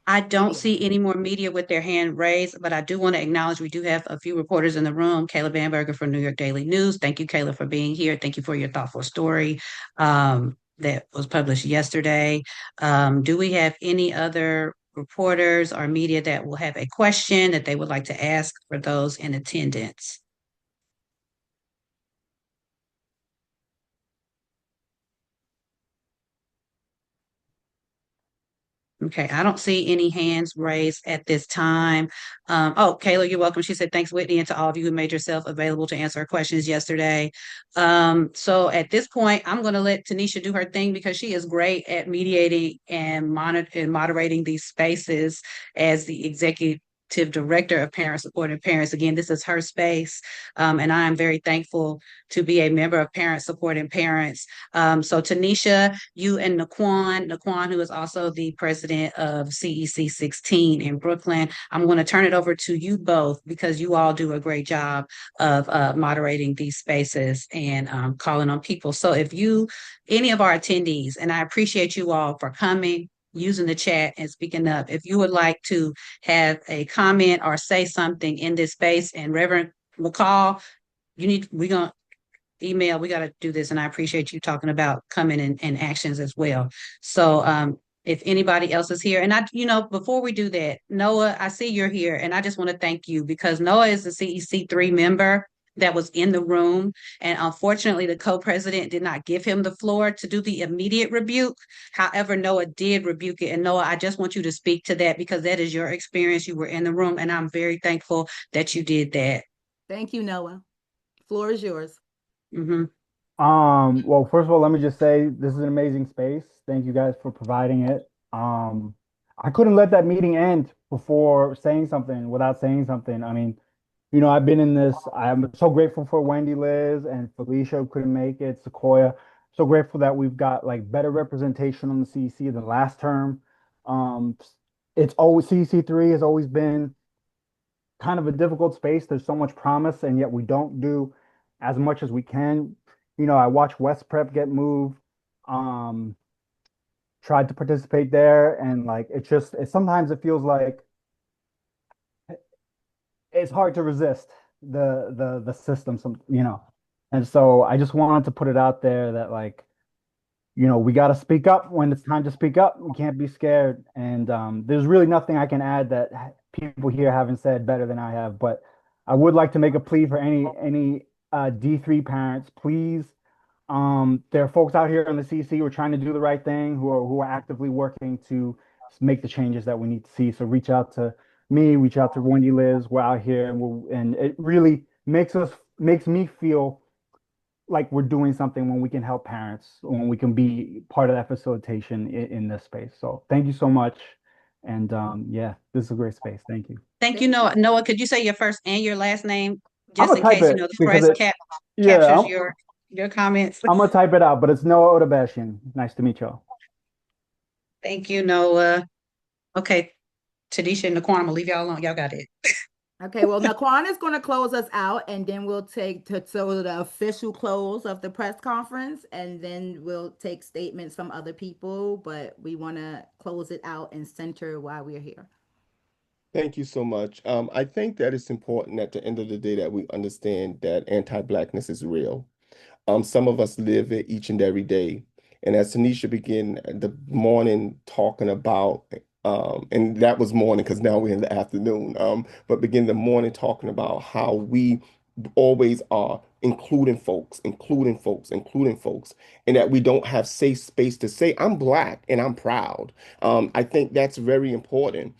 I don't see any more media with their hand raised, but I do want to acknowledge we do have a few reporters in the room. Kayla Bamberger from New York Daily News. Thank you, Kayla, for being here. Thank you for your thoughtful story that was published yesterday. Do we have any other reporters or media that will have a question that they would like to ask for those in attendance? Okay, I don't see any hands raised at this time. Kayla, you're welcome. She said, thanks, Whitney, and to all of you who made yourself available to answer our questions yesterday. So at this point, I'm going to let Tanisha do her thing because she is great at mediating and moderating these spaces as the executive director of Parent Support and Parents. Again, this is her space, and I am very thankful to be a member of Parent Support and Parents. So Tanisha, you and Naquan, who is also the president of CEC 16 in Brooklyn, I'm going to turn it over to you both because you all do a great job of moderating these spaces and calling on people. So if any of our attendees, and I appreciate you all for coming, using the chat and speaking up. If you would like to have a comment or say something in this space, and Reverend McCall, we're going to email, we got to do this. And I appreciate you talking about coming and actions as well. So if anybody else is here, and before we do that, Noah, I see you're here, and I just want to thank you because Noah is a CEC 3 member that was in the room. And unfortunately, the co-president did not give him the floor to do the immediate rebuke. However, Noah did rebuke it. And Noah, I just want you to speak to that because that is your experience. You were in the room, and I'm very thankful that you did that. Thank you, Noah. Floor is yours. Well, first of all, let me just say this is an amazing space. Thank you guys for providing it. I couldn't let that meeting end before saying something, without saying something. I mean, I've been in this. I'm so grateful for Wendy, Liz, and Felicia who couldn't make it, Sequoia. So grateful that we've got like better representation on the CEC than last term. Um, it's always CEC3 has always been kind of a difficult space. There's so much promise, and yet we don't do as much as we can. I watched West Prep get moved. Um, Tried to participate there, and like sometimes it feels like it's hard to resist the system, and so I just wanted to put it out there that like we got to speak up when it's time to speak up. We can't be scared, and there's really nothing I can add that people here haven't said better than I have. But I would like to make a plea for any D3 parents, please. There are folks out here on the CC who are trying to do the right thing, who are actively working to make the changes that we need to see. So reach out to me, reach out to Wendy, Liz. We're out here, and it really makes me feel like we're doing something when we can help parents, when we can be part of that facilitation in this space. So thank you so much. And yeah, this is a great space. Thank you. Thank you, Noah. Noah, could you say your first and your last name, I'm just gonna in type case, it the because press captures your comments? I'm gonna type it out, but it's Noah Odabashian. Nice to meet y'all. Thank you, Noah. Okay, Tanisha and Naquan, I'm gonna leave y'all alone. Y'all got it. Okay, well, Naquan is going to close us out, and then we'll take the official close of the press conference, and then we'll take statements from other people, but we want to close it out and center why we're here. Thank you so much. I think that it's important at the end of the day that we understand that anti-Blackness is real. Some of us live it each and every day. And as Tanisha began the morning talking about, and that was morning because now we're in the afternoon, but begin the morning talking about how we always are including folks, and that we don't have safe space to say, I'm Black and I'm proud. I think that's very important.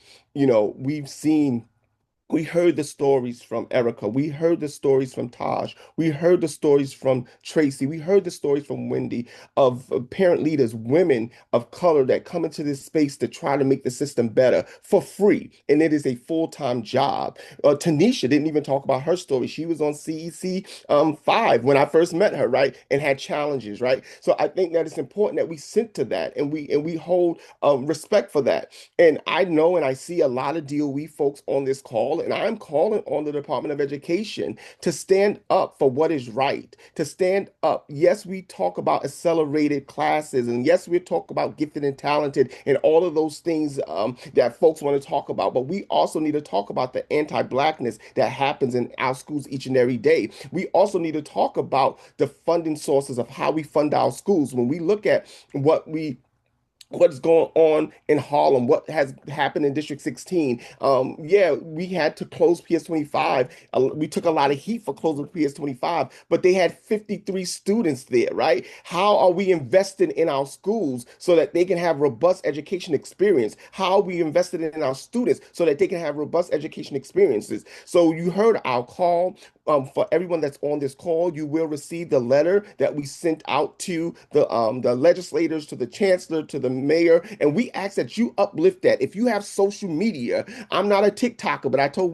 We heard the stories from Erica. We heard the stories from Taj. We heard the stories from Tracy. We heard the stories from Wendy of parent leaders, women of color that come into this space to try to make the system better for free. And it is a full-time job. Tanisha didn't even talk about her story. She was on CEC 5 when I first met her, right? And had challenges, right? So I think that it's important that we center that and we hold respect for that. And I know and I see a lot of DOE folks on this call, and I'm calling on the Department of Education to stand up for what is right, to stand up. Yes, we talk about accelerated classes, and yes, we talk about gifted and talented and all of those things that folks want to talk about, but we also need to talk about the anti-Blackness that happens in our schools each and every day. We also need to talk about the funding sources of how we fund our schools. When we look at what's going on in Harlem, what has happened in District 16. Yeah, we had to close PS 25. We took a lot of heat for closing PS 25, but they had 53 students there, right? How are we investing in our schools so that they can have robust education experience? How are we invested in our students so that they can have robust education experiences? So you heard our call. For everyone that's on this call, you will receive the letter that we sent out to the legislators, to the chancellor, to the mayor, and we ask that you uplift that. If you have social media, I'm not a TikToker, but I told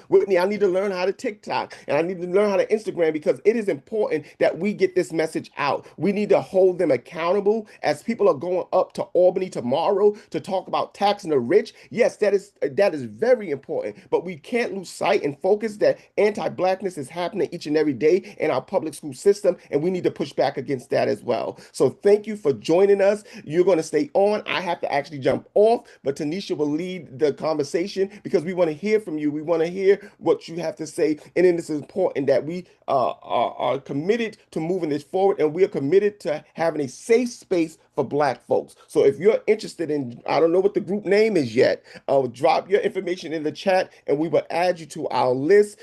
Whitney I need to learn how to TikTok and I need to learn how to Instagram because it is important that we get this message out. We need to hold them accountable as people are going up to Albany tomorrow to talk about taxing the rich. Yes, that is very important, but we can't lose sight and focus that anti-Blackness is happening each and every day in our public school system, and we need to push back against that as well. So thank you for joining us. You're going to stay on. I have to actually jump off, but Tanisha will lead the conversation because we want to hear from you. We want to hear what you have to say, and then it's important that we are committed to moving this forward, and we are committed to having a safe space for Black folks. So if you're interested in, I don't know what the group name is yet, drop your information in the chat, and we will add you to our list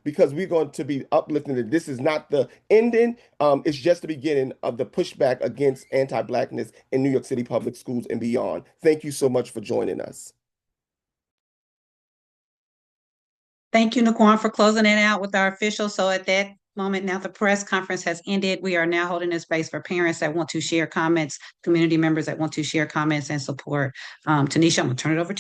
because we're going to be uplifting it. This is not the ending. It's just the beginning of the pushback against anti-Blackness in New York City public schools and beyond. Thank you so much for joining us. Thank you, Naquan, for closing it out with our official. So at that moment, now the press conference has ended. We are now holding a space for parents that want to share comments, community members that want to share comments and support. Tanisha, I'm going to turn it over to you.